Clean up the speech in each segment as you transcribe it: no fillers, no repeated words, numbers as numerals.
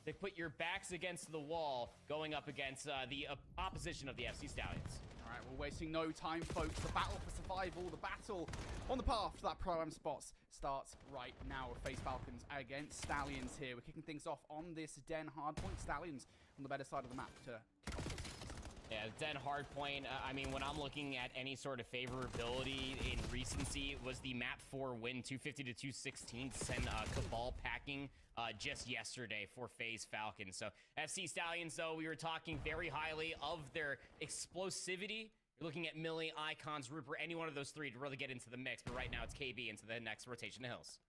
They put your backs against the wall going up against the opposition of the FC Stallions. All right, we're wasting no time, folks. The battle for survival, the battle on the path to that Pro-Am spots starts right now with FaZe Falcons against Stallions here. We're kicking things off on this Den hardpoint. Stallions on the better side of the map to kick off this. Yeah, Den hardpoint. I mean, when I'm looking at any sort of favorability in recency, it was the map 4 win, 250 to 216, to send Cabal packing just yesterday for FaZe Falcons. So FC Stallions, though, we were talking very highly of their explosivity. You're looking at Millie, Icons, Rupert, any one of those three to really get into the mix. But right now, it's KB into the next rotation to Hills.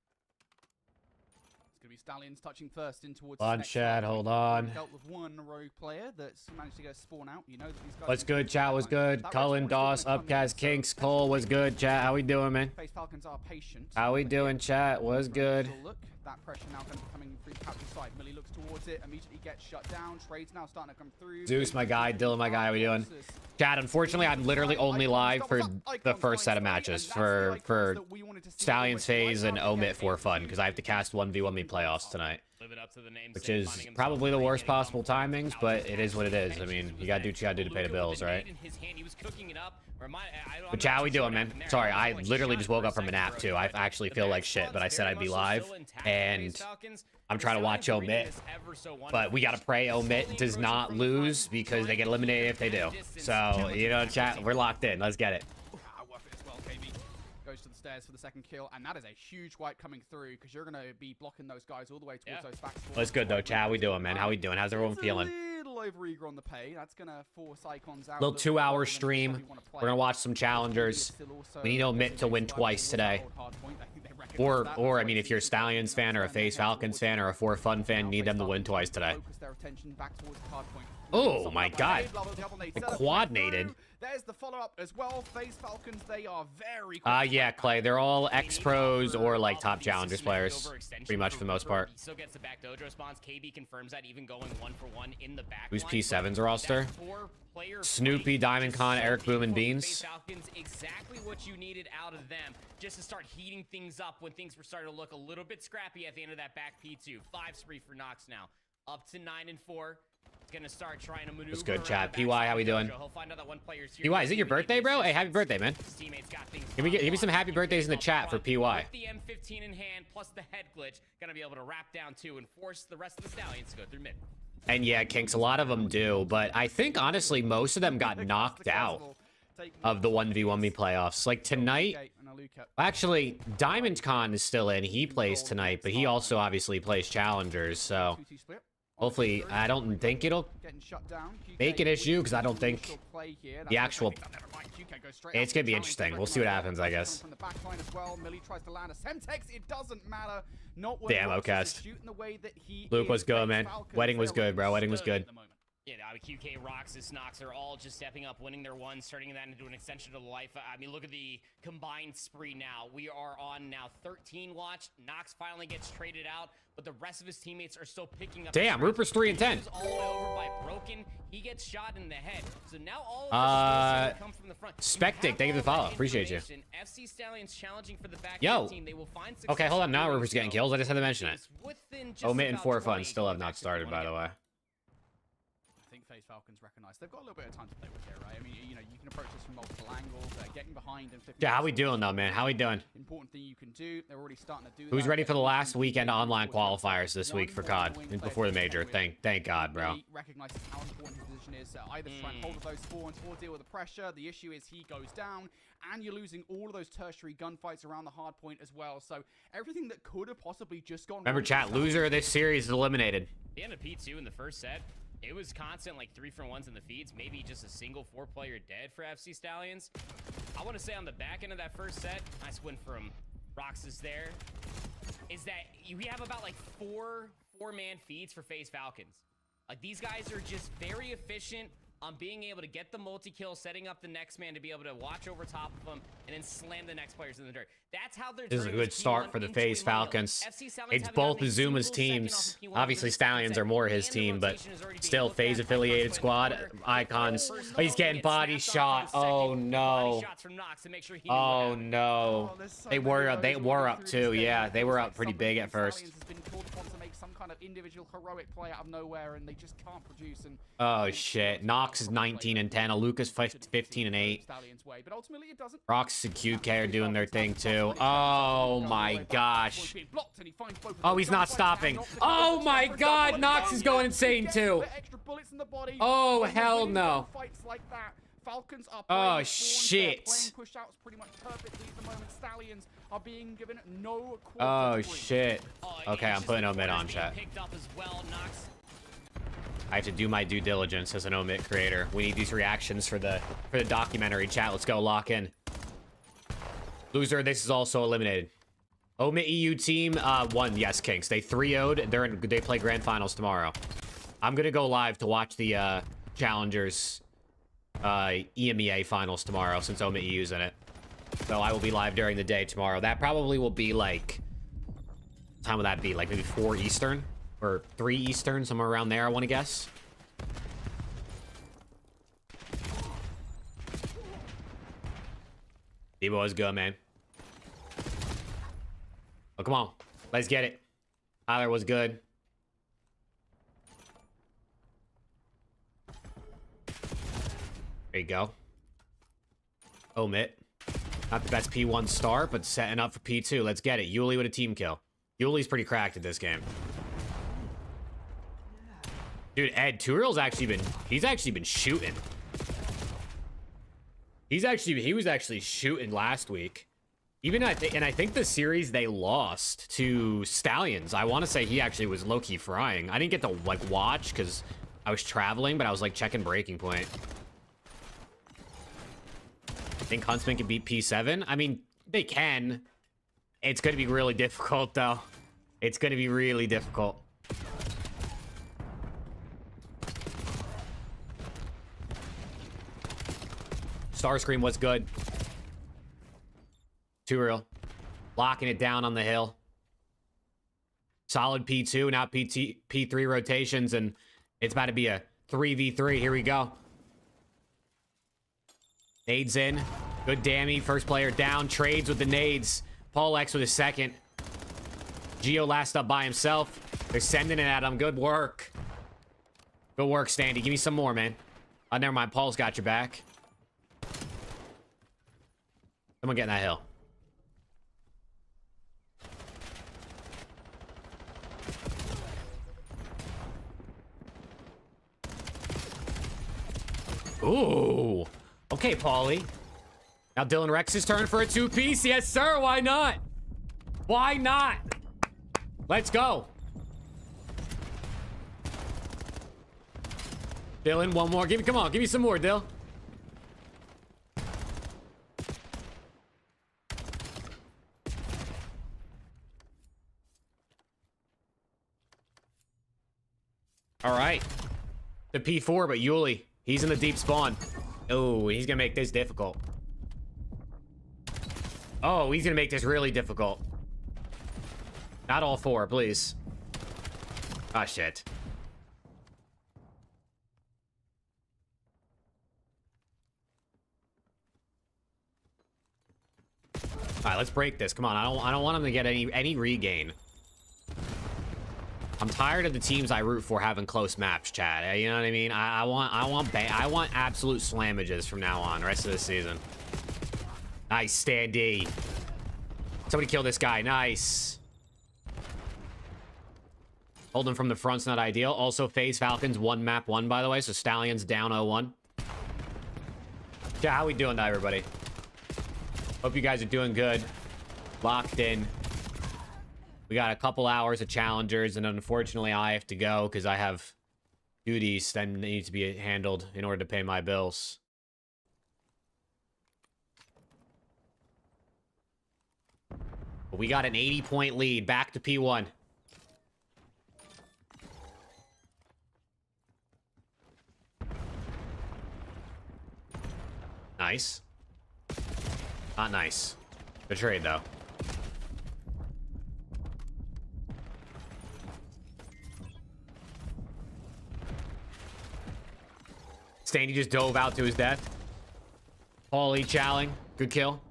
It's going to be Stallions touching first in towards On chat, hold on. Dealt with one rogue player that's managed to go spawn out. You know that these guys. What's good, chat? Was good. Cullen, Doss, Upcast, Kinks, Cole. Was good, chat? How we doing, man? FaZe Falcons are patient. How we doing, chat? Was good. Look, that pressure now coming through Pouch's side. Millie looks towards it, immediately gets shut down. Trades now starting to come through. Zeus, my guy. Dylan, my guy. How we doing? Chat, unfortunately, I'm literally only live for the first set of matches for Stallions FaZe and Omit for fun because I have to cast 1v1 playoffs tonight. Which is probably the worst possible timings, but it is what it is. I mean, you gotta do what you gotta do to pay the bills, right? But chat, how we doing, man? Sorry, I literally just woke up from a nap, too. I actually feel like shit, but I said I'd be live, and I'm trying to watch Omit, but we gotta pray Omit does not lose because they get eliminated if they do. So, you know, chat, we're locked in. Let's get it. Goes to the stairs for the second kill, and that is a huge wipe coming through because you're going to be blocking those guys all the way towards those backs. What's good, though, chat? How we doing, man? How we doing? How's everyone feeling? A little over eager on the pay. That's going to force Icons out. Little 2-hour stream. We're going to watch some challengers. We need Omit to win twice today. Or I mean, if you're a Stallions fan or a FaZe Falcons fan or a For Fun fan, you need them to win twice today. Oh my god. The quadnated. There's the follow-up as well. FaZe Falcons, they are very yeah, Clay. They're all ex-pros or like top challengers players. Pretty much for the most part. Still gets the back dojo response. KB confirms that even going 1-for-1 in the back. Who's P7's roster? Snoopy, Diamond Con, Eric Boom, and Beans. Falcons, exactly what you needed out of them just to start heating things up when things were starting to look a little bit scrappy at the end of that back P2. 5 spree for Nox now. Up to 9-4. Gonna start trying to maneuver. What's good, chat? PY, how we doing? PY, is it your birthday, bro? Hey, happy birthday, man. Give me some happy birthdays in the chat for PY. With the M15 in hand, plus the head glitch, gonna be able to wrap down two and force the rest of the Stallions to go through mid. And yeah, Kinks, a lot of them do, but I think honestly most of them got knocked out of the 1v1 playoffs. Like tonight, actually, Diamond Con is still in. He plays tonight, but he also obviously plays challengers, so hopefully, I don't think it'll make an issue because I don't think the actual... It's going to be interesting. We'll see what happens, I guess. Damn, Outcast. Luke was good, man. Wedding was good, bro. Wedding was good. Yeah, QK, Roxas, Nox are all just stepping up, winning their ones, turning that into an extension to the life. I mean, look at the combined spree now. We are on now 13 watch. Nox finally gets traded out, but the rest of his teammates are still picking up. Damn, Rupert's 3 and 10. All the way over by Broken. He gets shot in the head. So now all of this come from the front. Spectic, thank you for the follow. Appreciate you. FC Stallions challenging for the back team. They will find success. Okay, hold on. Now Rupert's getting kills. I just had to mention it. Omit and For Fun still have not started, by the way. FaZe Falcons recognize they've got a little bit of time to play with here, right? I mean, you know, you can approach this from multiple angles. Getting behind and 50. Yeah, how we doing though, man? How we doing? Important thing you can do. They're already starting to do. Who's ready for the last weekend online qualifiers this week for COD and before the major? Thank God, bro. Recognizes how important his position is. Either try and hold those spawns or deal with the pressure. The issue is he goes down, and you're losing all of those tertiary gunfights around the hard point as well. So everything that could have possibly just gone. Remember, chat. Loser of this series is eliminated. The end of P2 in the first set. It was constant, like 3-for-1s in the feeds. Maybe just a single 4-player dead for FC Stallions. I want to say on the back end of that first set, nice win from Roxas there, is that we have about like four-man feeds for FaZe Falcons. Like these guys are just very efficient on being able to get the multi-kill, setting up the next man to be able to watch over top of them, and then slam the next players in the dirt. That's how they're. This is a good start for the FaZe Falcons. It's both Azuma's teams. Obviously, Stallions are more his team, but still FaZe affiliated squad. Icons. Oh, he's getting body shot. Oh no. Oh no. They were up too. Yeah, they were up pretty big at first. some kind of individual heroic play out of nowhere, and they just can't produce. And oh shit, Nox is 19 and 10, Alucas 15 and 8. But ultimately it doesn't. Rox and QK are doing their thing too. Oh my gosh. Oh, he's not stopping. Oh my god, Nox is going insane too. Oh hell no. Falcons are oh shit. shit. Push-outs pretty much perfectly at the moment. Stallions are being given no oh shit. Okay, I'm putting Omit on, chat. Well, I have to do my due diligence as an Omit creator. We need these reactions for the documentary, chat. Let's go, lock in. Loser, this is also eliminated. Omit EU team won. Yes, Kinks. They 3-0'd. They play grand finals tomorrow. I'm gonna go live to watch the challengers EMEA finals tomorrow since Omit EU's in it. So I will be live during the day tomorrow. That probably will be like, what time would that be? Like maybe 4 Eastern or 3 Eastern, somewhere around there, I want to guess. Debo is good, man. Oh, come on. Let's get it. Tyler was good. There you go. Omit. Not the best P1 start, but setting up for P2. Let's get it. Yuli with a team kill. Yuli's pretty cracked at this game. Dude, Ed, Turil's he's actually been shooting. He was actually shooting last week. Even I think the series they lost to Stallions, I want to say he actually was low-key frying. I didn't get to like watch because I was traveling, but I was like checking breaking point. I think Huntsman can beat P7. I mean, they can. It's going to be really difficult, though. It's going to be really difficult. Starscream was good. Too real. Locking it down on the hill. Solid P2, now P3 rotations, and it's about to be a 3v3. Here we go. Nades in. Good Dammy. First player down. Trades with the nades. Paul X with a second. Geo last up by himself. They're sending it at him. Good work. Good work, Standy. Give me some more, man. Oh, never mind. Paul's got your back. Someone get in that hill. Ooh. Okay, Paulie. Now Dylan Rex's turn for a 2-piece. Yes, sir. Why not? Why not? Let's go. Dylan, one more. Come on. Give me some more, Dill. All right. The P4, but Yuli, he's in the deep spawn. Oh, he's gonna make this difficult. Oh, he's gonna make this really difficult. Not all 4, please. Ah, shit. All right, let's break this. Come on, I don't want him to get any regain. I'm tired of the teams I root for having close maps, Chad. You know what I mean? I want absolute slamages from now on, the rest of the season. Nice, Standy. Somebody kill this guy. Nice. Holding from the front's not ideal. Also, FaZe Falcons 1 map 1, by the way. So Stallions down 0-1. Yeah, how we doing, everybody? Hope you guys are doing good. Locked in. We got a couple hours of challengers, and unfortunately I have to go because I have duties that need to be handled in order to pay my bills. But we got an 80-point lead. Back to P1. Nice. Not nice. Good trade, though. Standy just dove out to his death. Paulie chowing. Good kill.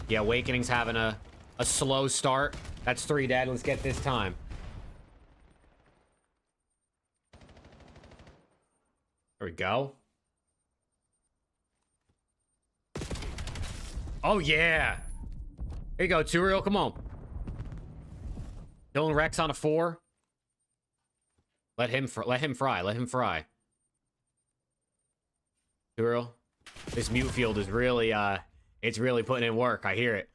Yeah, Awakening's having a slow start. That's 3 dead. Let's get this time. There we go. Oh, yeah. Here you go, Turiel. Come on. Dylan Rex on a 4. Let him fry. Let him fry. Turiel. This mute field is really, it's really putting in work. I hear it.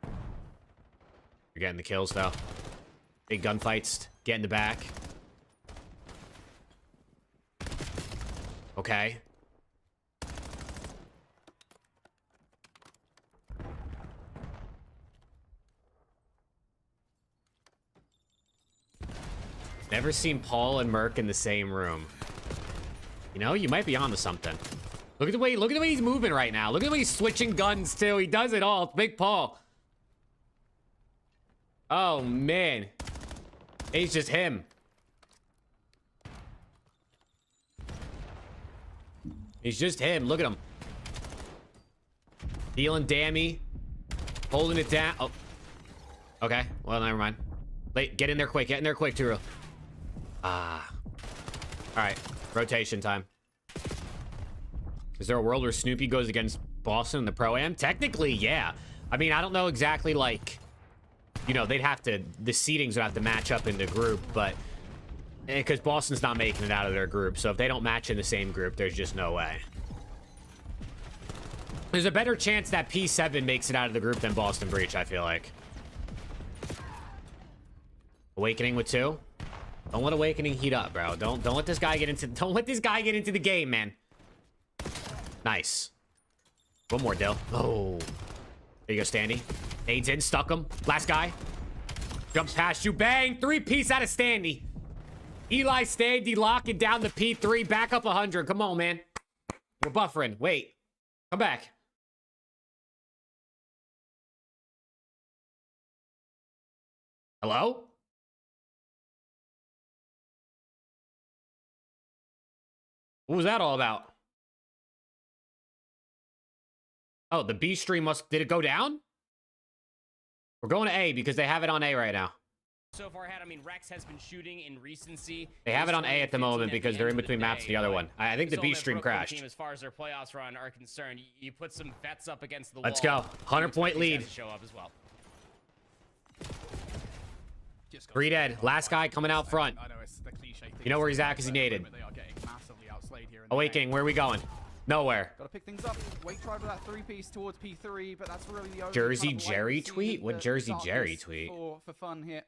You're getting the kills, though. Big gunfights. Get in the back. Okay. Never seen Paul and Merc in the same room. You know, you might be onto something. Look at the way he's moving right now. Look at the way he's switching guns too. He does it all. It's Big Paul. Oh man. He's just him. He's just him. Look at him. Dealing dammy. Holding it down. Oh. Okay. Well, never mind. Get in there quick. Get in there quick, Turo. Ah. All right. Rotation time. Is there a world where Snoopy goes against Boston in the Pro-Am? Technically, yeah. I mean, I don't know exactly, like, you know, they'd have to, the seedings would have to match up in the group, but, because Boston's not making it out of their group, so if they don't match in the same group, there's just no way. There's a better chance that P7 makes it out of the group than Boston Breach, I feel like. Awakening with 2. Don't let Awakening heat up, bro. Don't let this guy get into the game, man. Nice. One more, Dill. Oh. There you go, Standy. Aids in, stuck him. Last guy. Jumps past you. Bang! 3-piece out of Standy. Eli Standy locking down the P3. Back up 100. Come on, man. We're buffering. Wait. Come back. Hello? What was that all about? Oh, the B stream did it go down? We're going to A because they have it on A right now. So far ahead, I mean, Rex has been shooting in recency. They have it on A at the moment because they're in between maps to the other one. I think the B stream crashed. Team, as far as their playoffs run are concerned, you put some vets up against the wall. Let's go. 100-point lead. Show up as well. 3 dead. Last guy coming out front. You know where he's at because he naded. Awakening, where are we going? Nowhere. Gotta pick things up. Wait, try for that 3-piece towards P3, but that's really the only Jersey kind of Jerry tweet? What Jersey Jerry tweet? For fun here.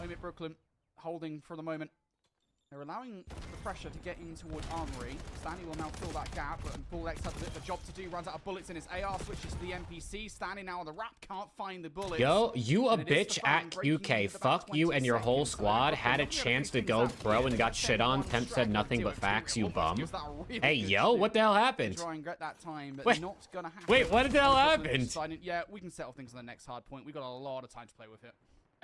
Omid Brooklyn holding for the moment. They're allowing the pressure to get in towards Armory. Stanley will now fill that gap, and Bulldex has a bit of a job to do. Runs out of bullets in his AR, switches to the NPC. Stanley now on the wrap, can't find the bullets. Yo, you a bitch at QK. Fuck you and your whole squad. Had a chance to go pro and got shit on. Temp said nothing but facts, you bum. Hey, yo, what the hell happened? Wait, what the hell happened? Yeah, we can settle things on the next hard point. We've got a lot of time to play with it.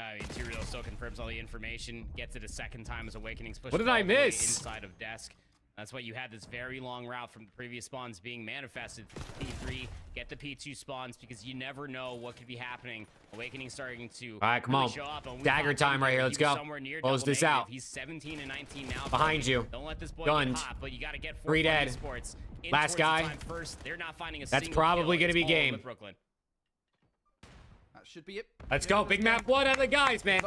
I mean, Tyrael still confirms all the information, gets it a second time as Awakening's pushed. What did I miss? Inside of desk. That's why you had this very long route from the previous spawns being manifested. P3, get the P2 spawns because you never know what could be happening. Awakening starting to all right, come on. show up. Dagger time right here. Let's go. Close this out. He's 17 and 19 now. Behind you. Don't let this boy Gunned. get hot, but you got to get 3 dead. Sports Last guy. First. They're not finding a That's probably going to be game. That should be it. Let's go. Big map 1 out of the guys, man.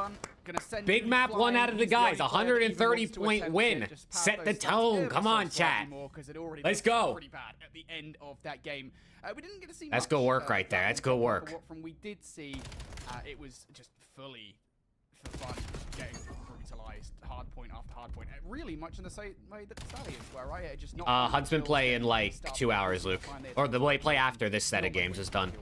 Big map 1 out of the guys. 130-point win. Set the tone. Come on, chat. Let's go. Pretty bad at the end of that game. We didn't get to see That's much, good work right there. That's good work. From we did see, it was just fully for fun, getting brutalized, hard point after hard point. Really much in the same way that the Stallions were, right? It just not Huntsman play in like 2 hours, Luke. Or the play after this set of games is done.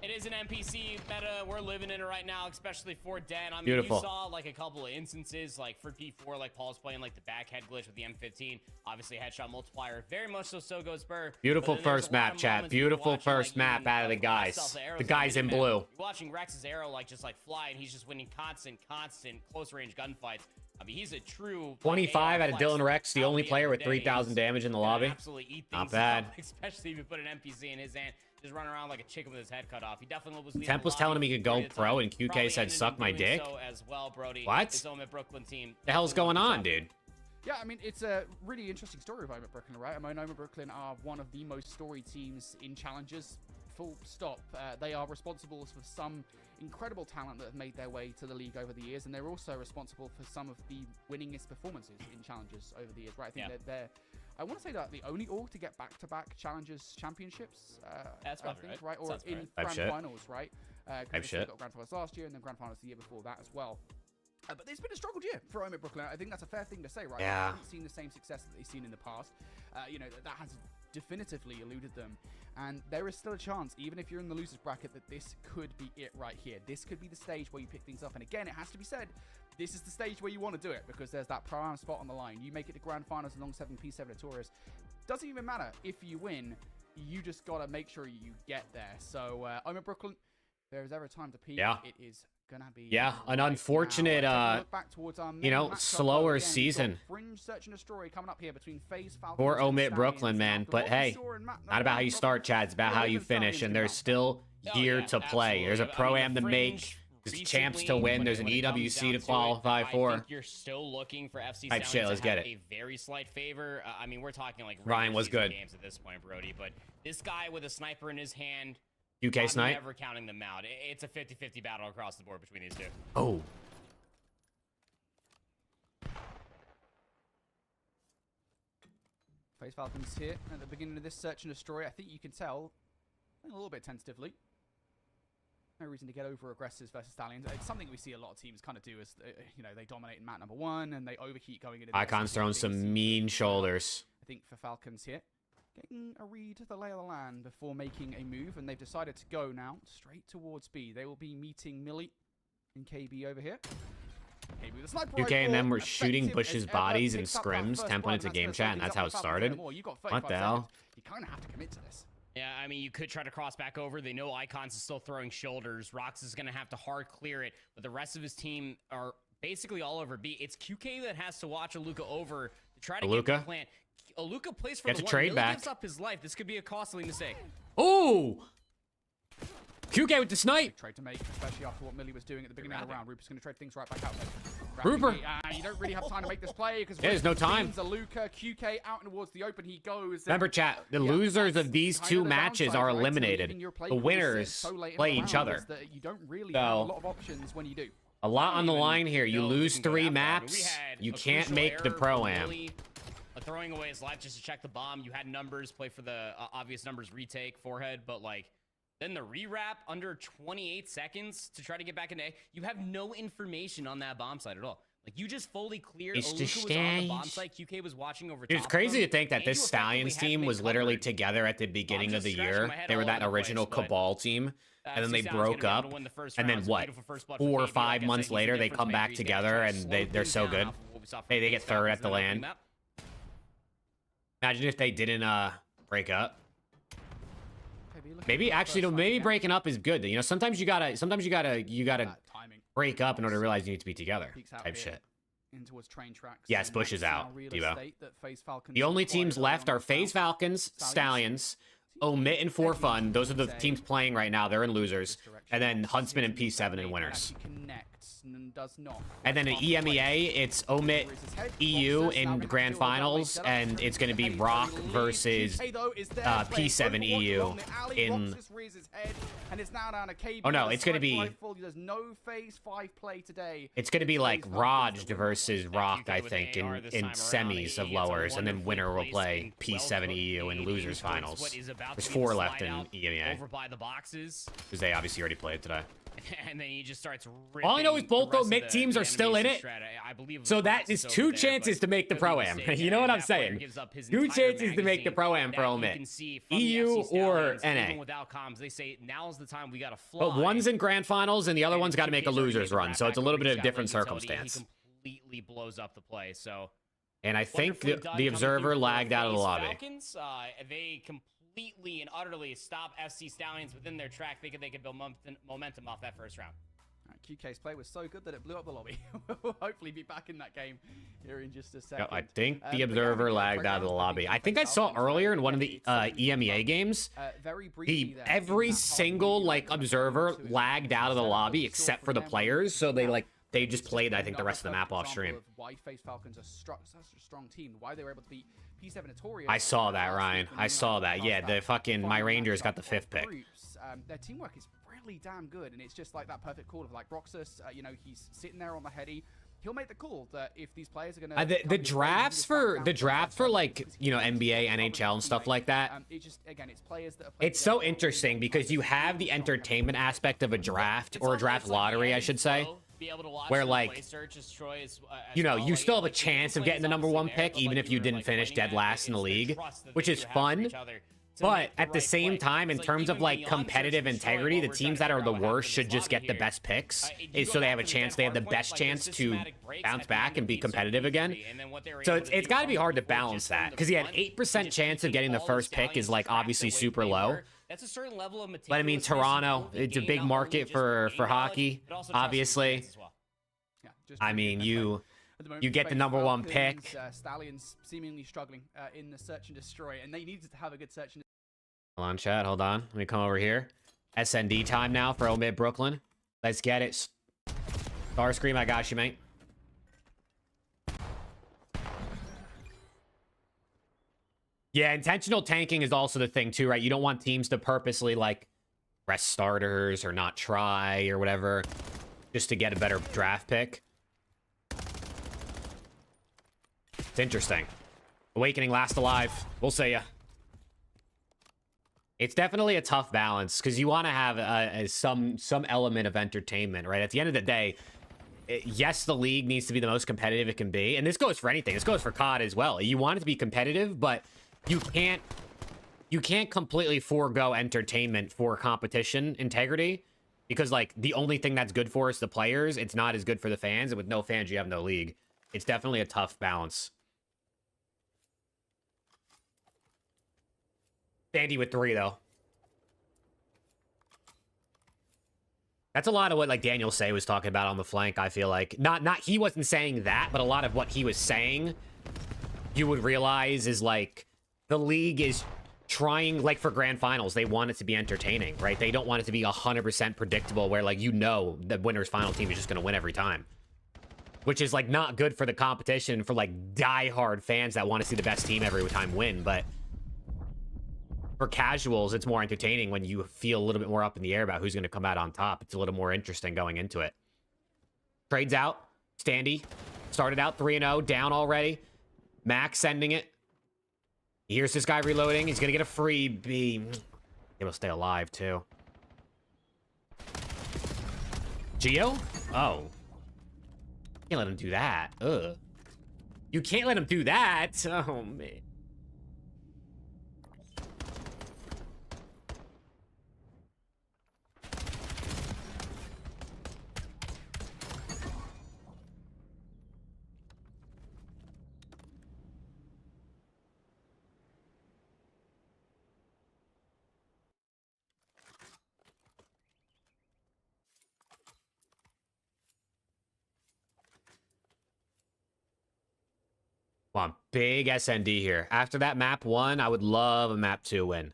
It is an NPC meta we're living in right now, especially for Den. I mean, Beautiful. You saw like a couple of instances, like for P4, like Paul's playing like the back head glitch with the M15. Obviously, headshot multiplier. Very much so goes Burr. Beautiful first map, chat. Beautiful first map out of the guys. The guys in blue. You're watching Rex's arrow like just like fly, and he's just winning constant close range gunfights. I mean, he's a true 25 out of Dylan Rex, the only player with 3,000 damage in the lobby. Absolutely eat things not bad. Up, especially if you put an NPC in his hand. just running around like a chicken with his head cut off. He definitely was. Temp was telling him he could go pro, and QK said, "Suck my dick." So as well, Brody. What? His Omit Brooklyn team. The hell's going on, dude? Yeah, I mean, it's a really interesting story of Omit Brooklyn, right? I mean, Omit Brooklyn are one of the most storied teams in Challengers. Full stop. They are responsible for some incredible talent that have made their way to the league over the years, and they're also responsible for some of the winningest performances in Challengers over the years, right? I think they're I want to say that the only org to get back-to-back Challengers championships. That's I think, right? Or in right. Grand Finals, right? Type shit. Got Grand Finals last year, and then Grand Finals the year before that as well. But it's been a struggled year for Omit Brooklyn. I think that's a fair thing to say, right? Yeah. They haven't seen the same success that they've seen in the past. You know, that has definitively eluded them. And there is still a chance, even if you're in the losers bracket, that this could be it right here. This could be the stage where you pick things up. And again, it has to be said, this is the stage where you want to do it, because there's that Pro-Am spot on the line. You make it to Grand Finals alongside P7 Notorious. Doesn't even matter if you win. You just got to make sure you get there. So, Omit Brooklyn, if there is ever time to peak, it is gonna be an unfortunate you know, slower season for Omit Brooklyn, man. But hey, not about how you start, Chad, it's about how you finish, and there's still year to play. There's a Pro-Am to make, there's champs to win, there's an EWC to qualify for. I think you're still looking for FC Type shit, let's get it. A very slight favor. I mean, we're talking like Ryan was good games at this point, Brody, but this guy with a sniper in his hand, UK snipe. I'm never counting them out. It's a 50-50 battle across the board between these two. Oh. FaZe Falcons here at the beginning of this search and destroy. I think you can tell a little bit tentatively. No reason to get over aggressive versus Stallions. It's something we see a lot of teams kind of do, as you know, they dominate in map number 1 and they overheat going into. Icon's throwing some mean shoulders. I think for Falcons here, getting a read of the lay of the land before making a move, and they've decided to go now straight towards B. They will be meeting Millie and KB over here. KB with a sniper UK and them were shooting Bush's bodies in scrims, 10 points a game chat, and that's how it started. What the hell? You kind of have to commit to this. Yeah, I mean, you could try to cross back over. They know Icons is still throwing shoulders. Rox is going to have to hard clear it, but the rest of his team are basically all over B. It's QK that has to watch Aluka over to try to get the plant. Aluka plays for Gets the a trade back. Gives up his life. This could be a costly mistake. Oh! QK with the snipe. Trade to make, especially after what Millie was doing at the beginning of the round. Rupert's going to trade things right back out there. Ruper. You don't really have time to make this play because there's no time. Aluka, QK out towards the open he goes. Remember, chat, the losers of these two matches are eliminated. The winners play each other. You don't really have a lot of options when you do. A lot on the line here. You lose 3 maps, you can't make the Pro-Am. Throwing away his life just to check the bomb. You had numbers, play for the obvious numbers retake, forehead, but like then the rewrap under 28 seconds to try to get back into A. You have no information on that bomb site at all. Like you just fully cleared. Aluka was on the bomb site. QK was watching over. It's crazy to think that this Stallions team was literally together at the beginning of the year. They were that original Cabal team. And then they broke up, and then what? 4 or 5 months later, they come back together, and they're so good. They get third at the LAN. Imagine if they didn't break up. Maybe actually, no, maybe breaking up is good. You know, sometimes you gotta break up in order to realize you need to be together. Type shit. Yes, Bush is out. Devo. The only teams left are FaZe Falcons, Stallions, Omit and For Fun. Those are the teams playing right now. They're in losers. And then Huntsman and P7 in winners. And then in EMEA, it's Omit EU in grand finals, and it's going to be Rock versus P7 EU in... Oh no, it's going to be... It's going to be like Raj versus Rock, I think, in semis of lowers, and then winner will play P7 EU in losers finals. There's 4 left in EMEA. Because they obviously already played today. And then he just starts all I know is both those mid teams are still in it. So that is 2 chances to make the Pro-Am. You know what I'm saying? 2 chances to make the Pro-Am for Omit. EU or NA. They say now's the time we gotta fly. But one's in grand finals and the other one's got to make a losers run. So it's a little bit of a different circumstance. He completely blows up the play. So. And I think the Observer lagged out of the lobby. They completely and utterly stop FC Stallions within their track, thinking they could build momentum off that first round. QK's play was so good that it blew up the lobby. We'll hopefully be back in that game here in just a second. I think the observer lagged out of the lobby. I think I saw earlier in one of the EMEA games, every single like observer lagged out of the lobby except for the players, so they just played, I think, the rest of the map off stream. Why FaZe Falcons are such a strong team, why they were able to beat P7 Notorious. I saw that, Ryan. I saw that. Yeah, the fucking my Rangers got the 5th pick. Their teamwork is really damn good, and it's just like that perfect call of like Roxas. You know, he's sitting there on the heady. He'll make the call that if these players are gonna the drafts for like, you know, NBA, NHL and stuff like that. It just, again, it's players that are it's so interesting because you have the entertainment aspect of a draft, or a draft lottery, I should say. Where like, you know, you still have a chance of getting the #1 pick even if you didn't finish dead last in the league, which is fun. But at the same time, in terms of like competitive integrity, the teams that are the worst should just get the best picks, so they have a chance. They have the best chance to bounce back and be competitive again. So it's got to be hard to balance that, because yeah, an 8% chance of getting the first pick is like obviously super low. That's a certain level of but I mean, Toronto, it's a big market for hockey, obviously. I mean, you get the #1 pick. Stallions seemingly struggling in the search and destroy, and they needed to have a good search and. Hold on, chat. Hold on. Let me come over here. SND time now for Omid Brooklyn. Let's get it. Starscream, I got you, mate. Yeah, intentional tanking is also the thing too, right? You don't want teams to purposely like rest starters or not try or whatever just to get a better draft pick. It's interesting. Awakening last alive. We'll see ya. It's definitely a tough balance because you want to have some element of entertainment, right? At the end of the day, yes, the league needs to be the most competitive it can be, and this goes for anything. This goes for COD as well. You want it to be competitive, but you can't completely forego entertainment for competition integrity, because like the only thing that's good for is the players. It's not as good for the fans, and with no fans, you have no league. It's definitely a tough balance. Sandy with 3, though. That's a lot of what like Daniel Say was talking about on the flank, I feel like. Not he wasn't saying that, but a lot of what he was saying, you would realize is like the league is trying, like for grand finals, they want it to be entertaining, right? They don't want it to be 100% predictable where like, you know, the winner's final team is just going to win every time. Which is like not good for the competition, for like diehard fans that want to see the best team every time win, but for casuals, it's more entertaining when you feel a little bit more up in the air about who's going to come out on top. It's a little more interesting going into it. Trades out. Standy started out 3-0, down already. Max sending it. Here's this guy reloading. He's going to get a freebie. Able to stay alive, too. Geo? Oh. Can't let him do that. Ugh. You can't let him do that. Oh, man. Come on, big SND here. After that map 1, I would love a map 2 win.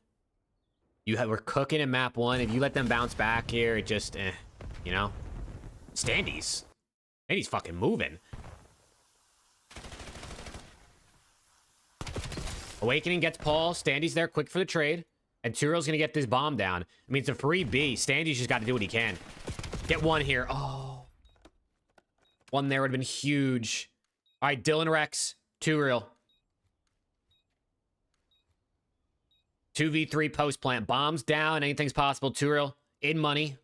We're cooking in map 1. If you let them bounce back here, it just, you know? Standy's fucking moving. Awakening gets Paul. Standy's there quick for the trade. And Turil's gonna get this bomb down. I mean, it's a free B. Standy's just got to do what he can. Get one here. Oh. One there would have been huge. All right, Dylan Rex. Turil. 2v3 post plant. Bombs down. Anything's possible. Turil in money.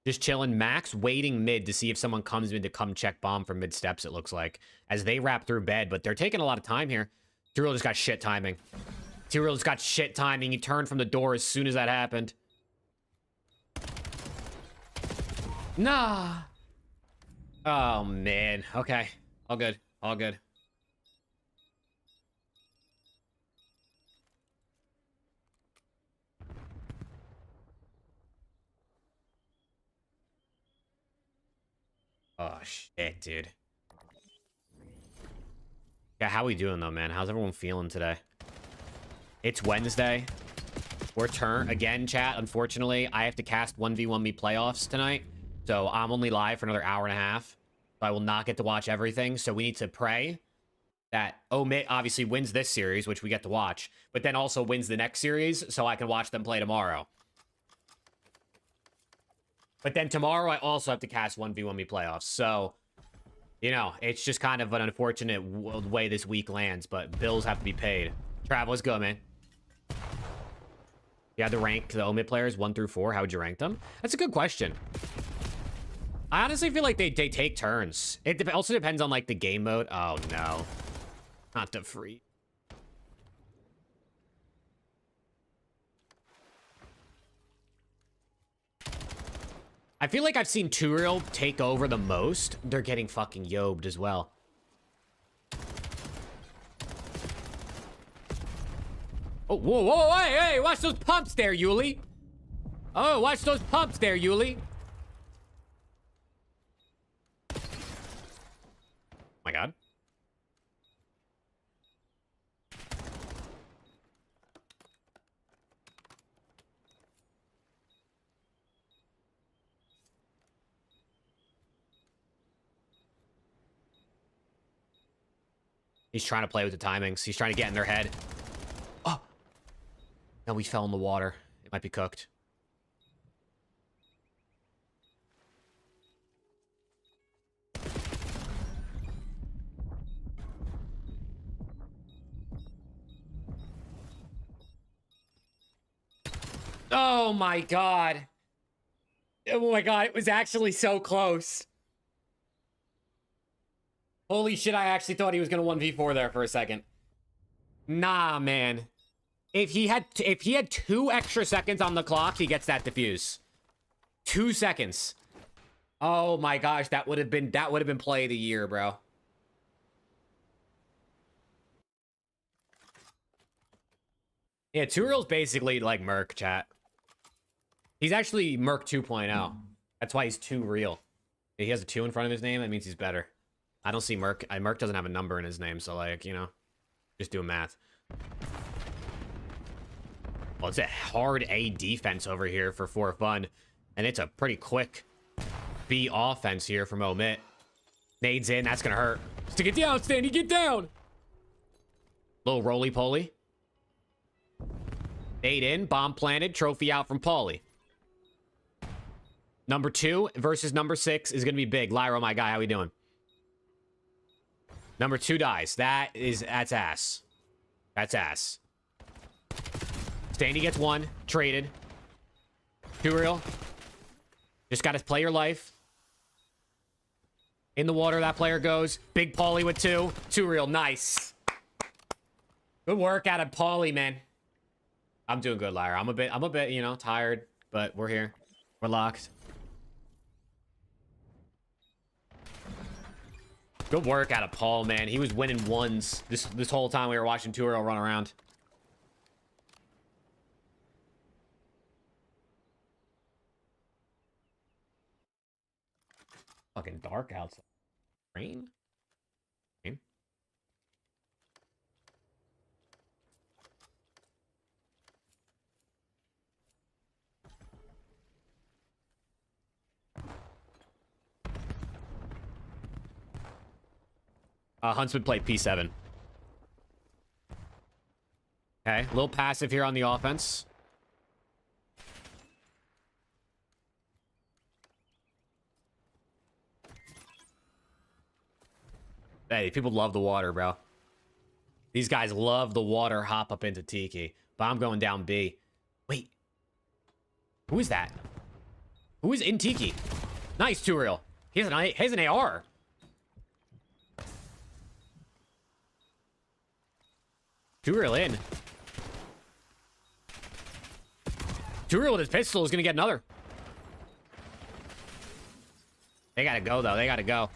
Just chilling. Max waiting mid to see if someone comes in to come check bomb from mid steps, it looks like, as they wrap through bed. But they're taking a lot of time here. Turil just got shit timing. Turil just got shit timing. He turned from the door as soon as that happened. Nah. Oh, man. Okay. All good. All good. Oh, shit, dude. Yeah, how we doing, though, man? How's everyone feeling today? It's Wednesday. We're again, chat. Unfortunately, I have to cast 1v1 me playoffs tonight. So I'm only live for another hour and a half. So I will not get to watch everything. So we need to pray that Omit obviously wins this series, which we get to watch, but then also wins the next series so I can watch them play tomorrow. But then tomorrow I also have to cast 1v1 me playoffs. So, you know, it's just kind of an unfortunate way this week lands, but bills have to be paid. Trav, let's go, man. You had to rank the Omit players 1 through 4. How would you rank them? That's a good question. I honestly feel like they take turns. It also depends on, like, the game mode. Oh, no. Not the free. I feel like I've seen Turiel take over the most. They're getting fucking yobed as well. Oh, whoa, whoa, hey, watch those pumps there, Yuli. Oh, watch those pumps there, Yuli. Oh my God. He's trying to play with the timings. He's trying to get in their head. Oh. No, we fell in the water. It might be cooked. Oh my God. Oh my God, it was actually so close. Holy shit, I actually thought he was gonna 1v4 there for a second. Nah, man. If he had 2 extra seconds on the clock, he gets that defuse. 2 seconds. Oh my gosh, that would have been play of the year, bro. Yeah, Turiel's basically like Merc, chat. He's actually Merc 2.0. That's why he's 2 real. If he has a 2 in front of his name, that means he's better. I don't see Merc. Merc doesn't have a number in his name, so, like, you know, just doing math. Well, it's a hard A defense over here for fun, and it's a pretty quick B offense here from Omit. Nades in, that's gonna hurt. Stick it down, Standy, get down! Little roly-poly. Nade in, bomb planted, trophy out from Pauly. Number 2 versus number 6 is gonna be big. Lyro, my guy, how we doing? Number 2 dies. That's ass. That's ass. Standy gets 1. Traded. Turiel. Just got to play your life. In the water, that player goes. Big Pauly with 2. Turiel, nice. Good work out of Pauly, man. I'm doing good, Lyra. I'm a bit, you know, tired, but we're here. We're locked. Good work out of Paul, man. He was winning ones this whole time we were watching Turiel run around. Fucking dark outside. Rain? Rain? Huntsman played P7. Okay, a little passive here on the offense. Hey, people love the water, bro. These guys love the water hop up into Tiki. But I'm going down B. Wait. Who is that? Who is in Tiki? Nice, Turiel. He has an AR. Turiel in. Turiel with his pistol is going to get another. They got to go, though. They got to go.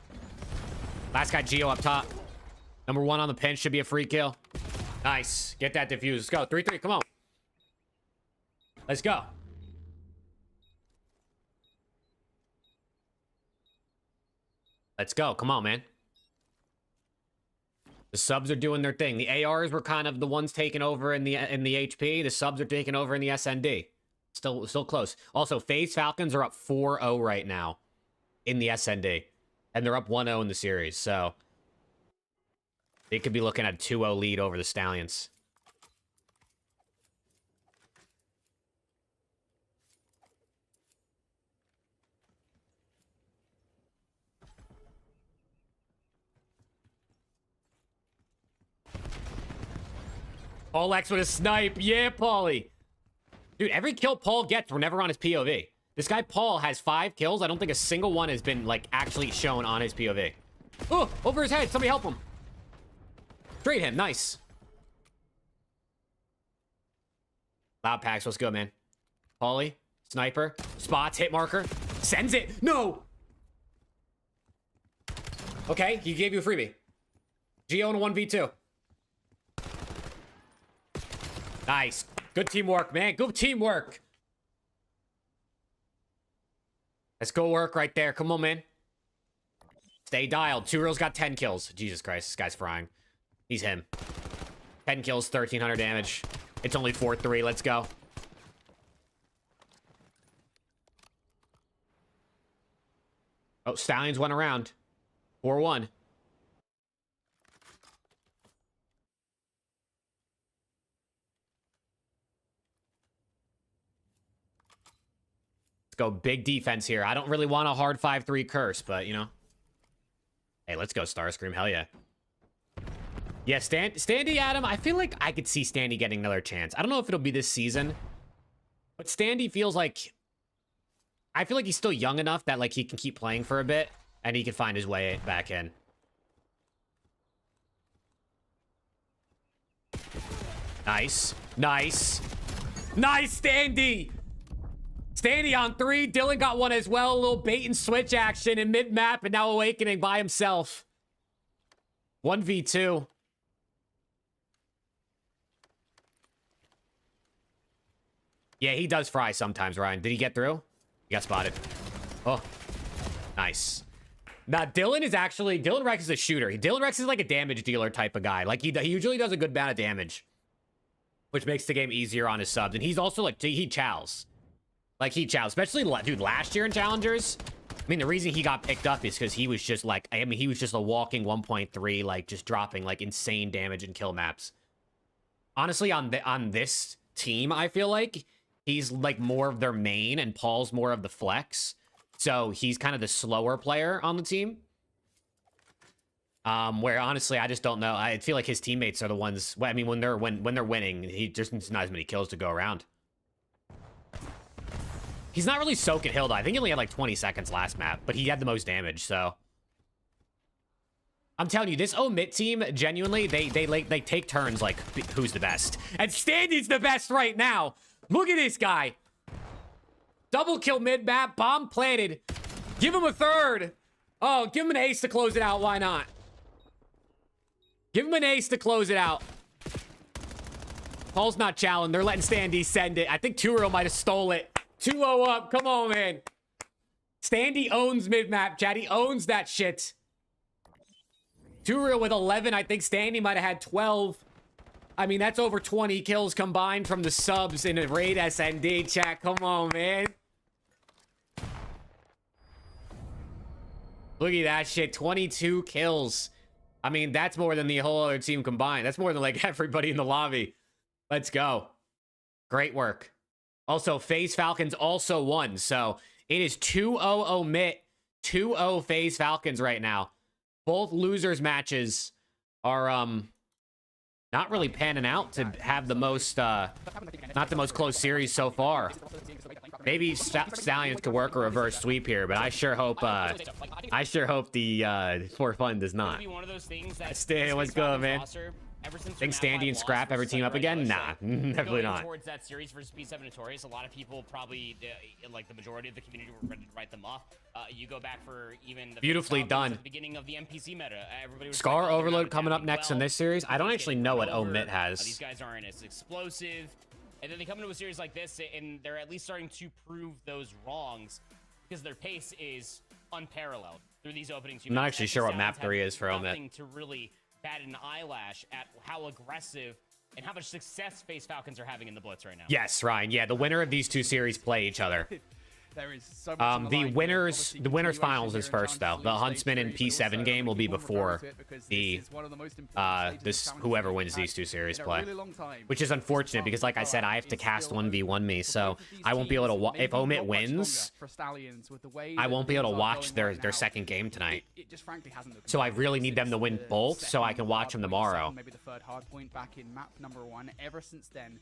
Last guy, Geo, up top. Number 1 on the pin. Should be a free kill. Nice. Get that defuse. Let's go. 3-3. Come on. Let's go. Let's go. Come on, man. The subs are doing their thing. The ARs were kind of the ones taking over in the HP. The subs are taking over in the SND. Still close. Also, FaZe Falcons are up 4-0 right now in the SND. And they're up 1-0 in the series. So they could be looking at a 2-0 lead over the Stallions. Paul X with a snipe. Yeah, Paulie. Dude, every kill Paul gets, we're never on his POV. This guy Paul has 5 kills. I don't think a single one has been, like, actually shown on his POV. Oh, over his head. Somebody help him. Trade him. Nice. Loud packs. Let's go, man. Paulie. Sniper. Spots. Hit marker. Sends it. No. Okay, he gave you a freebie. Geo in a 1v2. Nice. Good teamwork, man. Good teamwork. Let's go work right there. Come on, man. Stay dialed. 2Real's got 10 kills. Jesus Christ, this guy's frying. He's him. 10 kills, 1,300 damage. It's only 4-3. Let's go. Oh, Stallions went around. 4-1. Let's go big defense here. I don't really want a hard 5-3 curse, but, you know. Hey, let's go Starscream. Hell yeah. Yeah, Standy Adam, I feel like I could see Standy getting another chance. I don't know if it'll be this season, but Standy feels like... I feel like he's still young enough that, like, he can keep playing for a bit, and he can find his way back in. Nice. Nice. Nice, Standy! Standy on 3. Dylan got one as well. A little bait and switch action in mid-map, and now Awakening by himself. 1v2. Yeah, he does fry sometimes, Ryan. Did he get through? He got spotted. Oh, nice. Now, Dylan is actually... Dylan Rex is a shooter. Dylan Rex is like a damage dealer type of guy. Like, he usually does a good amount of damage, which makes the game easier on his subs. And he's also, like, he chows. Like, he chows. Especially, dude, last year in Challengers. I mean, the reason he got picked up is because he was just, like... I mean, he was just a walking 1.3, like, just dropping, like, insane damage and kill maps. Honestly, on this team, I feel like... He's, like, more of their main, and Paul's more of the flex. So, he's kind of the slower player on the team. Where, honestly, I just don't know. I feel like his teammates are the ones... I mean, when they're winning, he just not as many kills to go around. He's not really soaking Hilda. I think he only had, like, 20 seconds last map. But he had the most damage, so... I'm telling you, this Omit team, genuinely, they take turns, like, who's the best. And Standy's the best right now! Look at this guy. Double kill mid-map. Bomb planted. Give him a third. Oh, give him an ace to close it out. Why not? Give him an ace to close it out. Paul's not challenged. They're letting Standy send it. I think 2Real might have stole it. 2-0 up. Come on, man. Standy owns mid-map, chat. He owns that shit. 2Real with 11. I think Standy might have had 12. I mean, that's over 20 kills combined from the subs in a raid SND, chat. Come on, man. Look at that shit. 22 kills. I mean, that's more than the whole other team combined. That's more than, like, everybody in the lobby. Let's go. Great work. Also, FaZe Falcons also won. So, it is 2-0 Omit, 2-0 FaZe Falcons right now. Both losers matches are, not really panning out to have the most, not the most close series so far. Maybe Stallions could work a reverse sweep here, but I sure hope the For Fun does not. Stay, let's go, man. Think Standy and Scrap ever team up again? Nah, definitely not. Towards that series versus P7 Notorious, a lot of people probably, like the majority of the community, were ready to write them off. You go back for even the beautifully done. At the beginning of the NPC meta. Everybody was Scar like, Overload coming up next in this series. I don't actually know what Omit has. These guys aren't as explosive, and then they come into a series like this, and they're at least starting to prove those wrongs because their pace is unparalleled. through these openings. I'm not actually sure what map 3 is for nothing Omit. to really bat an eyelash at how aggressive and how much success Face Falcons are having in the Blitz right now. Yes, Ryan. Yeah, the winner of these two series play each other. There is so much on The line. winners Obviously, finals is continuation here first in though. Challenge The Elite Huntsman Stage and 3, but P7 also game will be keep on before referring to it because the this is one of the most important stages of Challenge whoever Elite wins we've these two had series in a play. really long time. Which is unfortunate because, like I said, I have to cast 1v1 me, so I won't be able to. If Omit wins, I won't be able to watch their second game tonight. It just frankly hasn't looked So I good really need them to since win the both so I can second watch them hardpoint tomorrow. second, maybe the third hard point back in map number 1. Ever since then,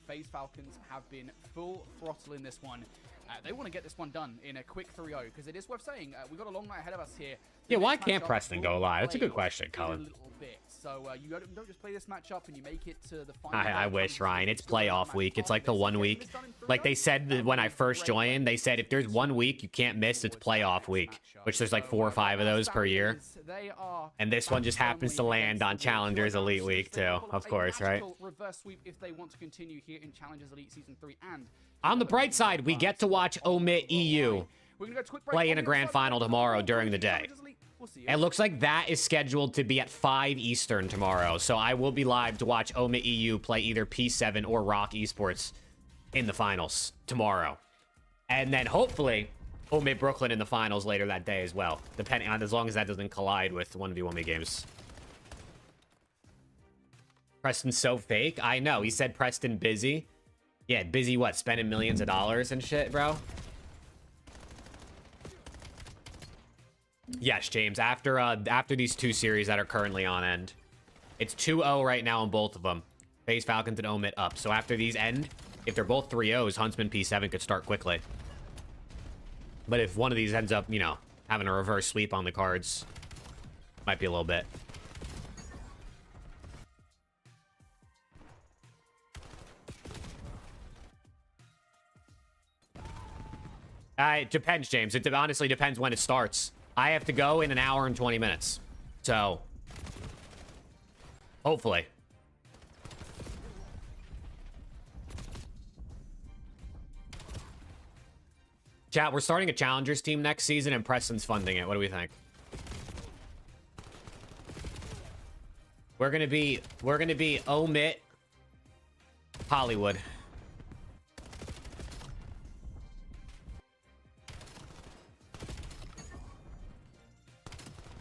FaZe Falcons have been full throttle in this one. They want to get this one done in a quick 3-0 because it is worth saying we've got a long night ahead of us here. Yeah, why can't Preston go live? That's a good question, Colin. Colin. A little bit. So you don't just play this matchup and you make it to the final. I wish, Ryan. It's playoff week. It's like the 1 week. Like they said that when I first joined, they said if there's 1 week you can't miss, it's playoff week. Which there's like 4 or 5 of those per year. And this one just happens to land on Challengers Elite Week too, of course, right? Reverse sweep if they want to continue here in Challengers Elite Season 3 and On the bright side, we get to watch Omit EU play in a grand final tomorrow during the day. It looks like that is scheduled to be at 5 Eastern tomorrow, so I will be live to watch Omit EU play either P7 or Rock Esports in the finals tomorrow. And then hopefully Omit Brooklyn in the finals later that day as well, depending on, as long as that doesn't collide with 1v1 games. Preston's so fake. I know. He said Preston busy. Yeah, busy what? Spending millions of dollars and shit, bro? Yes, James. After these two series that are currently on end, it's 2-0 right now on both of them. FaZe Falcons and Omit up. So after these end, if they're both 3-0s, Huntsman P7 could start quickly. But if one of these ends up, you know, having a reverse sweep on the cards, might be a little bit. It depends, James. It honestly depends when it starts. I have to go in an hour and 20 minutes. So, hopefully. Chat, we're starting a Challengers team next season and Preston's funding it. What do we think? We're gonna be Omit Hollywood.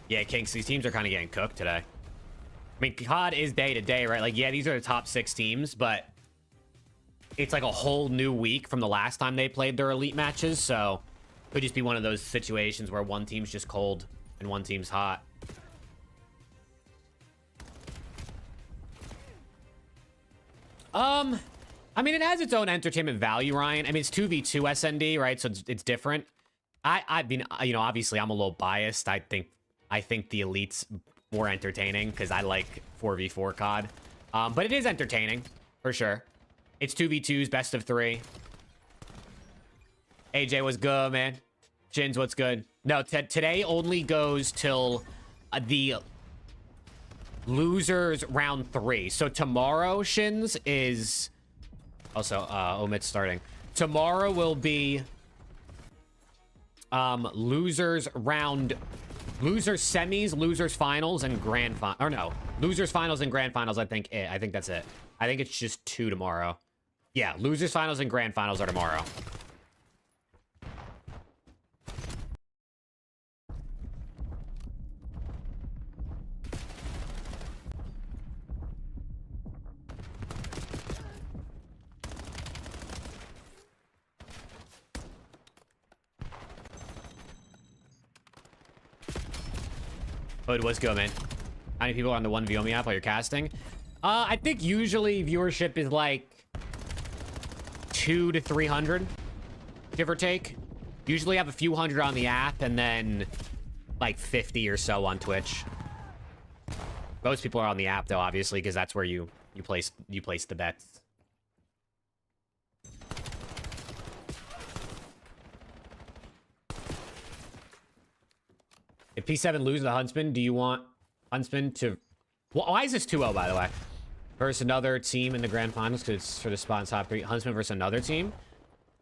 Yeah, Kinks, these teams are kind of getting cooked today. I mean, COD is day to day, right? Like, yeah, these are the top 6 teams, but it's like a whole new week from the last time they played their elite matches, so it could just be one of those situations where one team's just cold and one team's hot. I mean, it has its own entertainment value, Ryan. I mean, it's 2v2 SND, right? So it's different. I mean, you know, obviously I'm a little biased. I think the Elite's more entertaining because I like 4v4 COD. But it is entertaining, for sure. It's 2v2s, best of 3. AJ, what's good, man? Shins, what's good? No, today only goes till the losers round 3. So tomorrow, Shins, is... Also, Omit's starting. Tomorrow will be... losers semis, losers finals, and grand final. Or no, losers finals and grand finals. I think that's it. I think it's just 2 tomorrow. Yeah, losers finals and grand finals are tomorrow. Hood, what's good, man? How many people are on the 1v1 app while you're casting? I think usually viewership is like 200 to 300, give or take. Usually have a few hundred on the app and then like 50 or so on Twitch. Most people are on the app though, obviously, because that's where you place the bets. If P7 loses the Huntsman, do you want Huntsman to... Well, why is this 2-0, by the way? Versus another team in the grand finals, because it's for the spot in top 3. Huntsman versus another team?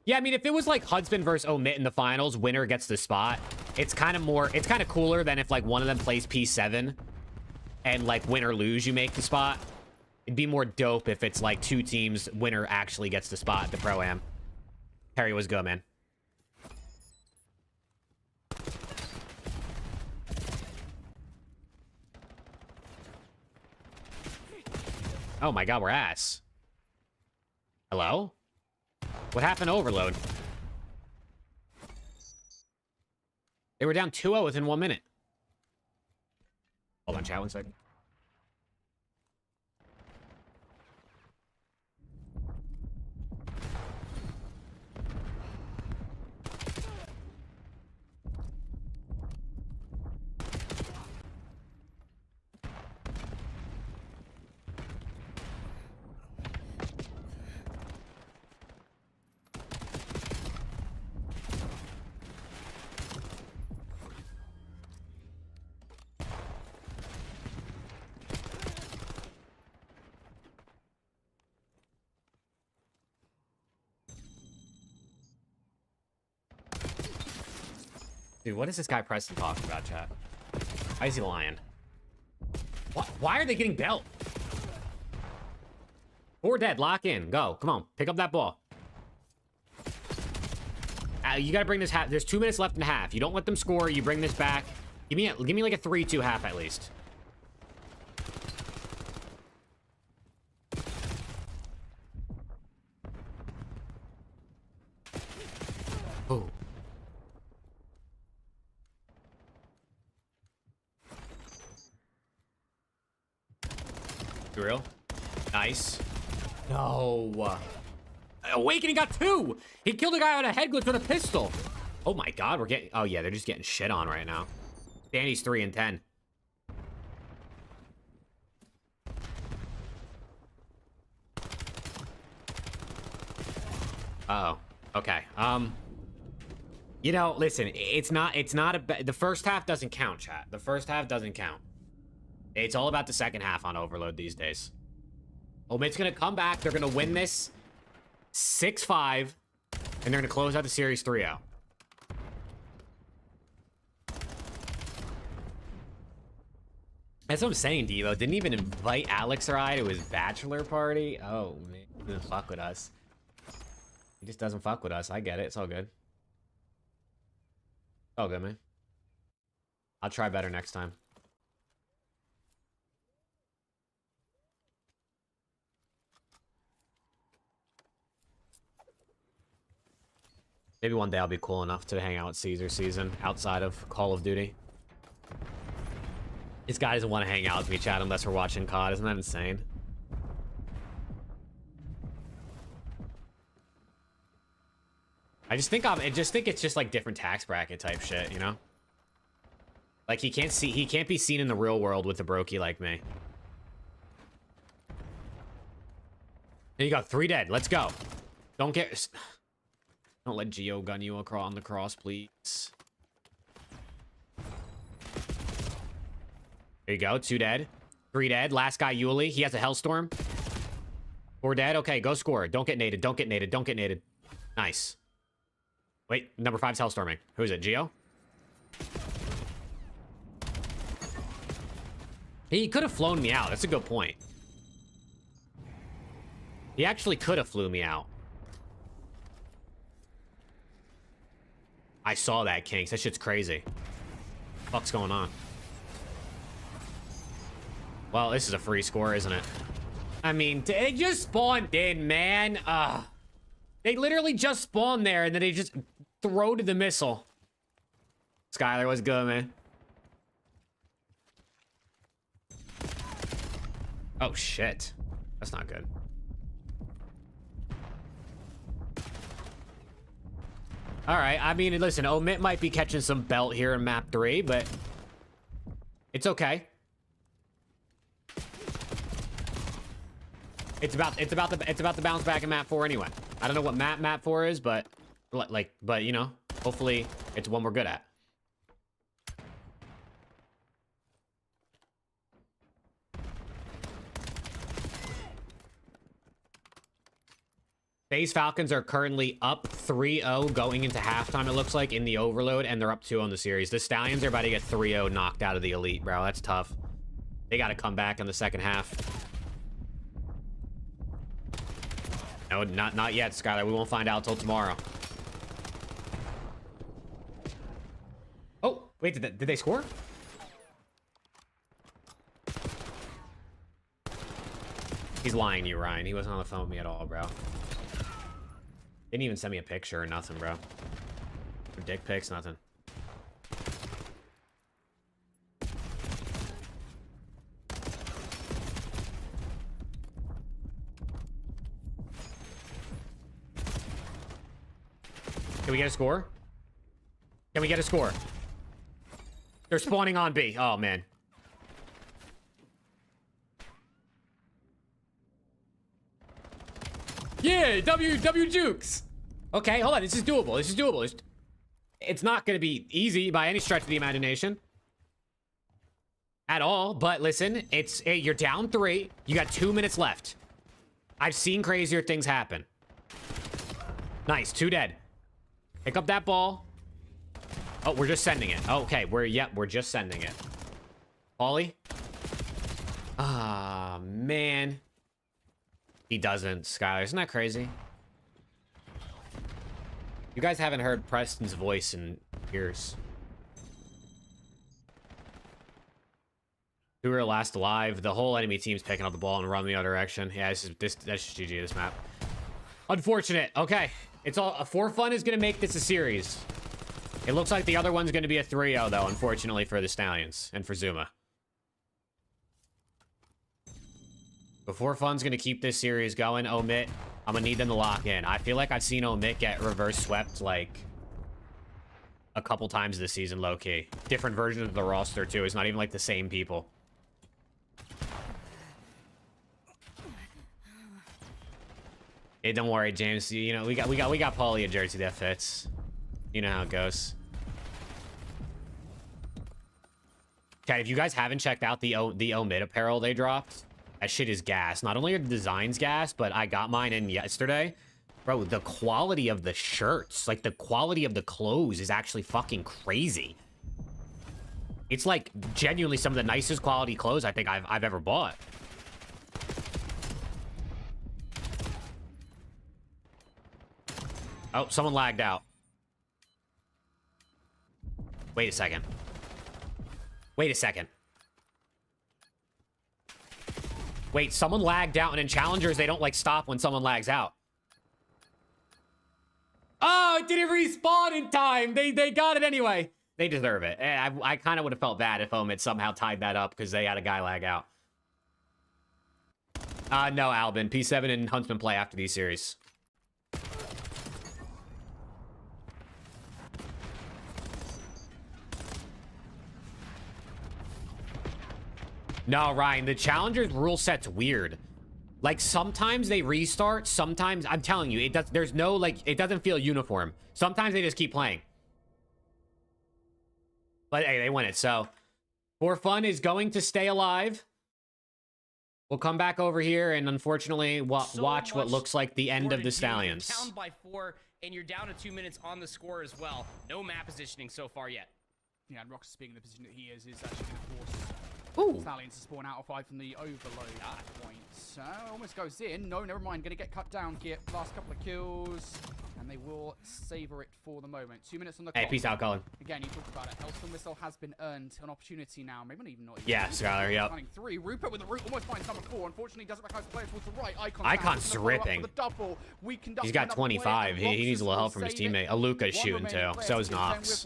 Yeah, I mean, if it was like Hudson versus Omit in the finals, winner gets the spot. It's kind of cooler than if like one of them plays P7 and like win or lose, you make the spot. It'd be more dope if it's like 2 teams, winner actually gets the spot at the Pro-Am. Harry was good, man. Oh my god, we're ass. Hello? What happened to Overload? They were down 2-0 within 1 minute. Hold on, chat 1 second. Dude, what is this guy Preston talking about, chat? Why is he lying? What? Why are they getting belt? 4 dead, lock in, go. Come on, pick up that ball. You gotta bring this half. There's 2 minutes left in half. You don't let them score, you bring this back. Give me like a 3-2 half at least. Oh. Real? Nice. No. Awakening got 2. He killed a guy on a head glitch with a pistol. Oh my god, we're getting... Oh yeah, they're just getting shit on right now. Danny's 3 and 10. Uh-oh. Okay. You know, listen, it's not the first half doesn't count, chat. The first half doesn't count. It's all about the second half on Overload these days. Omit's gonna come back. They're gonna win this 6-5, and they're gonna close out the series 3-0. That's what I'm saying, Devo. Didn't even invite Alex or I to his bachelor party. Oh, man. He doesn't fuck with us. He just doesn't fuck with us. I get it. It's all good. It's all good, man. I'll try better next time. Maybe one day I'll be cool enough to hang out with Caesar season outside of Call of Duty. This guy doesn't want to hang out with me, chat, unless we're watching COD. Isn't that insane? I just think it's just like different tax bracket type shit, you know? Like he can't be seen in the real world with a brokey like me. There you go, 3 dead. Let's go. Don't let Geo gun you on the cross, please. There you go, 2 dead. 3 dead. Last guy, Yuli. He has a Hellstorm. 4 dead. Okay, go score. Don't get naded. Don't get naded. Don't get naded. Nice. Wait, number 5's Hellstorming. Who is it, Geo? He could have flown me out. That's a good point. He actually could have flew me out. I saw that, Kinks. That shit's crazy. What's going on? Well, this is a free score, isn't it? I mean, they just spawned in, man. They literally just spawned there, and then they just throw to the missile. Skylar, what's good, man? Oh, shit. That's not good. All right, I mean, listen, Omit might be catching some belt here in map 3, but it's okay. It's about the bounce back in map 4 anyway. I don't know what map 4 is, but you know, hopefully it's one we're good at. FaZe Falcons are currently up 3-0 going into halftime, it looks like, in the overload, and they're up 2 on the series. The Stallions are about to get 3-0 knocked out of the Elite, bro. That's tough. They got to come back in the second half. No, not yet, Skylar. We won't find out till tomorrow. Oh, wait, did they score? He's lying to you, Ryan. He wasn't on the phone with me at all, bro. Didn't even send me a picture or nothing, bro. Or dick pics, nothing. Can we get a score? Can we get a score? They're spawning on B. Oh, man. Yeah, W jukes. Okay, hold on. This is doable. This is doable. It's not going to be easy by any stretch of the imagination. At all. But listen, you're down 3. You got 2 minutes left. I've seen crazier things happen. Nice. 2 dead. Pick up that ball. Oh, we're just sending it. Okay, we're just sending it. Ollie? Ah, man. He doesn't, Skylar. Isn't that crazy? You guys haven't heard Preston's voice in years. Who were last alive? The whole enemy team's picking up the ball and running the other direction. Yeah, that's just GG, this map. Unfortunate. Okay. It's all... 4Fun is going to make this a series. It looks like the other one's going to be a 3-0, though, unfortunately, for the Stallions and for Zuma. Before Fun's going to keep this series going, Omit, I'm going to need them to lock in. I feel like I've seen Omit get reverse swept, like, a couple times this season, low-key. Different versions of the roster, too. It's not even, like, the same people. Hey, don't worry, James. You know, we got Paulie a jersey that fits. You know how it goes. Chat, if you guys haven't checked out the Omit apparel they dropped, that shit is gas. Not only are the designs gas, but I got mine in yesterday. Bro, the quality of the shirts, like the quality of the clothes is actually fucking crazy. It's like genuinely some of the nicest quality clothes I think I've ever bought. Oh, someone lagged out. Wait a second. Wait a second. Wait, someone lagged out, and in challengers, they don't, like, stop when someone lags out. Oh, it didn't respawn in time! They got it anyway. They deserve it. I kind of would have felt bad if Omid somehow tied that up because they had a guy lag out. No, Albin. P7 and Huntsman play after these series. No, Ryan, the Challengers rule set's weird. Like, sometimes they restart, sometimes, I'm telling you, there's no, like, it doesn't feel uniform. Sometimes they just keep playing. But, hey, they win it, so. 4Fun is going to stay alive. We'll come back over here and, unfortunately, watch what looks like the end of the Stallions. Down by 4, and you're down to 2 minutes on the score as well. No map positioning so far yet. Yeah, and Roxas being in the position that he is actually going to force Stallions to spawn out of 5 from the overload at that point. So, almost goes in. No, never mind. Going to get cut down here. Last couple of kills. And they will savor it for the moment. 2 minutes on the clock. Hey, peace out, Colin. Again, you talked about it. Hellstorm Missile has been earned. An opportunity now. Maybe not even. Yeah, Skylar, yep. Running 3. Rupert with the root almost finds number 4. Unfortunately, doesn't recognize the player towards the right. Icon's ripping. He's got 25. He needs a little help from his teammate. Aluka's shooting too. So is Nox.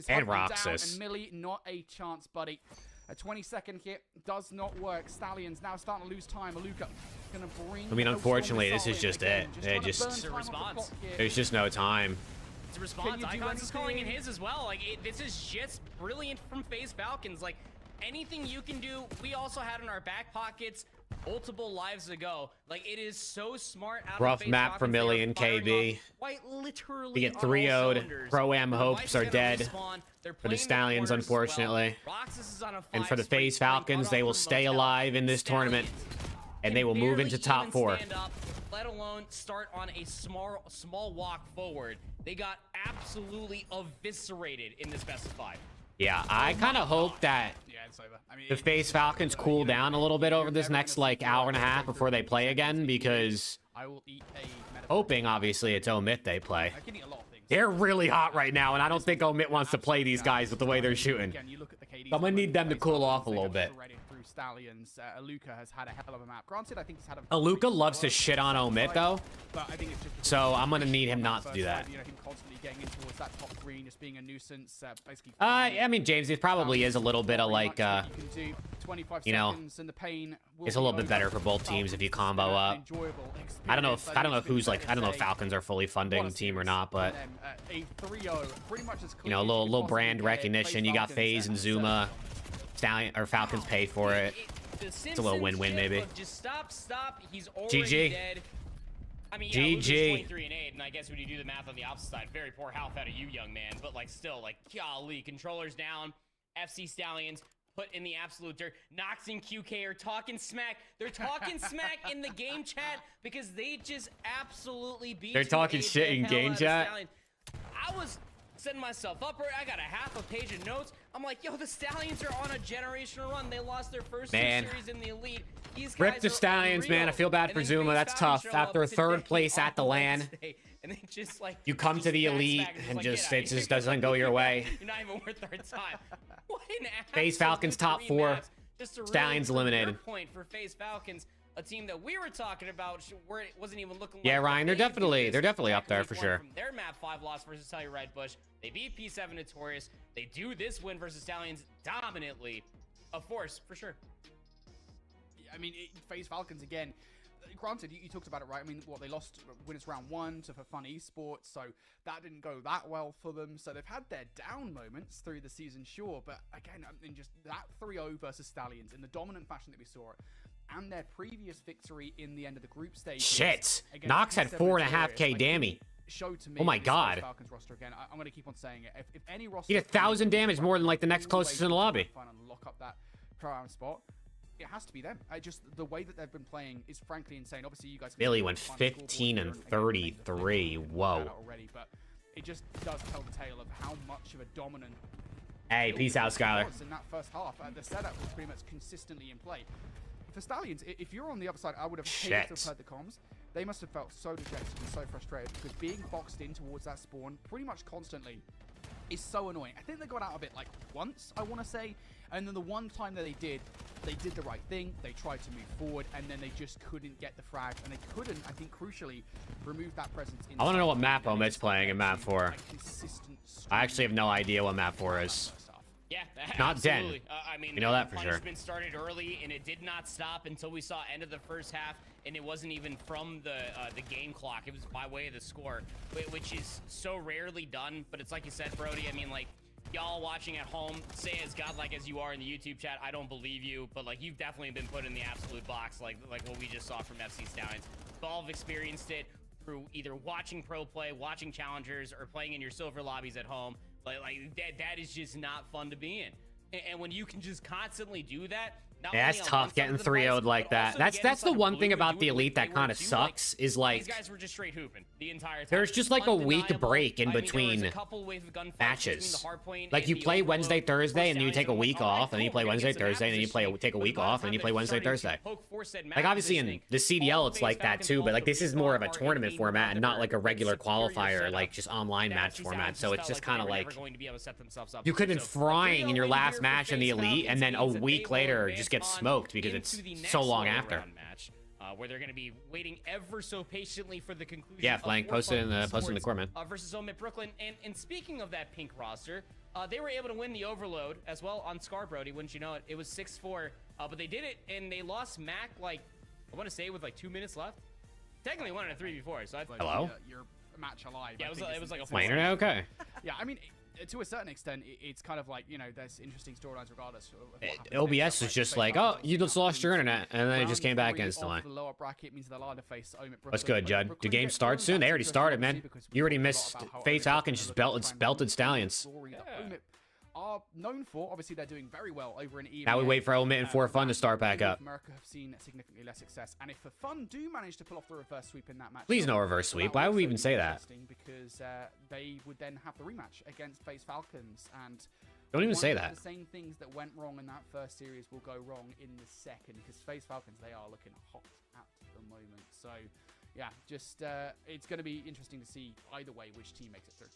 And Roxas. And Millie, not a chance, buddy. A 20-second hit does not work. Stallions now starting to lose time. Aluka gonna bring. I mean, unfortunately, this is just it. It's a response. There's just no time. It's a response. Icons is calling in his as well. Like, this is just brilliant from FaZe Falcons. Like, anything you can do, we also had in our back pockets multiple lives ago. Like, it is so smart. Rough map for Millie and KB. Quite literally. We get 3-0'd. Pro-Am hopes are dead. For the Stallions, unfortunately. And for the FaZe Falcons, they will stay alive in this tournament. And they will move into top 4. let alone start on a small walk forward. They got absolutely eviscerated in this best of 5. Yeah, I kind of hope that Yeah, it's over. I mean, the FaZe Falcons cool down a little bit over this next like hour and a half before they play again, because I will eat a hoping obviously it's Omit they play. I can eat a lot of things. They're really hot right now, and I don't think Omit wants to play these guys with the way they're shooting. Again, you look at the KDs, I'm gonna need them to FaZe cool off a Falcons, little they bit. have shredded through Stallions. Aluka has had a hell of a map. Granted, I think he's had a Aluka loves to shit on Omit though, but I think it's just so I'm gonna need him not to do that. You know, him constantly getting in towards that top 3 and just being a nuisance. Basically. I mean, James, it probably is a little bit of like, you know, it's a little bit better for both teams if you combo up. I don't know if who's like, I don't know if Falcons are fully funding the team or not, but you know, a little brand recognition. You got FaZe and Zuma, Stallion or Falcons pay for it. It's a little win-win maybe. Just stop. He's already GG. dead. I mean, yeah, GG. 23 and 8, and I guess when you do the math on the opposite side, very poor health out of you, young man. But like, still, like, golly, controllers down. FC Stallions put in the absolute dirt. Nox and QK are talking smack. They're talking smack in the game chat because they just absolutely beat. They're talking shit in game chat. I was setting myself up. I got a half a page of notes. I'm like, yo, the Stallions are on a generational run. They lost their first 2 series in the Elite. Rip the Stallions, man. I feel bad for Zuma. That's tough. After a 3rd place at the LAN, and they just like you come to the Elite and just it just doesn't go your way. You're not even worth our time. What an FaZe Falcons top 4. Stallions eliminated. Point for FaZe Falcons, a team that we were talking about where it wasn't even looking. Yeah, like Ryan, they're definitely up there for sure. From their map 5 loss versus Telluride Bush, they beat P7 Notorious. They do this win versus Stallions dominantly. A force for sure. I mean, FaZe Falcons again. Granted, you talked about it, right? I mean, what they lost winners round 1 to For Fun Esports, so that didn't go that well for them. So they've had their down moments through the season, sure, but again, I mean, just that 3-0 versus Stallions in the dominant fashion that we saw it, and their previous victory in the end of the group stage. Shit, Nox had 4.5k damage. Showed to me. Oh my god. Falcons roster again. I'm going to keep on saying it. If any roster, he did 1,000 damage more than like the next closest in the lobby. Lock up that pro-am spot. It has to be them. Just the way that they've been playing is frankly insane. Obviously, you guys. Billy went 15 and 33. Whoa. Already, but it just does tell the tale of how much of a dominant. Hey, peace out, Skylar. In that first half, the setup was pretty much consistently in play. For Stallions, if you're on the other side, I would have hated to have heard the comms. They must have felt so dejected and so frustrated because being boxed in towards that spawn pretty much constantly is so annoying. I think they got out of it like once, I want to say, and then the one time that they did the right thing. They tried to move forward, and then they just couldn't get the frag, and they couldn't, I think, crucially, remove that presence. I want to know what map Omit's playing in map 4. I actually have no idea what map 4 is. Yeah, not absolutely. Den. I mean, you know that for sure. Punishment started early, and it did not stop until we saw end of the first half, and it wasn't even from the game clock. It was by way of the score, which is so rarely done. But it's like you said, Brody. I mean, like, y'all watching at home, say as godlike as you are in the YouTube chat, I don't believe you, but like you've definitely been put in the absolute box, like what we just saw from FC Stallions. Valve experienced it through either watching pro play, watching challengers, or playing in your silver lobbies at home. Like that is just not fun to be in. And when you can just constantly do that, yeah, that's tough getting 3-0'd like that. That's the one thing about the Elite that kind of sucks is like these guys were just straight hooping the entire time. There's just like a week break in between matches. Like you play Wednesday, Thursday, and then you take a week off, and then you play Wednesday, Thursday, and then you take a week off, and then you play Wednesday, Thursday. Like obviously in the CDL it's like that too, but like this is more of a tournament format and not like a regular qualifier, like just online match format. So it's just kind of like you could have been frying in your last match in the Elite, and then a week later just get smoked because it's so long after. Match, where they're going to be waiting ever so patiently for the conclusion. Yeah, Flank, post it in the core, man. Versus Omit Brooklyn, and speaking of that pink roster, they were able to win the Overload as well on Scar, Brody. Wouldn't you know it? It was 6-4, but they did it, and they lost Mac like I want to say with like 2 minutes left. Technically won it a 3v4. So hello. Your match alive. Yeah, it was like a. My internet okay? Yeah, I mean. To a certain extent, it's kind of like, you know, there's interesting storylines regardless. OBS is just like, oh, you just lost your internet, and then it just came back instantly. The lower bracket means they'll either face Omit Brooklyn. What's good, Judd? Do games start soon? They already started, man. You already missed FaZe Falcons just belted Stallions. Omit are known for. Obviously, they're doing very well over in EMEA. Now we wait for Omit and For Fun to start back up. America have seen significantly less success, and if For Fun do manage to pull off the reverse sweep in that match, Please no reverse sweep. Why would we even say that? Because they would then have the rematch against FaZe Falcons, and don't even say that. The same things that went wrong in that first series will go wrong in the second, because FaZe Falcons, they are looking hot at the moment. So yeah, just it's going to be interesting to see either way which team makes it through.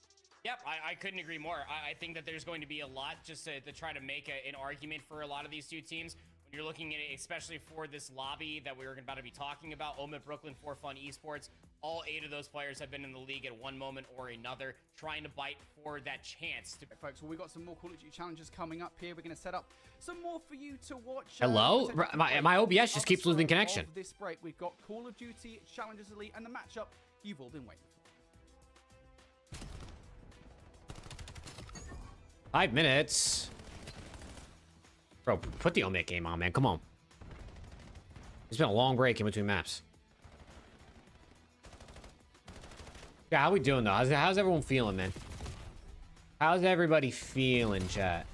Yep, I couldn't agree more. I think that there's going to be a lot just to try to make an argument for a lot of these two teams. When you're looking at it, especially for this lobby that we're about to be talking about, Omit, Brooklyn, For Fun, Esports, all 8 of those players have been in the league at one moment or another, trying to bite for that chance. Right, folks, well, we've got some more Call of Duty challenges coming up here. We're going to set up some more for you to watch. Hello? My OBS just keeps losing connection. This break, we've got Call of Duty Challenges Elite and the matchup you've all been waiting for. 5 minutes. Bro, put the Omit game on, man. Come on. It's been a long break in between maps. Yeah, how we doing, though? How's everyone feeling, man? How's everybody feeling, chat?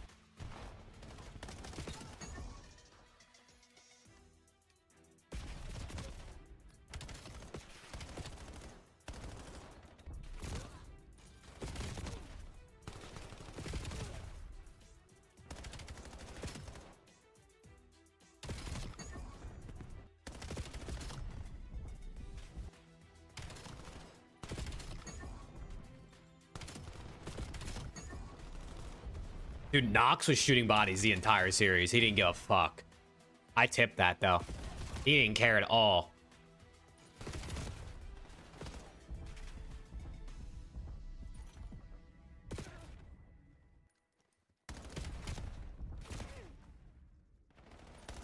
Dude, Nox was shooting bodies the entire series. He didn't give a fuck. I tipped that, though. He didn't care at all.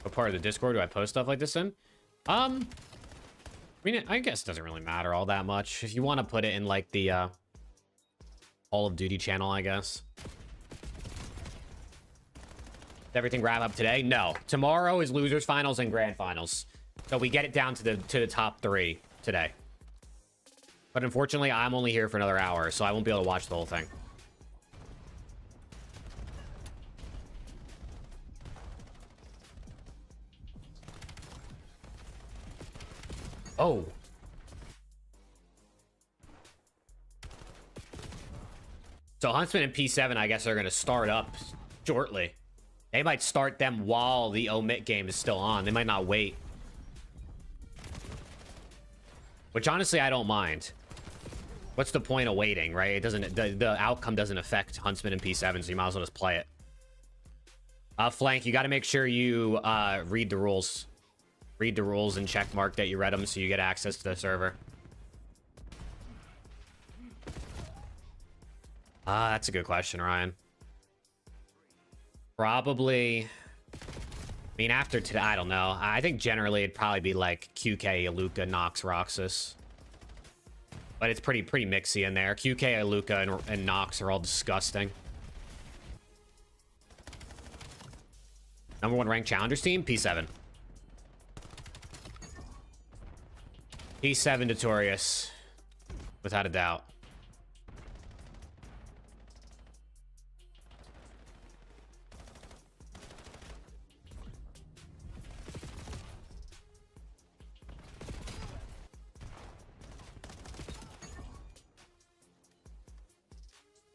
What part of the Discord do I post stuff like this in? I mean, I guess it doesn't really matter all that much. If you want to put it in, like, the, Call of Duty channel, I guess. Everything wrap up today? No. Tomorrow is losers finals and grand finals. So we get it down to the top 3 today. But unfortunately, I'm only here for another hour, so I won't be able to watch the whole thing. Oh. So Huntsman and P7, I guess, are going to start up shortly. They might start them while the Omit game is still on. They might not wait. Which, honestly, I don't mind. What's the point of waiting, right? It doesn't... The outcome doesn't affect Huntsman and P7, so you might as well just play it. Flank, you got to make sure you read the rules. Read the rules and check mark that you read them so you get access to the server. That's a good question, Ryan. Probably, I mean, after today, I don't know. I think generally it'd probably be like QK, Aluka, Nox, Roxas. But it's pretty mixy in there. QK, Aluka, and Nox are all disgusting. #1 ranked challengers team, P7. P7 Notorious, without a doubt.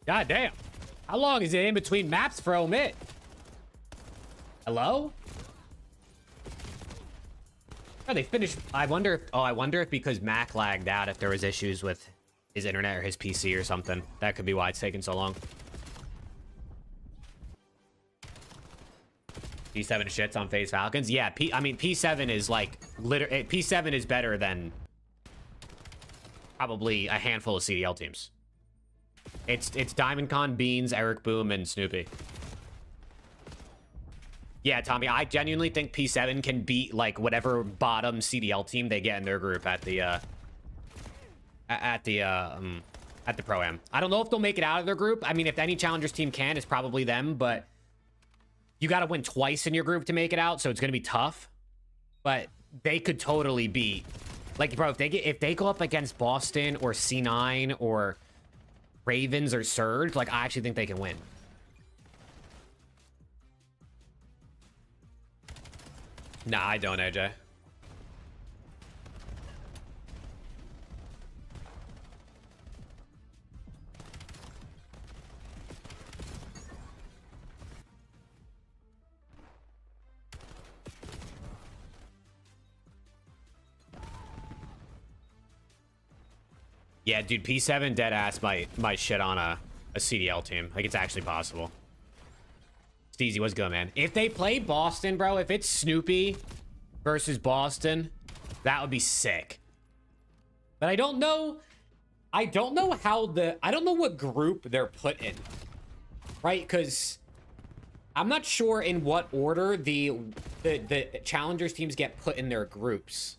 God damn. How long is it in between maps for Omit? Hello? Oh, they finished. I wonder if because Mac lagged out, if there was issues with his internet or his PC or something. That could be why it's taking so long. P7 shits on FaZe Falcons. Yeah, I mean, P7 is like P7 is better than probably a handful of CDL teams. It's DiamondCon, Beans, Eric Boom, and Snoopy. Yeah, Tommy, I genuinely think P7 can beat like whatever bottom CDL team they get in their group at the Pro-Am. I don't know if they'll make it out of their group. I mean, if any challengers team can, it's probably them, but you got to win twice in your group to make it out, so it's going to be tough. But they could totally beat, like, bro, if they go up against Boston or C9 or Ravens or Surge, like, I actually think they can win. Nah, I don't, AJ. Yeah, dude, P7 dead ass might shit on a CDL team. Like, it's actually possible. Steezy, what's good, man? If they play Boston, bro, if it's Snoopy versus Boston, that would be sick. But I don't know how I don't know what group they're put in, right? Because I'm not sure in what order the challengers teams get put in their groups.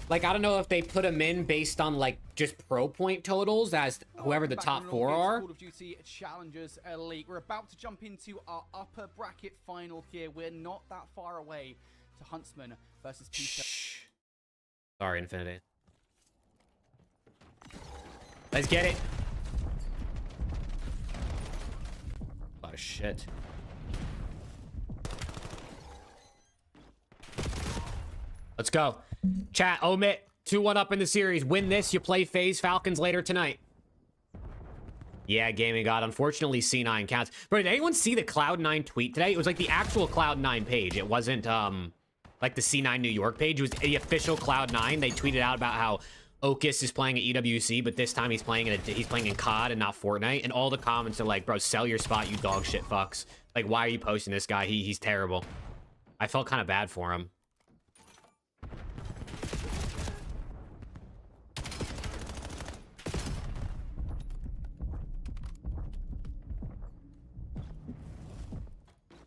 Like, I don't know if they put them in based on, like, just pro point totals as whoever the top 4 are. Call of Duty Challengers Elite. We're about to jump into our upper bracket final here. We're not that far away to Huntsman versus Peter. Shh. Sorry, Infinity. Let's get it. Oh, shit. Let's go. Chat, Omit, 2-1 up in the series. Win this, you play FaZe Falcons later tonight. Yeah, Gaming God. Unfortunately, C9 counts. Bro, did anyone see the Cloud9 tweet today? It was like the actual Cloud9 page. It wasn't, like the C9 New York page. It was the official Cloud9. They tweeted out about how Okus is playing at EWC, but this time he's playing in COD and not Fortnite. And all the comments are like, bro, sell your spot, you dog shit fucks. Like, why are you posting this guy? He's terrible. I felt kind of bad for him.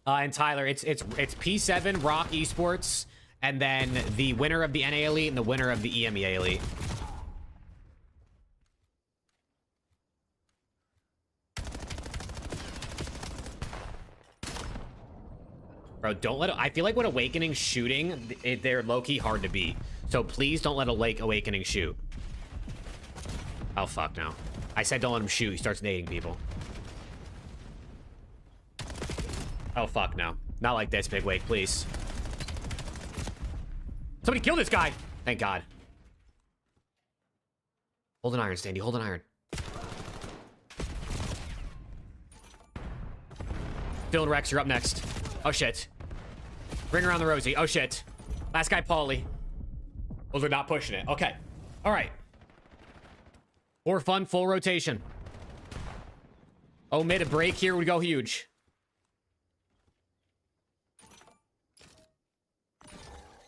And Tyler, it's P7, Rock Esports, and then the winner of the NA Elite and the winner of the EMEA Elite. Bro, don't let it, I feel like when Awakening shooting, they're low-key hard to beat. So please don't let Awakening shoot. Oh, fuck no. I said don't let him shoot. He starts nading people. Oh, fuck no. Not like this, Big Wake, please. Somebody kill this guy! Thank God. Hold an iron, Standy. Hold an iron. Dylan Rex, you're up next. Oh, shit. Bring around the Rosie. Oh, shit. Last guy, Paulie. Those are not pushing it. Okay. All right. For fun, full rotation. Oh, made a break here would go huge.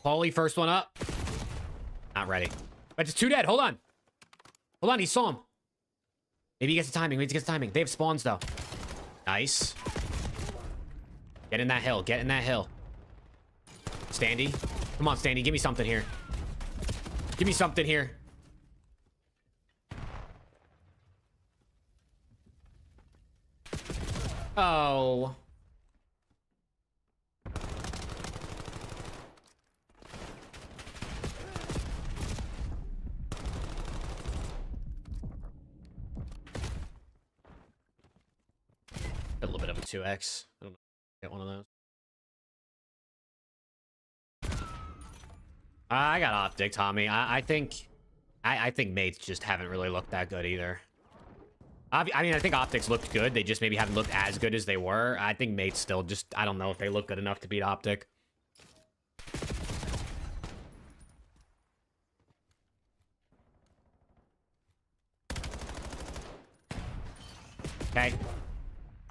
Paulie, first one up. Not ready. But it's 2 dead. Hold on. Hold on. He saw him. Maybe he gets the timing. Maybe he gets the timing. They have spawns, though. Nice. Get in that hill. Get in that hill. Standy. Come on, Standy. Give me something here. Give me something here. Oh. A little bit of a 2x. I don't know. Get one of those. I got optic, Tommy. I think mates just haven't really looked that good either. I mean, I think optics looked good. They just maybe haven't looked as good as they were. I think mates still just, I don't know if they look good enough to beat optic. Okay.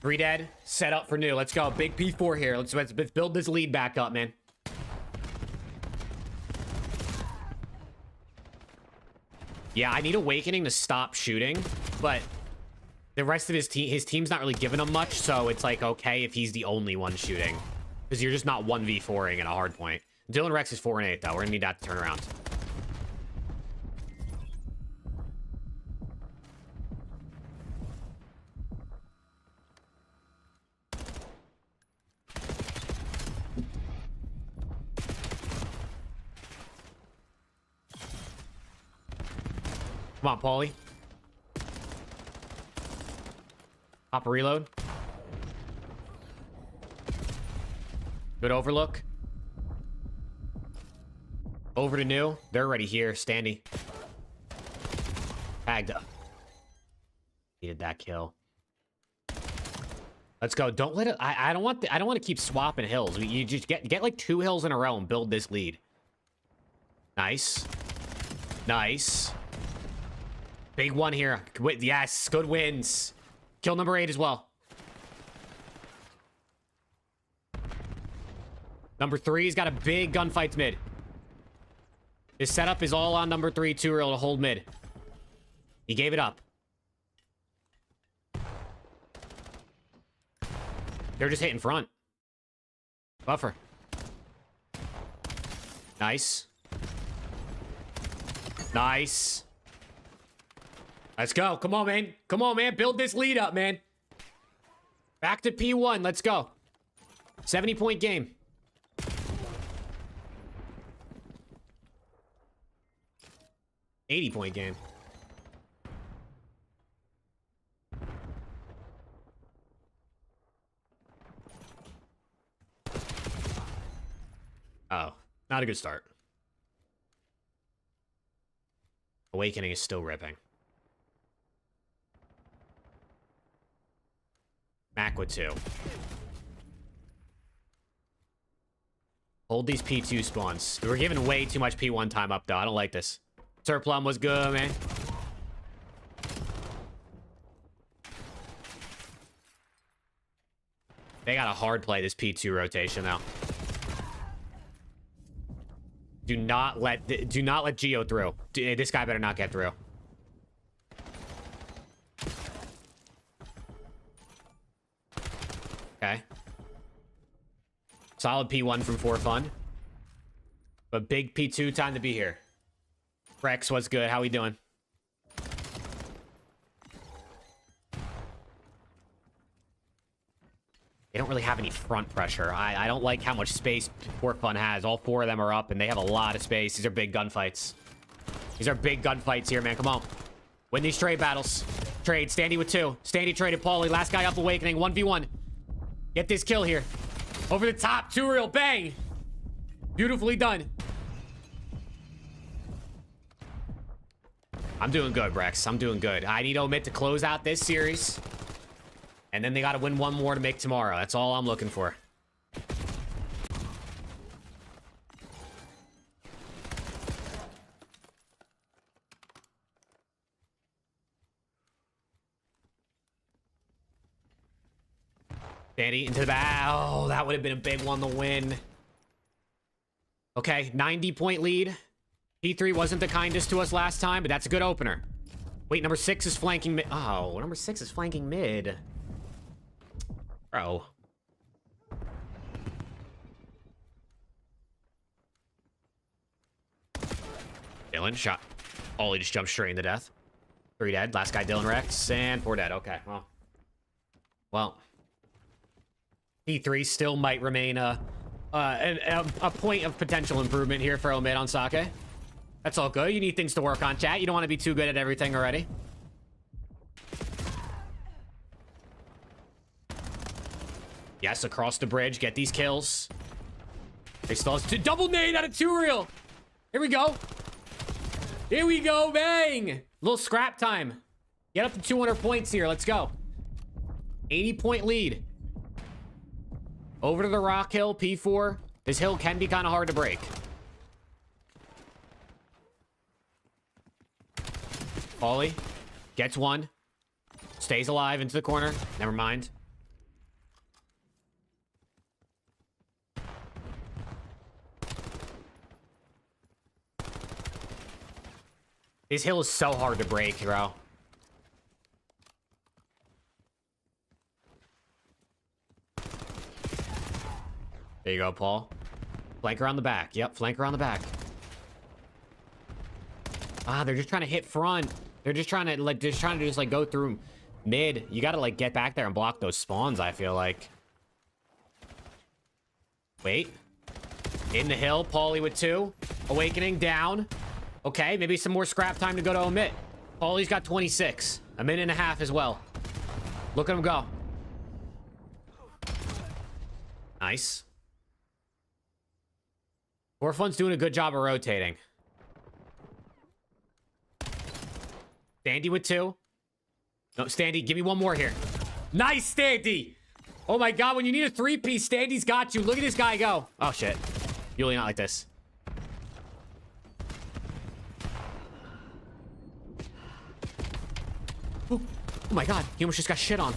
3 dead. Set up for new. Let's go. Big P4 here. Let's build this lead back up, man. Yeah, I need Awakening to stop shooting, but the rest of his team's not really giving him much, so it's like, okay, if he's the only one shooting. Because you're just not 1v4ing in a hard point. Dylan Rex is 4 and 8, though. We're gonna need that to turn around. Come on, Paulie. Pop a reload. Good overlook. Over to new. They're already here. Standy. Tagged up. Needed that kill. Let's go. Don't let it. I don't want to keep swapping hills. You just get like 2 hills in a row and build this lead. Nice. Nice. Big one here. Yes, good wins. Kill number 8 as well. Number 3's got a big gunfight mid. His setup is all on number 3, Turiel to hold mid. He gave it up. They're just hitting front. Buffer. Nice. Nice. Let's go. Come on, man. Come on, man. Build this lead up, man. Back to P1. Let's go. 70-point game. $80-point game. Oh, not a good start. Awakening is still ripping. Mac with 2. Hold these P2 spawns. We're giving way too much P1 time up, though. I don't like this. Surplum was good, man. They got a hard play this P2 rotation, though. Do not let Geo through. This guy better not get through. Okay. Solid P1 from 4Fun. But big P2 time to be here. Rex, what's good? How we doing? They don't really have any front pressure. I don't like how much space 4Fun has. All 4 of them are up, and they have a lot of space. These are big gunfights. These are big gunfights here, man. Come on. Win these trade battles. Trade. Standy with 2. Standy traded Paulie. Last guy up Awakening. 1v1. Get this kill here. Over the top. Turiel. Bang. Beautifully done. I'm doing good, Brex. I'm doing good. I need Omit to close out this series. And then they got to win 1 more to make tomorrow. That's all I'm looking for. Danny into the back. Oh, that would have been a big one to win. Okay, 90-point lead. P3 wasn't the kindest to us last time, but that's a good opener. Wait, number 6 is flanking mid. Oh, number 6 is flanking mid. Bro. Dylan shot. Oh, he just jumped straight into death. 3 dead. Last guy, Dylan Rex. And 4 dead. Okay, well. P3 still might remain a point of potential improvement here for Omid on Sake. That's all good. You need things to work on, chat. You don't want to be too good at everything already. Yes, across the bridge. Get these kills. They still have double nade out of Turiel. Here we go. Here we go. Bang. Little scrap time. Get up to 200 points here. Let's go. 80-point lead. Over to the rock hill. P4. This hill can be kind of hard to break. Paulie gets 1. Stays alive into the corner. Never mind. This hill is so hard to break, bro. There you go, Paul. Flanker on the back. Yep, flanker on the back. Ah, they're just trying to hit front. They're just trying to just go through mid. You gotta like get back there and block those spawns, I feel like. Wait. In the hill, Paulie with 2. Awakening down. Okay, maybe some more scrap time to go to Omit. Paulie's got 26. A minute and a half as well. Look at him go. Nice. Orphan's doing a good job of rotating. Standy with 2. No, Standy, give me one more here. Nice, Standy. Oh my God, when you need a 3-piece, Standy's got you. Look at this guy go. Oh shit. Usually not like this. Ooh. Oh my God, he almost just got shit on.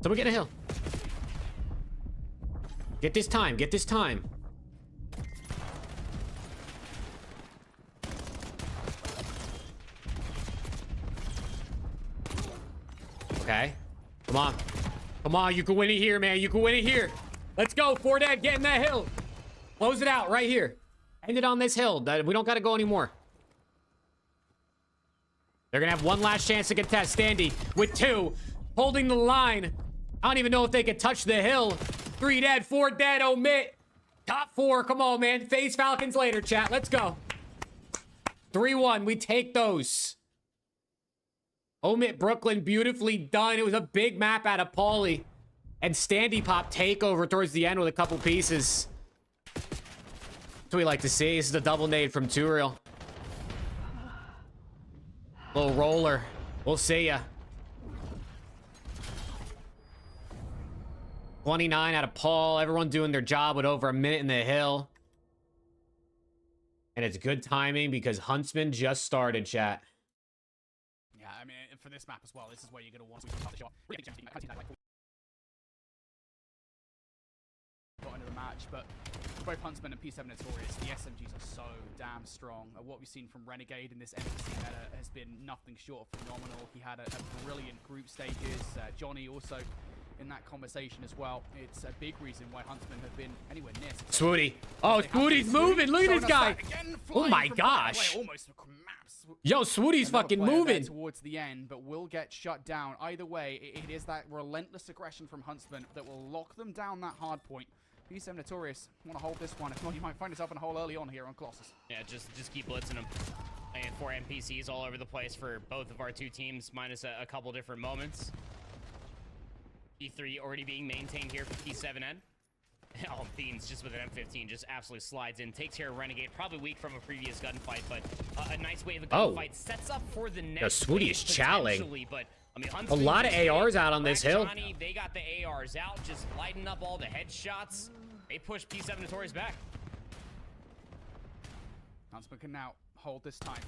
Someone get a hill. Get this time, get this time. Okay. Come on. Come on, you can win it here, man. You can win it here. Let's go, Fordad, get in that hill. Close it out right here. End it on this hill. We don't got to go anymore. They're going to have one last chance to contest. Standy with 2. Holding the line. I don't even know if they can touch the hill. 3 dead, 4 dead, omit. Top 4, come on, man. FaZe Falcons later, chat. Let's go. 3-1, we take those. Omit Brooklyn, beautifully done. It was a big map out of Paulie. And Standy Pop takeover towards the end with a couple pieces. That's what we like to see. This is a double nade from Turiel. Little roller. We'll see ya. 29 out of Paul. Everyone doing their job with over a minute in the hill. And it's good timing because Huntsman just started, chat. Yeah, I mean, for this map as well, this is where you're going to want to cut the shot. Really big chance to got into the match, but for both Huntsman and P7 Notorious, the SMGs are so damn strong. What we've seen from Renegade in this NPC meta has been nothing short of phenomenal. He had a brilliant group stages. Johnny also in that conversation as well. It's a big reason why Huntsman have been anywhere near successful. Swooty. Oh, Swooty's moving. Look at this guy. Oh my gosh. Yo, Swooty's fucking moving. Towards the end, but will get shut down. Either way, it is that relentless aggression from Huntsman that will lock them down that hard point. P7 Notorious want to hold this one. If not, you might find yourself in a hole early on here on Colossus. Yeah, just keep blitzing them. And 4 NPCs all over the place for both of our 2 teams, minus a couple different moments. E3 already being maintained here for P7N. Oh, Beans just with an M15 just absolutely slides in, takes care of Renegade, probably weak from a previous gunfight, but a nice wave of gunfight sets up for the next. Swooty is chowing. But I mean, a lot of ARs out on this hill. Johnny, they got the ARs out, just lighting up all the headshots. They push P7 Notorious back. Huntsman can now hold this time.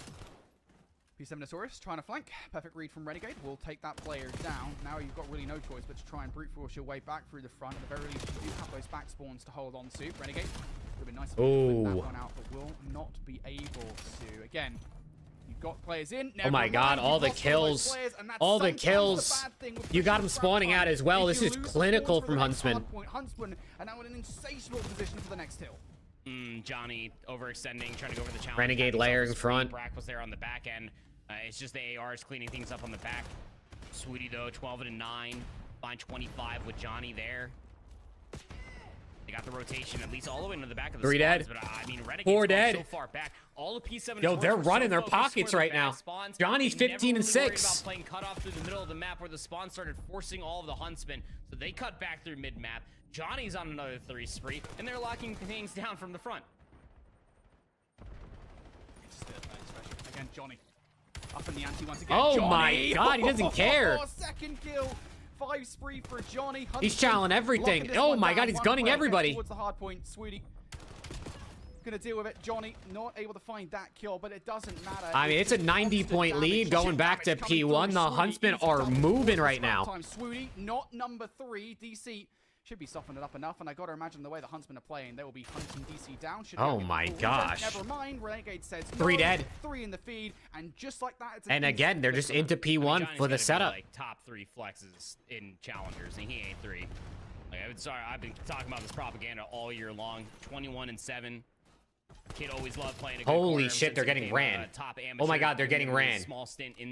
P7 Notorious trying to flank. Perfect read from Renegade. Will take that player down. Now you've got really no choice but to try and brute force your way back through the front. At the very least, you do have those back spawns to hold on to. Renegade would have been nice to flip that one out, but will not be able to. Again, you've got players in. Oh my God, all the kills. All the kills. You got him spawning out as well. This is clinical from Huntsman. Huntsman are now in an insatiable position for the next hill. Johnny overextending, trying to go over the challenge. Renegade layering front. Brack was there on the back end. It's just the ARs cleaning things up on the back. Swooty though, 12-9. Fine 25 with Johnny there. They got the rotation at least all the way into the back of the 3 dead. But I mean, 4 dead. So far back. All of P7. Yo, they're running their pockets right now. Johnny's 15 and 6. About playing cut off through the middle of the map where the spawn started forcing all of the Huntsmen. So they cut back through mid map. Johnny's on another 3 spree, and they're locking things down from the front. Again, Johnny. Up in the ante once again. Oh Johnny. my God, he doesn't care. Second kill. 5 spree for Johnny. He's challenging everything. Oh my God, he's gunning everybody. Towards the hard point. Swooty gonna deal with it. Johnny not able to find that kill, but it doesn't matter. I mean, it's a 90-point lead going back to P1. The Huntsmen are moving right now. Swooty, not number 3. DC should be softened up enough, and I gotta imagine the way the Huntsmen are playing, they will be hunting DC down. Oh my gosh. Never mind, Renegade says 3 dead. 3 in the feed, and just like that, it's and again, they're just into P1 for the setup. Like top 3 flexes in challengers, and he ain't 3. Like, I've been talking about this propaganda all year long. 21-7. Kid always loved playing a good Holy shit, they're getting ran. Oh my God, they're getting ran.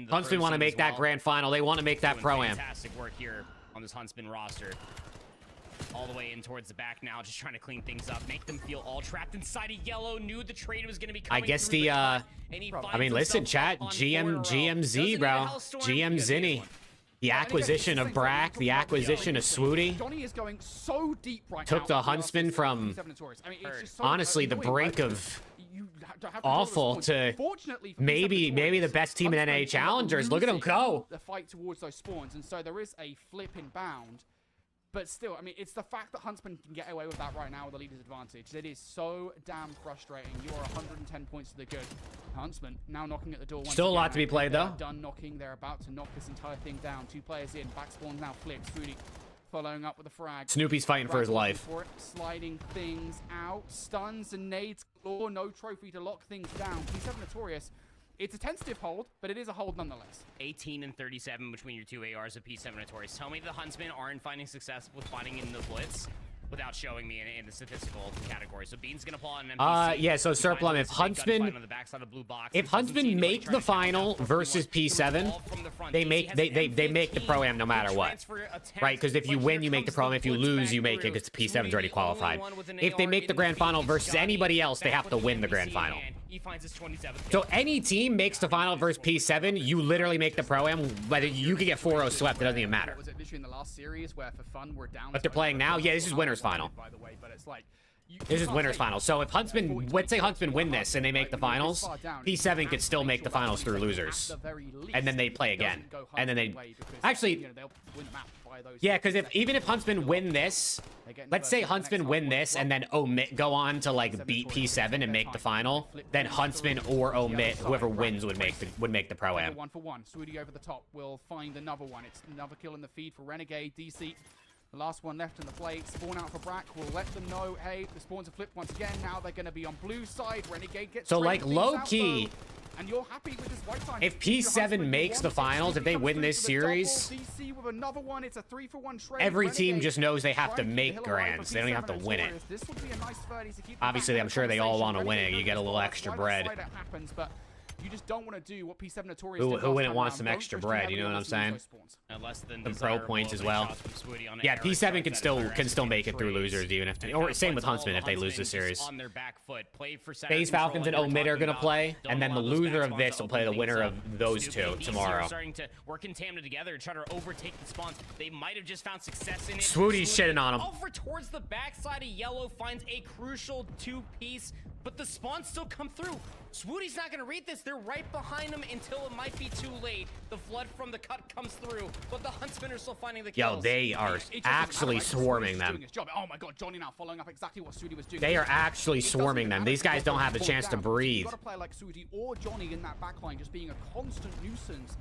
Huntsmen want to make that grand final. They want to make that pro-am. Fantastic work here on this Huntsman roster. All the way in towards the back now, just trying to clean things up, make them feel all trapped inside a yellow. Knew the trade was going to be coming. I guess the I mean, listen, chat. GMZ, bro. GM Zinni. The acquisition of Brack, the acquisition of Swooty. Johnny is going so deep right Took now. the Huntsman from, honestly, the brink of awful to maybe the best team in NA Challengers. Look at them go. The fight towards those spawns, and so there is a flip inbound. But still, I mean, it's the fact that Huntsman can get away with that right now with the leader's advantage. It is so damn frustrating. You are 110 points to the good. Huntsman now knocking at the door once Still a lot again. to be played, though. Done knocking. They're about to knock this entire thing down. 2 players in. Back spawn now flips. Foodie following up with a frag. Snoopy's fighting for his life. Sliding things out. Stuns and nades. Or no trophy to lock things down. P7 Notorious. It's a tentative hold, but it is a hold nonetheless. 18 and 37 between your 2 ARs of P7 Notorious. Tell me the Huntsmen aren't finding success with finding in the blitz without showing me in the statistical category. So Bean's gonna pull on an NPC. Yeah, so Surplum, if Huntsman make the final versus P7, they make the Pro-Am no matter what. Right? Because if you win, you make the Pro-Am. If you lose, you make it because P7's already qualified. If they make the grand final versus anybody else, they have to win the grand final. So any team makes the final versus P7, you literally make the Pro-Am, whether you could get 4-0 swept, it doesn't even matter. Was it literally in the last series where for fun we're down? But they're playing now? Yeah, this is winner's final. By the way, but it's like this is winner's final. So if Huntsman, let's say Huntsman win this and they make the finals, P7 could still make the finals through losers. And then they play again. And then they... Actually... Yeah, because even if Huntsman win this, let's say Huntsman win this and then Omit go on to like beat P7 and make the final, then Huntsman or Omit, whoever wins would make the Pro-Am. 1 for 1. Swooty over the top will find another one. It's another kill in the feed for Renegade. DC, the last one left in the plate. Spawn out for Brack. We'll let them know, hey, the spawns are flipped once again. Now they're going to be on blue side. Renegade gets so like low key. And you're happy with this white side. If P7 makes the finals, if they win this series, DC with another one. It's a 3-for-1 trade. Every team just knows they have to make grands. They don't even have to win it. This would be a nice 30 to keep obviously, I'm sure they all want to win it. You get a little extra bread. You just don't want to do what P7 Notorious did. Who wouldn't want some extra bread? You know what I'm saying? Some pro points as well. Yeah, P7 can still make it through losers, even if or same with Huntsman if they lose the series. FaZe Falcons and Omid are gonna play, and then the loser of this will play the winner of those two tomorrow. Starting to work in tandem together, try to overtake the spawns. They might have just found success in it. Swooty's shitting on him. Over towards the backside of Yellow finds a crucial 2-piece, but the spawns still come through. Swooty's not gonna read this. They're right behind him until it might be too late. The flood from the cut comes through, but the Huntsmen are still finding the kills. Yo, they are actually swarming them. Oh my god, Johnny now following up exactly what Swooty was doing. They are actually swarming them. These guys don't have a chance to breathe. You've got to play like Swooty or Johnny in that backline, just being a constant nuisance.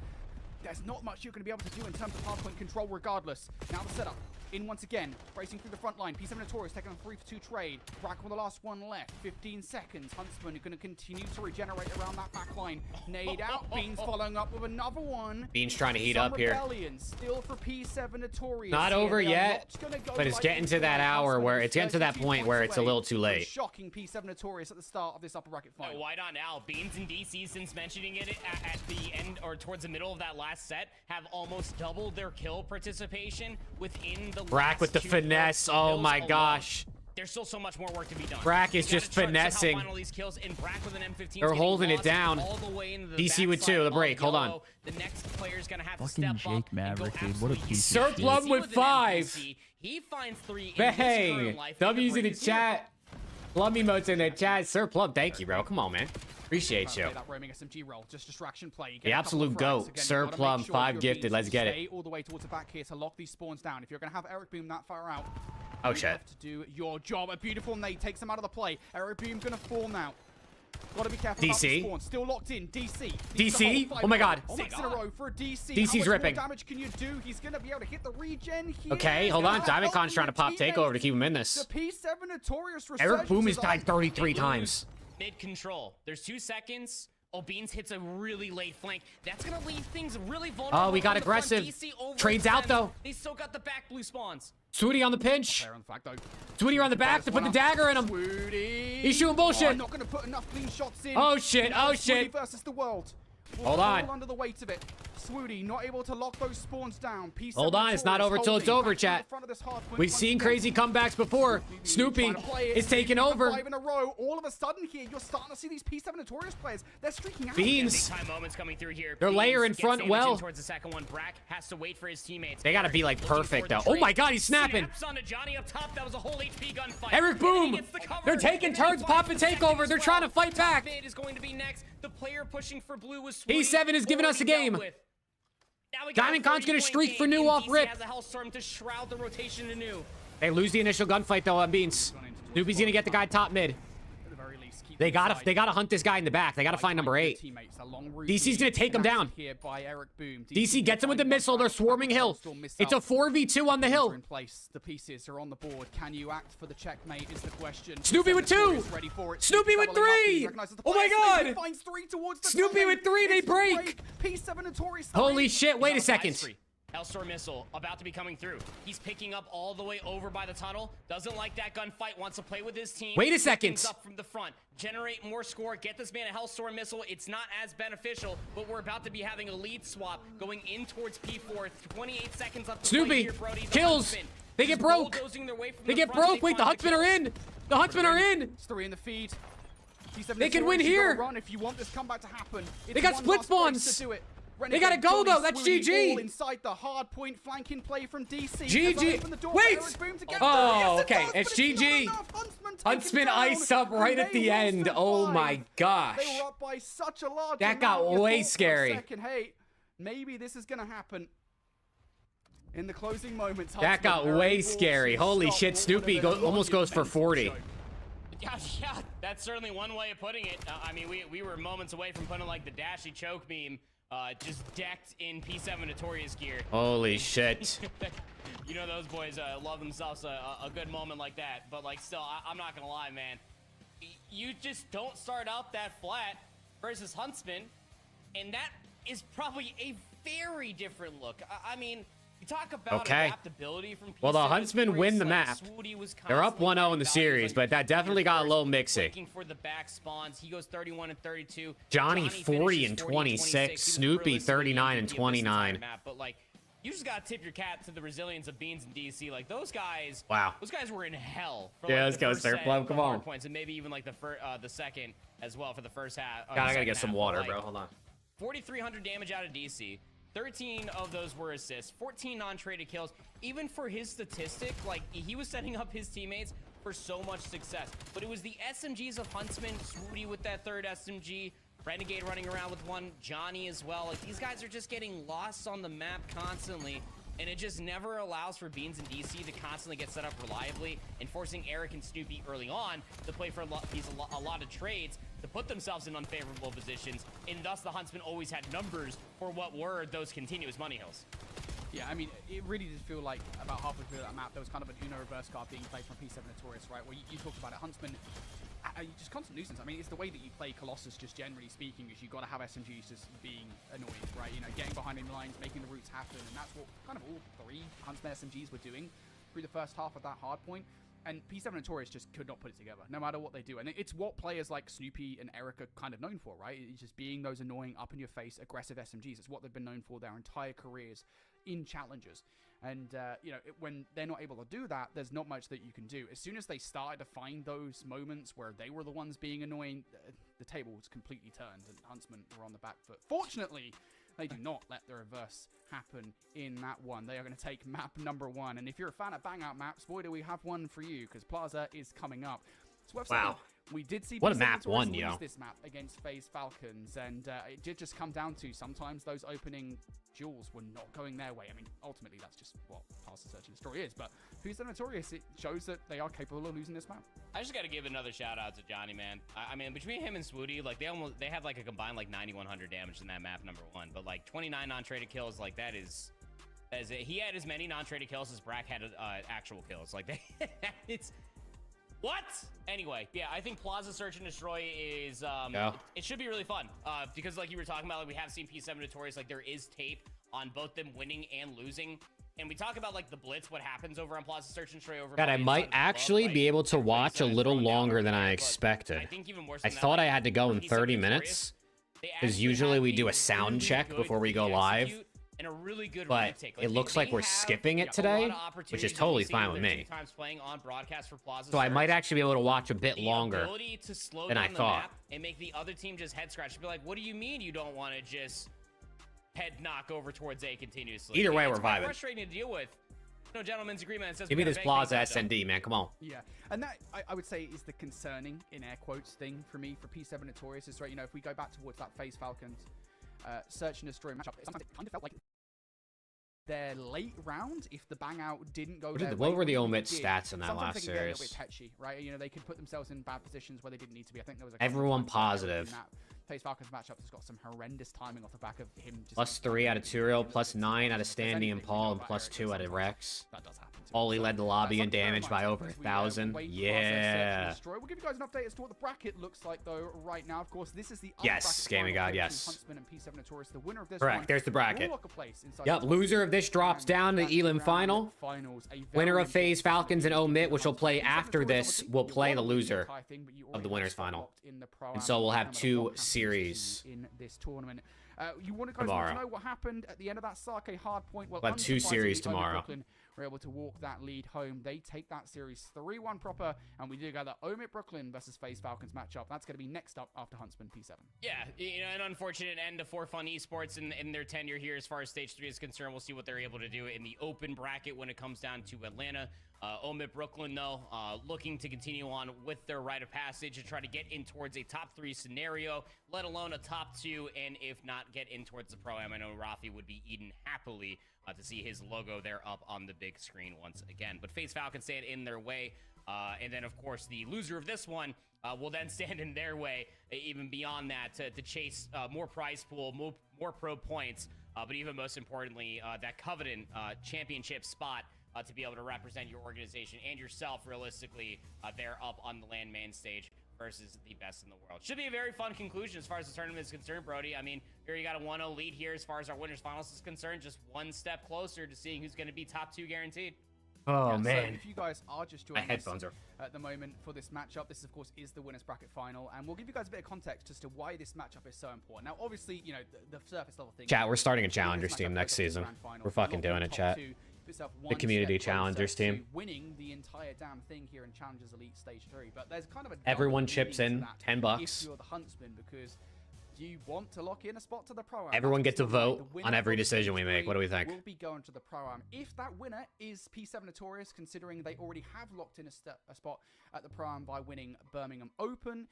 There's not much you're going to be able to do in terms of hardpoint control regardless. Now the setup. In once again, racing through the front line. P7 Notorious taking a 3-for-2 trade. Brack with the last one left. 15 seconds. Huntsman going to continue to regenerate around that back line. Nade out. Beans following up with another one. Beans trying to heat up here. Still for P7 Notorious. Not over yet, but it's getting to that hour where it's getting to that point where it's a little too late. Shocking P7 Notorious at the start of this upper bracket fight. Why not now? Beans and DC, since mentioning it at the end or towards the middle of that last set, have almost doubled their kill participation within the Brack with the finesse. Oh my gosh. There's still so much more work to be done. Brack is just finessing. They're holding it down. DC with 2. The break. Hold on. The next player's gonna have to fucking step up Jake Maverick, dude. What a piece of shit. Surplum with 5. He finds 3. Bang. W's in the chat. Plum emotes in the chat. Surplum, thank you, bro. Come on, man. Appreciate you. That roaming SMG roll, just distraction play. The absolute GOAT. Surplum, 5 gifted. Let's get it. Stay all the way towards the back here to lock these spawns down. If you're going to have Eric Boom that far out, oh you shit. have to do your job. A beautiful nade takes him out of the play. Eric Boom's going to fall now. Gotta be careful. DC. Still locked in. DC. DC. Oh my god. 6 in a row for DC. DC's ripping. How much damage can you do? He's gonna be able to hit the regen here. Okay, hold on. Diamond Con's trying to pop takeover to keep him in this. The P7 Notorious Eric Boom has died 33 times. Mid control. There's 2 seconds. Beans hits a really late flank. That's gonna leave things really vulnerable. Oh, we got aggressive. Trades out though. They still got the back blue spawns. Swooty on the pinch. Swooty on the back to put the dagger in him. He's shooting bullshit. I'm not gonna put enough clean shots in. Oh shit. Oh shit. Versus the world. Hold on. Under the weight of it. Swoody not able to lock those spawns down. P7 Hold on, it's not over till it's over, chat. We've seen crazy comebacks before. Snoopy is taking over. 5 in a row. All of a sudden here, you're starting to see these P7 Notorious players. They're streaking out. Beans. Big time moments coming through here. Their layer in Beans front gets well. towards the second one. Brack has to wait for his teammates. They gotta be like Looking perfect for though. the Oh my trade. god, he's snapping. Snaps onto Johnny up top. That was a whole HP gunfight. Eric And then he Boom. gets the cover. They're taking And then he turns, pop and finds the take second over. as They're well. trying to fight Top back. mid is going to be next. The player pushing for blue was P7 is giving us a game. Diamond Con's gonna streak for new off rip. Has a Hellstorm to shroud the rotation to new. They lose the initial gunfight though on Beans. Snoopy's gonna get the guy top mid. They gotta hunt this guy in the back. They gotta find number 8. DC's gonna take him down. DC gets him with the missile. They're swarming hill. It's a 4v2 on the hill. The pieces are on the board. Can you act for the checkmate is the question. Snoopy with 2. Snoopy with 3. Oh my god. Snoopy with 3. They break. P7 Notorious. Holy shit. Wait a second. Hellstorm missile about to be coming through. He's picking up all the way over by the tunnel. Doesn't like that gunfight. Wants to play with his team. Wait a second. Things up from the front. Generate more score. Get this man a Hellstorm missile. It's not as beneficial, but we're about to be having a lead swap going in towards P4. 28 seconds left to play Snoopy here, Brody. The kills. Huntsman They get is broke. bulldozing their way from They the get front. broke. Wait, the find Huntsmen are in. The Huntsmen are in. It's 3 in the feed. They can win here. Run if you want this comeback to happen. They got split spawns. They gotta go though. That's GG. Inside the hard point flanking play from DC. GG. Wait. Oh, okay. It's GG. Huntsman ice up right at the end. Oh my gosh. They were up by such a large That got amount. You way thought for a scary. second, hey, maybe this is gonna happen. In the closing moments, That got way scary. Holy shit. Snoopy almost goes for 40. Yeah, that's certainly one way of putting it. I mean, we were moments away from putting like the dashy choke meme, just decked in P7 Notorious gear. Holy shit. You know those boys love themselves a good moment like that. But like, still, I'm not gonna lie, man. You just don't start out that flat versus Huntsman, and that is probably a very different look. I mean. You talk about adaptability from P7 well, the Huntsmen win the map. They're up 1-0 in the series, but that definitely got a little mixy. Looking for the back spawns. He goes 31 and 32. Johnny 40 and 26. Snoopy 39 and 29. But like, you just gotta tip your cap to the resilience of Beans and DC. Like those guys. Wow. Those guys were in hell. For, yeah, like, let's go, Sir Plum. Come on. Points, and maybe even like the second as well for the first half. God, I gotta get some water, bro. Hold on. 4,300 damage out of DC. 13 of those were assists, 14 non-traded kills. Even for his statistic, like, he was setting up his teammates for so much success. But it was the SMGs of Huntsman, Swoody with that 3rd SMG, Renegade running around with 1, Johnny as well. Like, these guys are just getting lost on the map constantly, and it just never allows for Beans and DC to constantly get set up reliably, and forcing Eric and Snoopy early on to play for a lot of trades to put themselves in unfavorable positions, and thus the Huntsmen always had numbers for what were those continuous money hills. Yeah, I mean, it really did feel like about halfway through that map, there was kind of an Uno reverse card being played from P7 Notorious, right? Where you talked about it, Huntsman, just constant nuisance. I mean, it's the way that you play Colossus, just generally speaking, is you've got to have SMGs just being annoying, right? You know, getting behind in lines, making the routes happen, and that's what kind of all 3 Huntsman SMGs were doing through the first half of that hard point. And P7 Notorious just could not put it together, no matter what they do. And it's what players like Snoopy and Eric are kind of known for, right? It's just being those annoying, up-in-your-face, aggressive SMGs. It's what they've been known for their entire careers in Challengers. And, you know, when they're not able to do that, there's not much that you can do. As soon as they started to find those moments where they were the ones being annoying, the table was completely turned, and Huntsmen were on the back foot. Fortunately, they do not let the reverse happen in that one. They are going to take map number 1. And if you're a fan of Bang Out maps, boy, do we have one for you, because Plaza is coming up. It's worth saying, we did see what a map 1, yo. This map against FaZe Falcons, and it did just come down to sometimes those opening duels were not going their way. I mean, ultimately, that's just what Pass the Search and Destroy is, but P7 Notorious, it shows that they are capable of losing this map. I just got to give another shout out to Johnny, man. I mean, between him and Swoody, like they have like a combined like 9,100 damage in that map number 1, but like 29 non-traded kills, like that is he had as many non-traded kills as Brack had actual kills. Like it's what? Anyway, yeah, I think Plaza Search and Destroy is it should be really fun because like you were talking about, like we have seen P7 Notorious, like there is tape on both them winning and losing. And we talk about like the blitz, what happens over on Plaza Search and Destroy over. God, I might actually be able to watch a little longer than I expected. I think even more. I thought I had to go in 30 minutes. because usually we do a sound check before we go live. And a really good but retake. it looks like we're skipping it today, which is totally fine with me. So I might actually be able to watch a bit longer than I thought. And make the other team just head scratch. Be like, what do you mean you don't want to just head knock over towards A continuously? Either way, we're vibing. Frustrating to deal with. No gentleman's agreement. Says give me this Plaza SND, man. Come on. Yeah, and that I would say is the concerning in air quotes thing for me for P7 Notorious is right. You know, if we go back towards that FaZe Falcons search and destroy matchup, it sometimes kind of felt like their late round, if the bang out didn't go what were the omit stats in that last series? Sometimes they can get a little bit tetchy, right? You know, they could put themselves in bad positions where they didn't need to be. I think there was a everyone positive. FaZe Falcons matchup has got some horrendous timing off the back of him. Just +3 out of Turiel, +9 out of Standing and Paul, and +2 out of Rex. That does happen. Ollie led the lobby in damage by over 1,000. Yeah. We'll give you guys an update as to what the bracket looks like, though, right now. Of course, this is the yes, Gaming God, yes. Huntsman and P7 Notorious, the winner of this correct. There's the bracket. Yep, the loser of this drops down to the Elim final. Winner of FaZe Falcons and Omit, which will play after this, will play the loser of the winners final. And so we'll have 2 series in this tournament. You want to know what happened at the end of that Sake hard point? Well, we'll have 2 series tomorrow. We're able to walk that lead home. They take that series 3-1 proper, and we do go the Omit Brooklyn versus FaZe Falcons matchup. That's going to be next up after Huntsman P7. Yeah, you know, an unfortunate end to 4Fun Esports in their tenure here as far as Stage 3 is concerned. We'll see what they're able to do in the open bracket when it comes down to Atlanta. Omit Brooklyn, though, looking to continue on with their rite of passage and try to get in towards a top 3 scenario, let alone a top 2, and if not, get in towards the Pro-Am. I know Rafi would be eaten happily to see his logo there up on the big screen once again. But FaZe Falcons stand in their way, and then, of course, the loser of this one will then stand in their way, even beyond that, to chase more prize pool, more pro points, but even most importantly, that coveted championship spot to be able to represent your organization and yourself realistically there up on the LAN main stage versus the best in the world. Should be a very fun conclusion as far as the tournament is concerned, Brody. I mean, here you got a 1-0 lead here as far as our winners finals is concerned, just one step closer to seeing who's going to be top 2 guaranteed. Oh, man. So if you guys are just joining my headphones are at the moment for this matchup, this, of course, is the winners bracket final, and we'll give you guys a bit of context as to why this matchup is so important. Now, obviously, you know, the surface level thing. Chat, we're starting a Challengers team next season. We're fucking doing it, chat. The community Challengers team. Winning the entire damn thing here in Challengers Elite Stage 3, but there's kind of a everyone chips in $10 if you're the Huntsman, because you want to lock in a spot to the Pro-Am. Everyone gets a vote on every decision we make. What do we think? We'll be going to the Pro-Am. If that winner is P7 Notorious, considering they already have locked in a spot at the Pro-Am by winning Birmingham Open,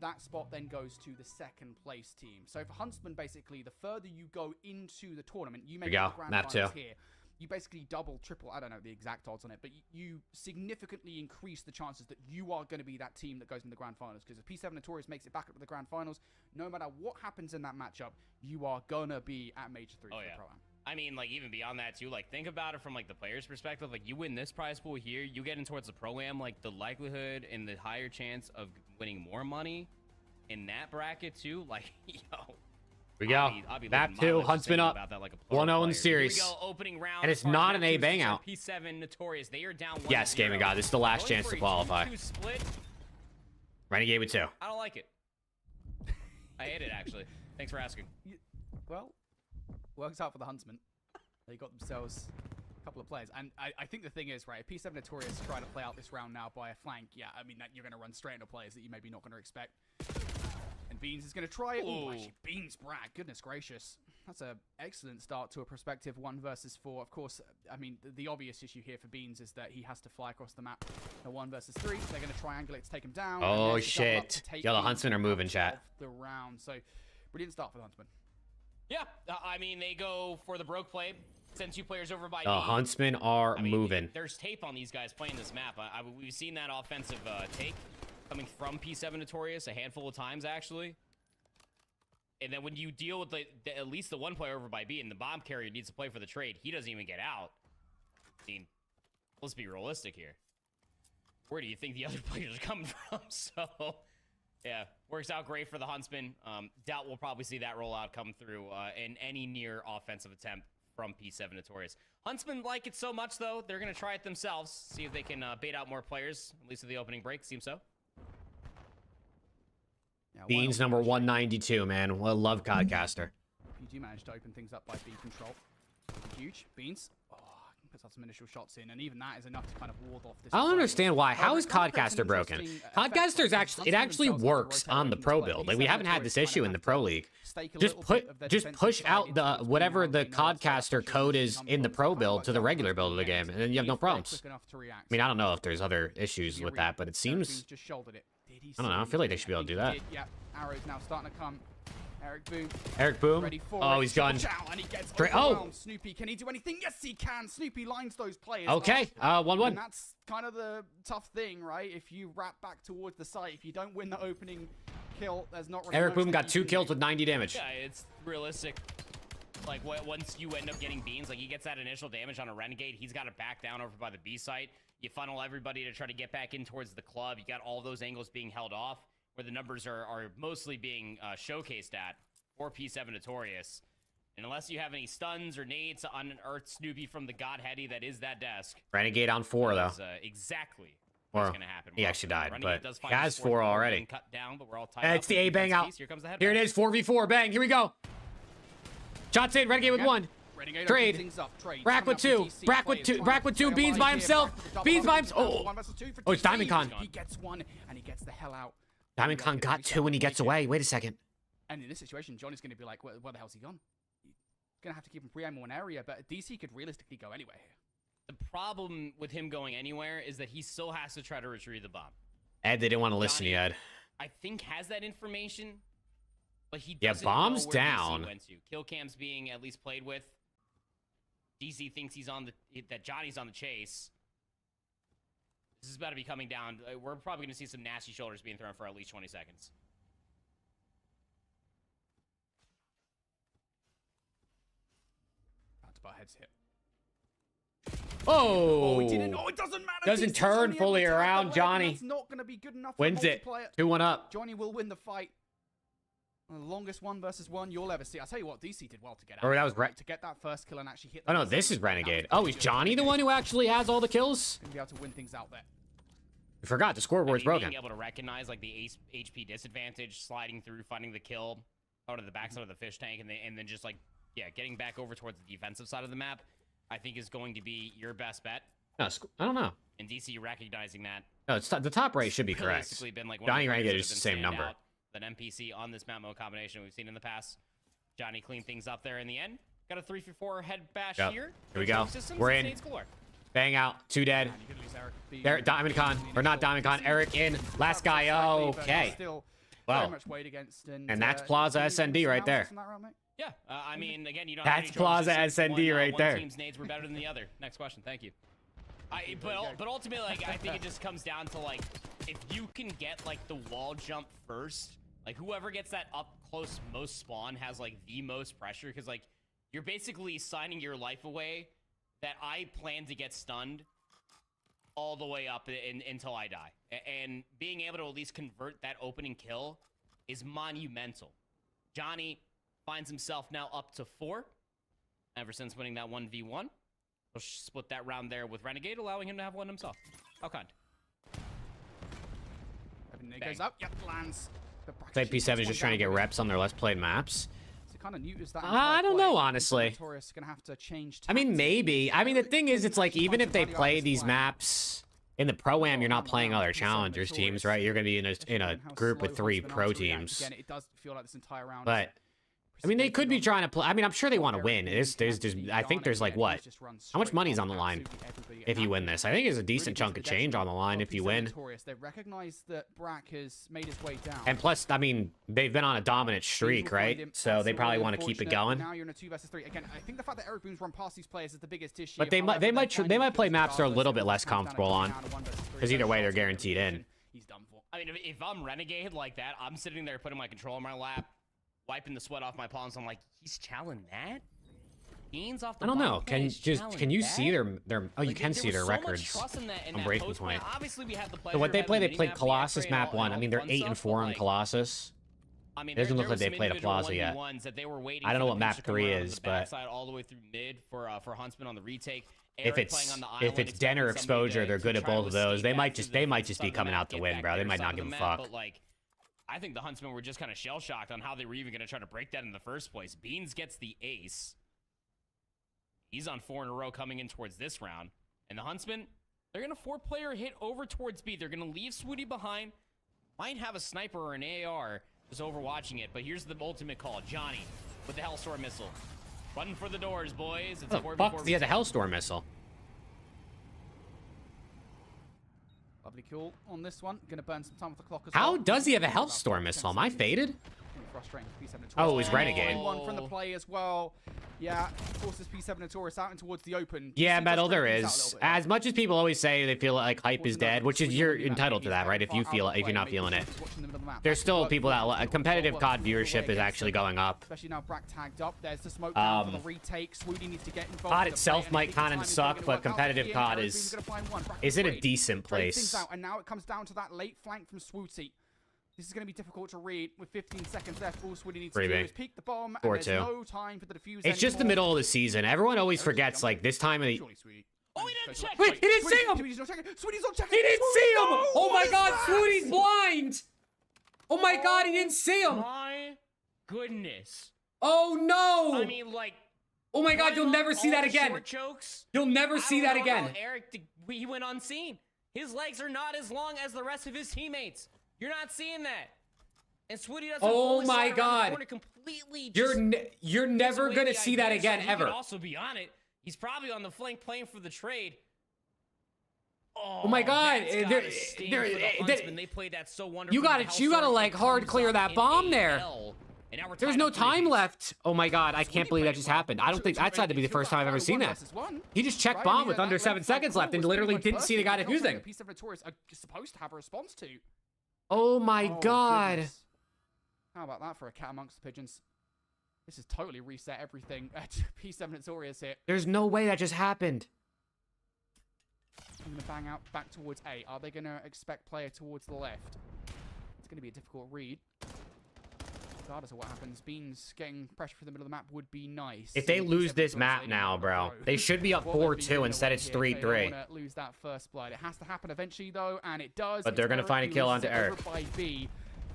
that spot then goes to the second place team. So for Huntsman, basically, the further you go into the tournament, you make the grand finals here. You basically double, triple, I don't know the exact odds on it, but you significantly increase the chances that you are going to be that team that goes into the grand finals. Because if P7 Notorious makes it back up to the grand finals, no matter what happens in that matchup, you are going to be at Major 3 for the Pro-Am. I mean, like, even beyond that, too, like, think about it from, like, the player's perspective. Like, you win this prize pool here, you get in towards the Pro-Am, like, the likelihood and the higher chance of winning more money in that bracket, too, like, yo... We go. Map 2, Huntsman up. 1-0 in the series. And it's not an A bang out. P7 Notorious. They are down 1-0. Yes, Gaming God. This is the last chance to qualify. Renegade with 2. I don't like it. I hate it, actually. Thanks for asking. Well, works out for the Huntsman. They got themselves a couple of players. And I think the thing is, right, if P7 Notorious try to play out this round now by a flank, yeah, I mean, you're going to run straight into players that you maybe not going to expect. And Beans is going to try it. Oh, actually, Beans Bragg. Goodness gracious. That's an excellent start to a prospective 1 versus 4. Of course, I mean, the obvious issue here for Beans is that he has to fly across the map. The 1 versus 3. They're going to triangulate to take him down. Oh, shit. Yo, the Huntsmen are moving, chat. The round. So, brilliant start for the Huntsmen. Yeah, I mean, they go for the broke play. Send 2 players over by the Huntsmen are moving. There's tape on these guys playing this map. We've seen that offensive take coming from P7 Notorious a handful of times, actually. And then when you deal with at least the 1 player over by B and the bomb carrier needs to play for the trade, he doesn't even get out. I mean, let's be realistic here. Where do you think the other players are coming from? So, yeah, works out great for the Huntsmen. Doubt we'll probably see that rollout come through in any near offensive attempt from P7 Notorious. Huntsmen like it so much, though, they're going to try it themselves. See if they can bait out more players, at least at the opening break. Seems so. Yeah, Beans number 192, man. Well, love Codcaster. You do manage to open things up by B control. Huge. Beans. Oh, puts out some initial shots in, and even that is enough to kind of ward off this. I don't play. understand why. How However, is it kind of creates Codcaster an broken? interesting effect, Codcaster's like, actually, it Huntsman actually themselves have to works rotate on the into pro play. build. These Like, we haven't had Notorious this kind of issue in have the to pro league. stake a Just little put, bit of their just defensive push side out into the what's whatever going on. the They know that's where Codcaster opportunities code can is come in the from. pro Kind of build worked to the out regular well build of the in game, games. and then you have no If they're problems. quick enough to react. I mean, I don't know if there's other issues Be with a that, but it Eric Boone's seems. just shouldered it. Did he I don't know. I see feel like they it? should be able to do I think that. he did. Yeah, arrows now starting to come. Eric Boone Eric Boom. ready for Oh, it. he's gone. Watch out, and he gets Straight- overwhelmed. Snoopy, can he do anything? Yes, he can. Snoopy lines those players Okay, up. 1-1. And that's kind of the tough thing, right? If you wrap back towards the site, if you don't win the opening kill, there's not really Eric much Boom that got you 2 can kills do. with 90 damage. Yeah, it's realistic. Like, once you end up getting Beans, like, he gets that initial damage on a Renegade, he's got to back down over by the B site. You funnel everybody to try to get back in towards the club. You got all those angles being held off, where the numbers are mostly being showcased at for P7 Notorious. And unless you have any stuns or nades to unearth Snoopy from the Godheady that is that desk. Renegade on 4, though. Is, exactly what's Or going to happen. he actually died, Renegade but does he find has his 4 fourth already. being cut down, but we're all tied And up it's the with A bang defense out. piece. Here comes the Here it headback. is, 4v4. Bang, here we go. Shots in, Renegade with Okay. 1. Renegade Trade. opens things up. Trade. Brack with Coming 2. up from DC. Brack with Players 2. trying Brack to with stay 2. Beans alive by here. himself. Brack with the double Beans by up. himself. Oh. 1 versus 2 for Oh, it's DC. Diamond Con. He gets one, and he gets the hell out. Diamond Con got 2 and he gets away. Wait a second. And in this situation, Johnny's going to be like, where the hell's he gone? Going to have to keep him pre-aim one area, but DC could realistically go anywhere here. The problem with him going anywhere is that he still has to try to retrieve the bomb. Ed, they didn't want to listen to you, Ed. I think has that information, but he Yeah, doesn't bomb's know where down. DC went to. Kill cams being at least played with. DC thinks he's on that Johnny's on the chase. This is about to be coming down. We're probably going to see some nasty shoulders being thrown for at least 20 seconds. About to butt heads hit. Oh. He didn't. Oh, it doesn't matter. Doesn't DC's turn only able fully to tap the around, leg, and Johnny. That's not going to be good enough Wins for it. multiplayer. 2-1 up. Johnny will win the fight. The longest 1 versus 1 you'll ever see. I'll tell you what, DC did well to get out. Or that was to get that first kill and actually hit. Oh, no, this is Renegade. Oh, is Johnny the one who actually has all the kills? Gonna be able to win things out there. I forgot. The scoreboard's broken. Being able to recognize like the HP disadvantage, sliding through, finding the kill out of the backside of the fish tank, and then just like getting back over towards the defensive side of the map, I think is going to be your best bet. No, I don't know. And DC recognizing that. No, it's the top rate should be correct. Realistically been like one Johnny of the Renegade players is that the have same been number. standout, that NPC on this map mode combination we've seen in the past. Johnny cleaned things up there in the end. Got a 3-4 head bash Yep. here. Here we go. Systems, We're and in. Nades galore. Bang out. 2 dead. And you could lose Eric B. There, Diamond Con. Or not Diamond Con. Eric in. Last guy. Okay. Still Well, very much weighed against, and that's Plaza can you SND give us right some there. analysis on that round, mate? Yeah, I mean, again, you don't. That's have any Plaza choices. SND right one there. Team's nades were better than the other. Next question. Thank you. But ultimately, like, I think it just comes down to like, if you can get like the wall jump first, like whoever gets that up close most spawn has like the most pressure, because like you're basically signing your life away. That I plan to get stunned all the way up until I die, and being able to at least convert that opening kill is monumental. Johnny finds himself now up to 4 ever since winning that 1v1. We'll split that round there with Renegade, allowing him to have one himself. How kind. It goes up, yep, lands. Play P7 is just trying to get reps on their less played maps. So kind of neuters that I don't know, honestly. Notorious gonna have to change I mean, tactics. maybe. I mean, the thing is, it's like, even if they play these maps in the Pro-Am, you're not playing other challengers teams, right? You're going to be in a group with 3 pro teams. Again, it does feel like this entire round. But I mean, they could be trying to play. I mean, I'm sure they want to win. I think there's like what? How much money's on the line if you win this? I think there's a decent chunk of change on the line if you win. They recognize that Brack has made his way down. And plus, I mean, they've been on a dominant streak, right? So they probably want to keep it going. Now you're in a 2 versus 3. Again, I think the fact that Eric Boone's run past these players is the biggest issue. But they might play maps they're a little bit less comfortable on, because either way they're guaranteed in. He's done for. I mean, if I'm Renegade like that, I'm sitting there putting my controller in my lap, wiping the sweat off my palms. I'm like, he's challenging that? Beans off the I don't know. bottom, Can you see their oh, you Like, can there see was their so much records trust in that on Breaking post play. Point. Obviously, we had the So what pleasure they of play, they having played minimap, Colossus the map upgrade, 1. all I mean, they're fun 8 and stuff, 4 but, on like, Colossus. I mean, It doesn't there look like was they some played a individual Plaza yet. 1v1s that they were waiting I don't know for what the map piece to come 3 around is, the but backside all the way through mid for Huntsman on the retake. If Eric playing it's on the if island, it's Den or expecting somebody Exposure, to they're good at try to both of those. escape They back might to just the be front coming out to of the win, map, bro. They get might back not to give a their fuck. side of the map, but, like, I think the Huntsmen were just kind of shell-shocked on how they were even going to try to break that in the first place. Beans gets the ace. He's on 4 in a row coming in towards this round. And the Huntsmen, they're going to 4-player hit over towards B. They're going to leave Swooty behind. Might have a sniper or an AR just overwatching it. But here's the ultimate call. Johnny with the Hellstorm missile. Running for the doors, boys. It's What the fuck does he have a Hellstorm missile? Lovely kill on this one. Gonna burn some time with the clock as How well. does he have a Hellstorm missile? Am I faded? Frustrating for P7 Notorious. Oh, it was Renegade. One from the play as well. Yeah, forces P7 Notorious out and towards the open. Yeah, DC Metal, does there drag things out a is. little bit. As much as people always say they feel like hype is dead, which is you're entitled to that, right? If you feel it, if you're not feeling it. There's still people that competitive COD viewership is actually going up. Especially now Brack tagged up. There's the smoke down for the retake. Swooty needs to get involved. COD itself might kind of suck, but competitive COD is in a decent place. And now it comes down to that late flank from Swooty. This is going to be difficult to read with 15 seconds left. All Swooty needs to do is peek the bomb, and there's no time for the defuse It's just the middle of the season. Everyone always forgets, like, this time of the... Oh, he didn't check! Wait, he didn't see him! Swooty's not checking! He didn't see him! Oh my god, Swooty's blind! Oh my god, he didn't see him! My goodness. Oh no! I mean, like... Oh my god, you'll never see that again! Jokes. You'll never see that again! Eric, he went unseen. His legs are not as long as the rest of his teammates. You're not seeing that. And Swooty doesn't. Oh my god! Completely You're never gonna see that again, ever. He could also be on it. He's probably on the flank playing for the trade. Oh my god! They played that so wonderfully. You gotta like hard clear that bomb there. There's no time left. Oh my god! I can't believe that just happened. I don't think that's had to be the first time I've ever seen that. He just checked bomb with under 7 seconds left and literally didn't see the guy defusing. P7 Notorious are supposed to have a response to. Oh my god! Goodness. How about that for a cat amongst the pigeons? This has totally reset everything. P7 Notorious here. There's no way that just happened. I'm going to bang out back towards A. Are they going to expect player towards the left? It's going to be a difficult read. Regardless of what happens, Beans getting pressure for the middle of the map would be nice. If they lose this map now, bro, they should be up 4-2. Instead, it's 3-3. They don't want to lose that first blood. It has to happen eventually, though, and it does. But they're going to find a kill onto Eric. By B.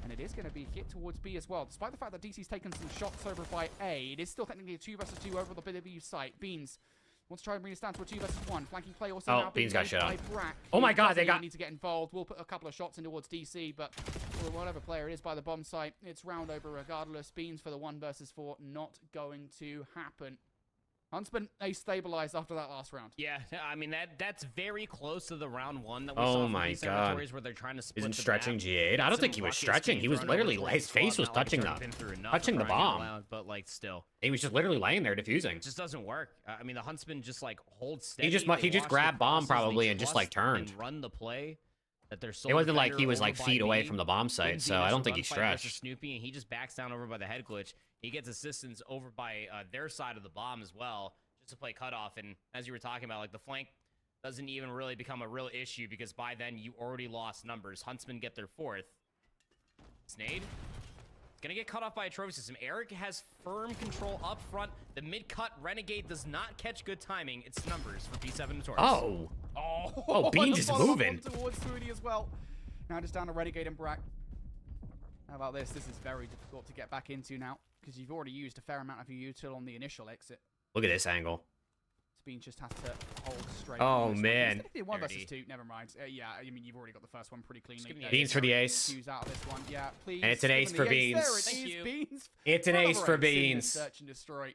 And it is going to be hit towards B as well. Despite the fact that DC's taken some shots over by A, it is still technically a 2 versus 2 over the BW site. Beans wants to try and bring this down to a 2 versus 1. Flanking play also now Beans got shot on. Brack. Oh my god, they got... need to get involved. We'll put a couple of shots in towards DC, but whatever player it is by the bomb site, it's round over regardless. Beans for the 1 versus 4, not going to happen. Huntsman, they stabilized after that last round. Yeah, I mean, that's very close to the round 1 that we saw from these territories where they're trying to split Isn't the stretching map. G8? I don't think he was stretching. He was literally, his face was touching the bomb. But like still. He was just literally laying there defusing. It just doesn't work. I mean, the Huntsman just like holds steady. He just grabbed bomb probably and just like turned. And run the play. That they're it wasn't like he was like feet away from the bomb site, so I don't think he stretched. Snoopy, and he just backs down over by the head glitch. He gets assistance over by their side of the bomb as well, just to play cutoff. And as you were talking about, like the flank doesn't even really become a real issue because by then you already lost numbers. Huntsmen get their 4th. Snade. Gonna get cut off by a trophy system. Eric has firm control up front. The mid-cut Renegade does not catch good timing. It's numbers for P7 Notorious. Oh, Beans is moving. Towards Swooty as well. Now just down to Renegade and Brack. How about this? This is very difficult to get back into now because you've already used a fair amount of your util on the initial exit. Look at this angle. Beans just has to hold straight. Oh man. 1 versus 2. Never mind. Yeah, I mean you've already got the first one pretty cleanly. Beans for the ace. Out of this one. Yeah, please. And it's an ace for Beans. There it is, Beans. It's an ace for Beans. Search and destroy.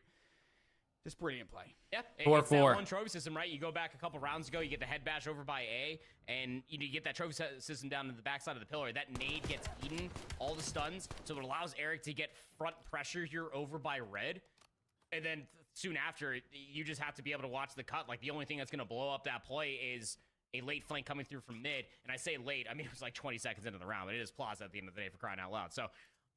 Just brilliant play. Yeah, 4-4. One trophy system, right? You go back a couple rounds ago, you get the head bash over by A, and you get that trophy system down to the backside of the pillar. That nade gets eaten, all the stuns, so it allows Eric to get front pressure here over by red. And then soon after, you just have to be able to watch the cut. Like, the only thing that's going to blow up that play is a late flank coming through from mid. And I say late, I mean, it was like 20 seconds into the round, but it is Plaza at the end of the day for crying out loud. So,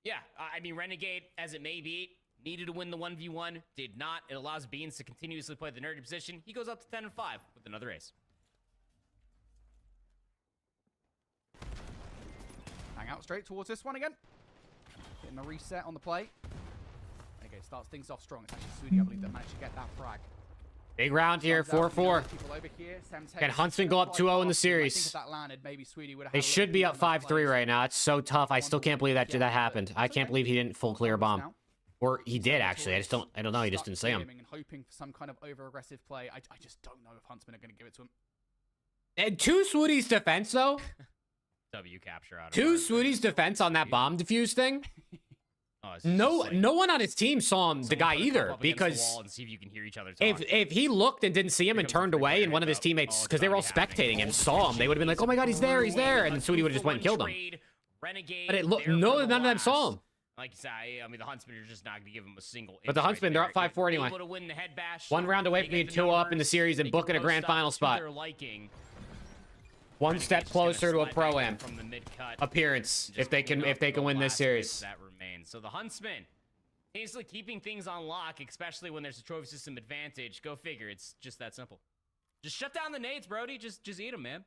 yeah, I mean, Renegade, as it may be, needed to win the 1v1, did not. It allows Beans to continuously play the nerdy position. He goes up to 10-5 with another ace. Hang out straight towards this one again. Getting the reset on the play. Okay, starts things off strong. It's actually Swooty, I believe, that managed to get that frag. Big round here, 4-4. Can Huntsman go up 2-0 in the series? They should be up 5-3 right now. It's so tough. I still can't believe that happened. I can't believe he didn't full clear bomb. Or he did, actually. I don't know. He just didn't say him. Hoping for some kind of over-aggressive play. I just don't know if Huntsman are going to give it to him. And to Swooty's defense, though. W capture out of To Swooty's defense on that bomb defuse thing. No one on his team saw him, the guy either, because if he looked and didn't see him and turned away, and one of his teammates, because they were all spectating him, saw him, they would have been like, "Oh my God, he's there!" And Swooty would have just went and killed him. But none of them saw him. Like you say, I mean, the Huntsmen are just not going to give him a single. But the Huntsmen, they're up 5-4 anyway. One round away from being 2-0 up in the series and booking a grand final spot. One step closer to a pro-am appearance if they can win this series. That remains. So the Huntsmen, easily keeping things on lock, especially when there's a trophy system advantage. Go figure. It's just that simple. Just shut down the nades, Brody. Just eat them, man.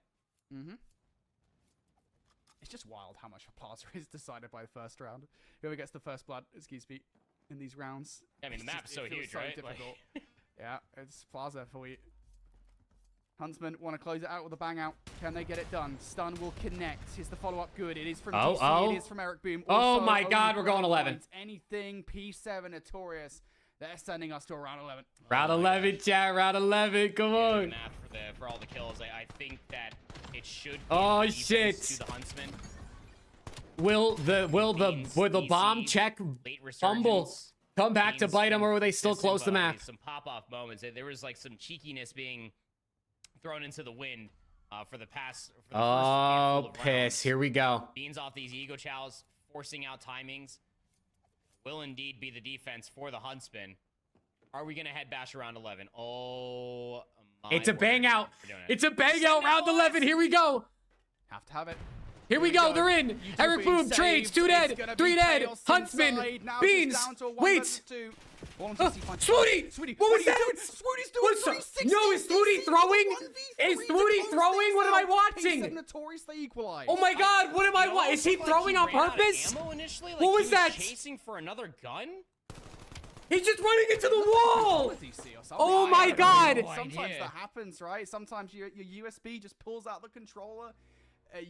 It's just wild how much a Plaza is decided by the first round. Whoever gets the first blood, excuse me, in these rounds. I mean, the map's so huge, right? Difficult. Yeah, it's Plaza for you. Huntsmen want to close it out with a bang out. Can they get it done? Stun will connect. Is the follow-up good? It is from DC. It is from Eric Boom. Also, oh my God, we're going 11. Anything P7 Notorious. They're sending us to a round 11. Round 11, chat. Round 11. Come on. For all the kills, I think that it should. Oh shit. To the Huntsmen. Will the bomb check fumble come back to bite them, or will they still close the map? Some pop-off moments. There was like some cheekiness being thrown into the wind for the past. Oh, piss! Here we go. Beans off these ego chows, forcing out timings. Will indeed be the defense for the Huntsmen. Are we gonna head bash around 11? Oh, it's a bang out. It's a bang out. Round 11. Here we go. Have to have it. Here we go. They're in. Eric Boom trades. 2 dead. 3 dead. Huntsman. Beans. Wait. Swooty. What was that? Swooty's doing 360. No, is Swooty throwing? Is Swooty throwing? What am I watching? Oh my God. What am I watching? Is he throwing on purpose? What was that? Chasing for another gun? He's just running into the wall. Oh my God. Sometimes that happens, right? Sometimes your USB just pulls out the controller.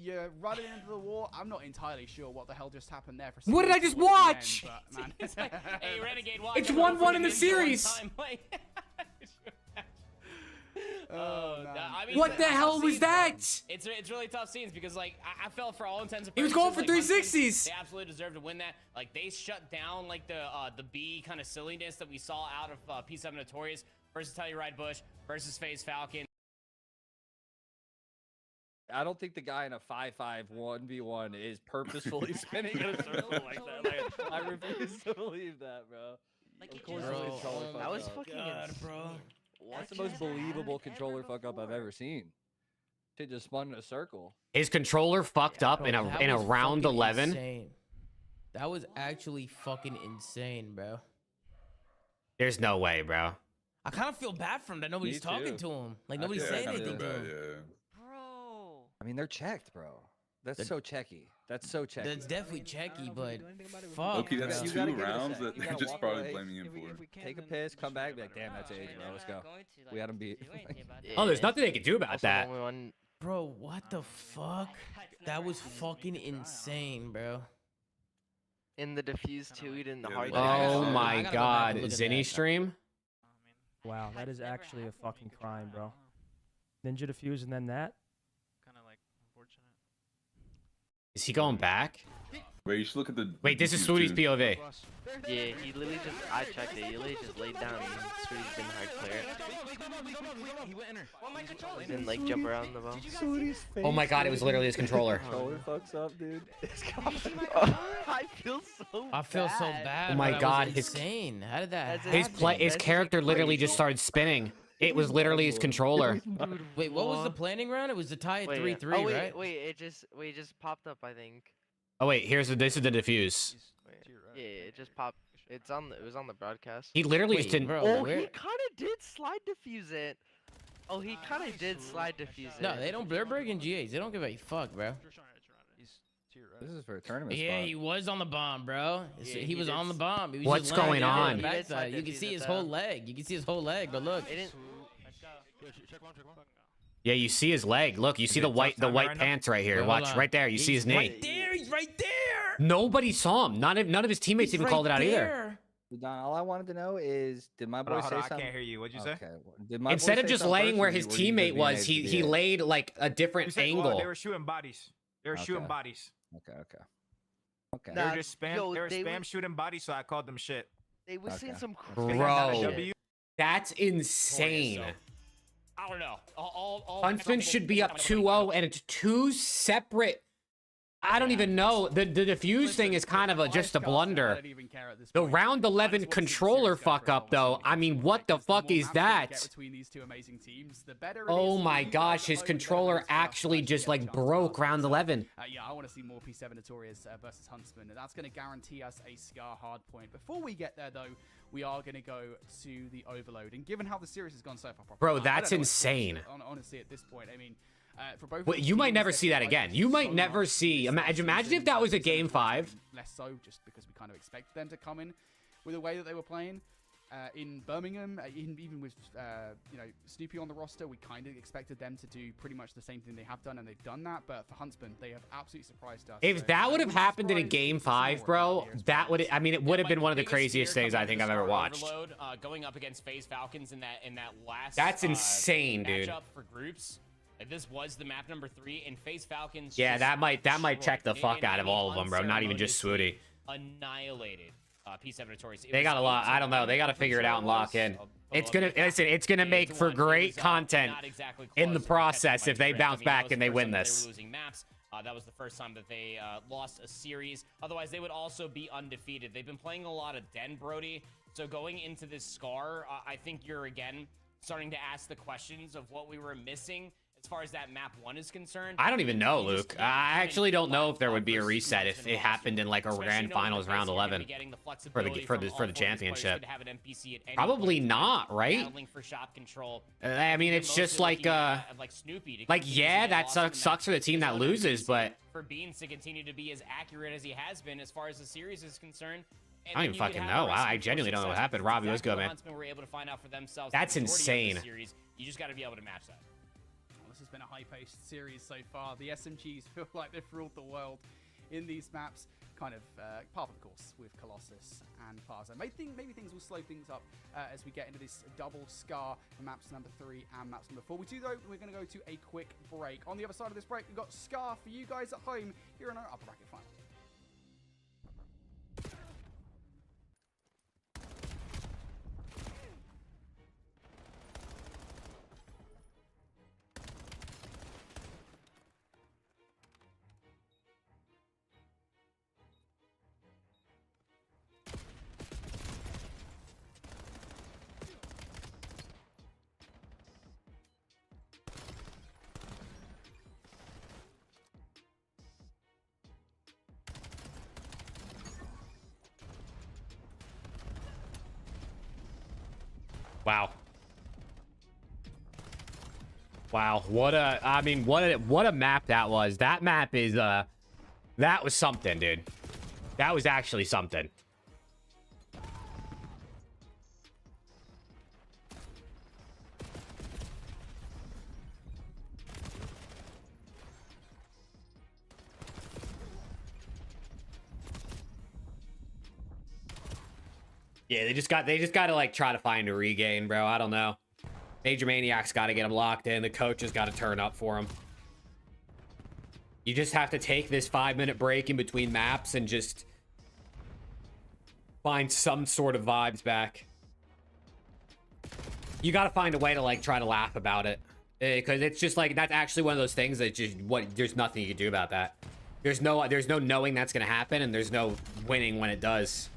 You're running into the wall. I'm not entirely sure what the hell just happened there. What did I just watch? End, but, man. Hey, Renegade, it's 1-1 in the series. I mean, what the hell was that? It's really tough scenes because like I felt for all intents and purposes he was going for 360s. They absolutely deserve to win that. Like they shut down like the B kind of silliness that we saw out of P7 Notorious versus Telluride Bush versus FaZe Falcon. I don't think the guy in a 5-5 1v1 is purposefully spinning in a circle like that. Like, I refuse to believe that, bro. Like, of course, that was fucking bro. That's the most believable controller fuck up I've ever seen. It just spun in a circle. His controller fucked up in a round 11. Insane. That was actually fucking insane, bro. There's no way, bro. I kind of feel bad for him that nobody's talking to him. Like nobody's saying anything to him. I mean, they're checked, bro. That's so checky. That's so checky. That's definitely checky, but fuck. Okay, that's 2 rounds that they're just probably blaming him for. Take a piss, come back, be like, damn, that's age, bro. Let's go. We had him beat. Oh, there's nothing they can do about that. Bro, what the fuck? That was fucking insane, bro. In the defuse too, he didn't hard. Oh my God, Zinni stream? Wow, that is actually a fucking crime, bro. Ninja defuse and then that? Is he going back? Wait, you should look at the. Wait, this is Swooty's POV. Yeah, he literally just. I checked it. He literally just laid down and Swooty's didn't hard clear it. He didn't like jump around the ball. Oh my God, it was literally his controller. Controller fucks up, dude. I feel so bad. Oh my God, his insane. How did that his character literally just started spinning. It was literally his controller. Wait, what was the planning round? It was the tie at 3-3, right? Wait, it just popped up, I think. Oh wait, this is the defuse. Yeah, it just popped. It was on the broadcast. He literally just didn't. Bro, he kind of did slide defuse it. Oh, he kind of did slide defuse it. No, they don't. They're breaking GAs. They don't give a fuck, bro. This is for a tournament Yeah, spot. he was on the bomb, bro. Yeah, he was on the bomb. He was What's just going on? You can see his whole leg. You can see his whole leg, but look. Yeah, you see his leg. Look, you see the white pants right here. Wait, Watch hold on. right there. You see his knee. Right there. He's right there. Nobody saw him. None of his teammates even called it out either. Don, all I wanted to know is, did my boy Hold on, say hold on, something? I can't hear you. What'd you say? Okay. Did my boy Instead of say just something laying first, where or his were you teammate just was, being he laid like a different You said, angle. well, they were shooting bodies. They were shooting Okay. bodies. Okay. They Nah, were just spam. yo, they were they spam were- shooting bodies, so I called them shit. They were seeing Okay. some Bro. crazy shit. W. That's insane. I don't know. Huntsman should be up 2-0, and it's two separate. I don't even know. The defuse thing is kind of just a blunder. The round 11 controller fuck up, though. I mean, what the fuck is that? Oh my gosh, his controller actually just like broke round 11. Yeah, I want to see more P7 Notorious versus Huntsman. That's going to guarantee us a Scar hard point. Before we get there, though, we are going to go to the Overload. And given how the series has gone so far, Bro, I don't that's know what to insane. honestly, at this point, I mean, for both. Well, you might never see that again. You might never see. Imagine if that was a game 5. Less so, just because we kind of expect them to come in with the way that they were playing. In Birmingham, even with Snoopy on the roster, we kind of expected them to do pretty much the same thing they have done, and they've done that. But for Huntsman, they have absolutely surprised us. If that would have happened in a game 5, bro, that would. I mean, it would have been one of the craziest things I think I've ever watched. Overload, going up against FaZe Falcons in that last. That's insane, dude. Matchup for groups. Like, this was the map number 3, and FaZe Falcons. Yeah, just that might check the destroyed fuck out of all of them, bro. Not even just Swooty. Annihilated. P7 Notorious. They got a lot. I don't know. They got to figure it out and lock in. It's gonna listen. It's gonna make for great content in the process if they bounce back and they win this. They were losing maps. That was the first time that they lost a series. Otherwise, they would also be undefeated. They've been playing a lot of Den, Brody. So going into this Scar, I think you're again starting to ask the questions of what we were missing as far as that map 1 is concerned. I don't even know, Luke. I actually don't know if there would be a reset if it happened in like a Especially grand knowing finals that round FaZe are gonna 11 be getting the for flexibility from all the four of these players championship. to have an NPC at any Probably point in not, time, right? battling for shot control. I mean, it's Mostly just like looking at, like Snoopy to like continue yeah, to get that lost in the sucks for the match. team that There's loses, NPC but for Beans to continue to be as accurate as he has been as far as the series is concerned. And I don't then even you could fucking have know. a I recipe for genuinely don't know what success, happened. which is Robbie, let's exactly go, what man. Huntsmen were able to find out for themselves That's the majority of the insane. series. You just got to be able to match that. This has been a high-paced series so far. The SMGs feel like they've ruled the world in these maps. Kind of part of the course with Colossus and Plaza. Maybe things will slow things up as we get into this double Scar for maps number 3 and maps number 4. We do, though, we're going to go to a quick break. On the other side of this break, we've got Scar for you guys at home here in our upper bracket final. Wow. Wow, what a map that was. That map is that was something, dude. That was actually something. Yeah, they just got to like try to find a regain, bro. I don't know. Major Maniac's got to get him locked in. The coach has got to turn up for him. You just have to take this 5-minute break in between maps and just find some sort of vibes back. You got to find a way to like try to laugh about it, because it's just like that's actually one of those things that just there's nothing you can do about that. There's no knowing that's gonna happen, and there's no winning when it does.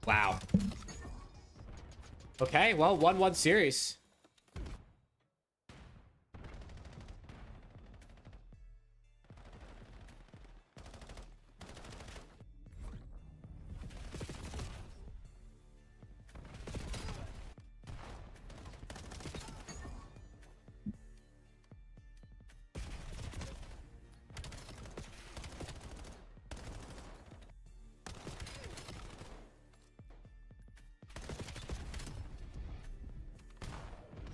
Wow. Okay, well, 1-1 series.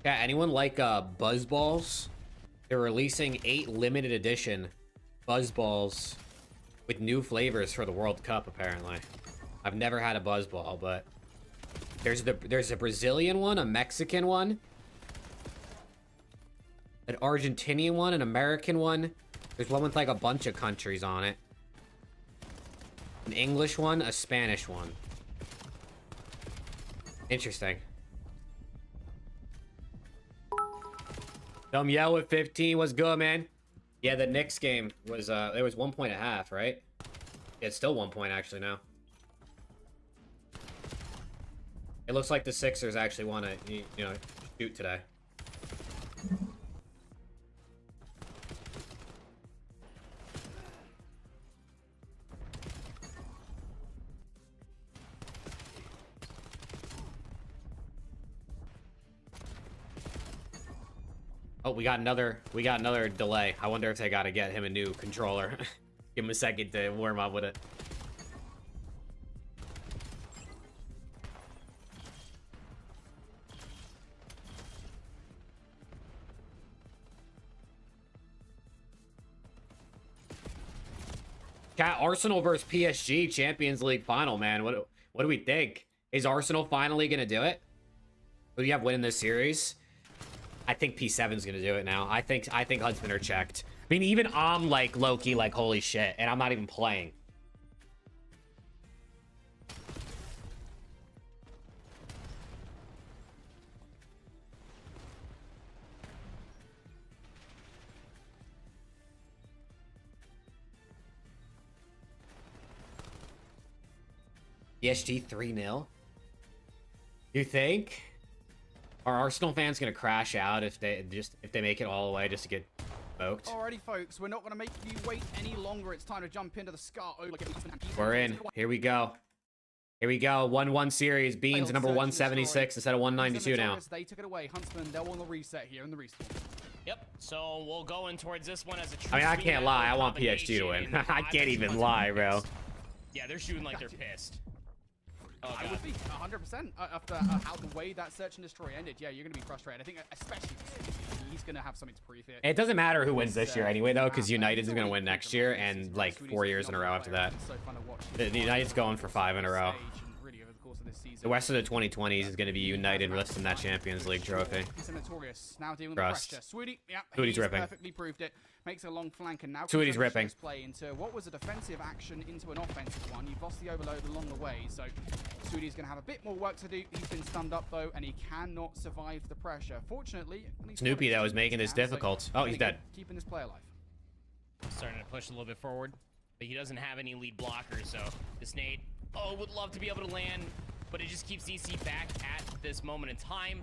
Yeah, anyone like Buzz Balls? They're releasing 8 limited edition Buzz Balls with new flavors for the World Cup, apparently. I've never had a Buzz Ball, but there's a Brazilian one, a Mexican one, an Argentinian one, an American one. There's one with like a bunch of countries on it. An English one, a Spanish one. Interesting. Dumb Yell with 15 was good, man. Yeah, the Knicks game was it was 1 point a half, right? Yeah, it's still 1 point actually now. It looks like the Sixers actually want to, you know, shoot today. Oh, we got another delay. I wonder if they got to get him a new controller. Give him a second to warm up with it. Cat, Arsenal versus PSG Champions League final, man. What do we think? Is Arsenal finally gonna do it? Who do you have winning this series? I think P7's gonna do it now. I think Huntsman are checked. I mean, even I'm like low-key like holy shit, and I'm not even playing. PSG 3-0. You think? Are Arsenal fans gonna crash out if they make it all the way just to get smoked? Alrighty, folks, we're not gonna make you wait any longer. It's time to jump into the Scar. We're in. Here we go. Here we go. 1-1 series. Beans number 176 instead of 192 now. They took it away. Huntsman, they'll want the reset here in the respawn. Yep. So we'll go in towards this one as a true. I mean, I can't lie. I want PSG to win. I can't even lie, bro. Yeah, they're shooting like they're pissed. Oh, I would be 100% after how the way that search and destroy ended. Yeah, you're going to be frustrated. I think especially he's going to have something to prove here. It doesn't matter who wins this year anyway, though, because United's going to win next year and like 4 years in a row after that. The United's going for 5 in a row. The rest of the 2020s is going to be United lifting that Champions League trophy. Now dealing with Trust. pressure. Swooty, yeah, Swooty's ripping. Perfectly proved it. Makes a long flank and now Swooty's ripping. Play into what was a defensive action into an offensive one. You've lost the overload along the way, so Swooty's going to have a bit more work to do. He's been stunned up though, and he cannot survive the pressure. Fortunately, Snoopy though is making this difficult. Oh, he's dead. Keeping this play alive. Starting to push a little bit forward, but he doesn't have any lead blockers, so this nade, would love to be able to land, but it just keeps EC back at this moment in time.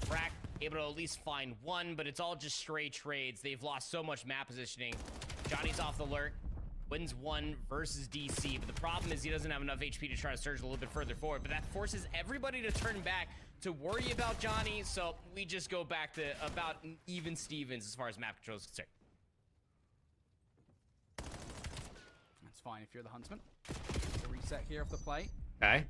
Frack able to at least find one, but it's all just stray trades. They've lost so much map positioning. Johnny's off the lurk, wins 1 versus DC, but the problem is he doesn't have enough HP to try to surge a little bit further forward, but that forces everybody to turn back to worry about Johnny, so we just go back to about even Stevens as far as map control is concerned. That's fine if you're the Huntsman. The reset here of the play. Okay.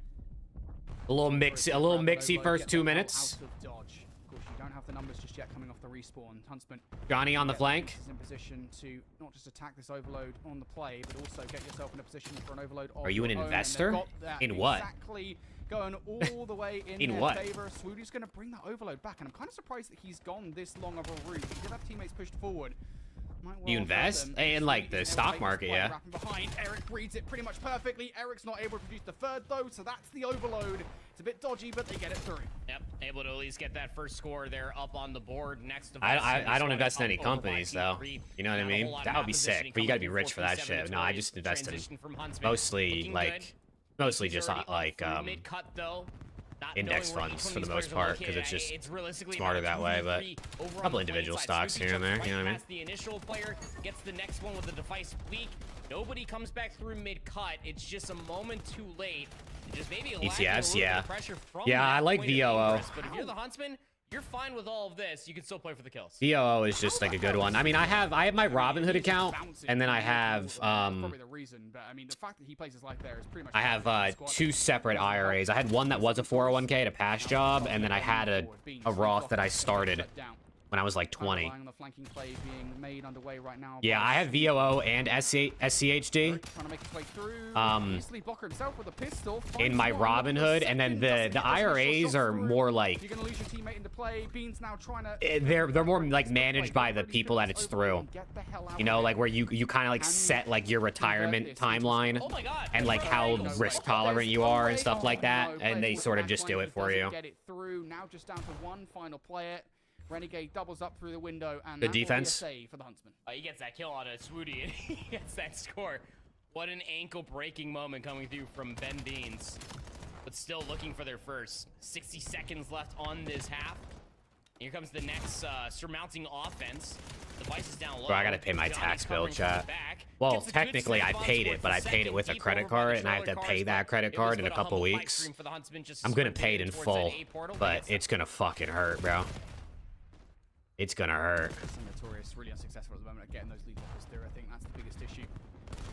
A little mixy first 2 minutes. Out of dodge. Of course, you don't have the numbers just yet coming off the respawn. Huntsman. Johnny on the flank. Is in position to not just attack this overload on the play, but also get yourself in a position for an overload. Are you an investor? In what? Exactly. Going all the way in their favor. Swooty's going to bring that overload back, and I'm kind of surprised that he's gone this long of a route. He did have teammates pushed forward. You invest in like the stock market, yeah. Behind. Eric reads it pretty much perfectly. Eric's not able to produce the third though, so that's the overload. It's a bit dodgy, but they get it through. Yep, able to at least get that first score there up on the board. Next to I don't invest in any companies though. You know what I mean? That would be sick, but you gotta be rich for that shit. No, I just invest in mostly just like index funds for the most part, because it's just smarter that way, but a couple individual stocks here and there, you know what I mean? The initial player gets the next one with the device weak. Nobody comes back through mid-cut. It's just a moment too late. Just maybe ECS, yeah. pressure from I like VOO. But if you're the Huntsman, you're fine with all of this. You can still play for the kills. VOO is just like a good one. I mean, I have my Robinhood account, and then I have probably the reason, but I mean, the fact that he plays his life there is pretty much. I have 2 separate IRAs. I had one that was a 401k at a past job, and then I had a Roth that I started when I was like 20. Yeah, I have VOO and SCHD in my Robinhood, and then the IRAs are more like they're more like managed by the people that it's through. You know, like where you kind of like set like your retirement timeline and like how risk tolerant you are and stuff like that, and they sort of just do it for you. Get it through. Now just down to one final player. Renegade doubles up through the window, and the defense save for the Huntsman. He gets that kill on a Swooty, and he gets that score. What an ankle-breaking moment coming through from Ben Beans, but still looking for their first. 60 seconds left on this half. Here comes the next surmounting offense. Device is down low. Bro, I gotta pay my tax bill, chat. Well, technically I paid it, but I paid it with a credit card, and I have to pay that credit card in a couple weeks. I'm gonna pay it in full, but it's gonna fucking hurt, bro. It's gonna hurt. Notorious, really unsuccessful at the moment at getting those lead blockers through. I think that's the biggest issue.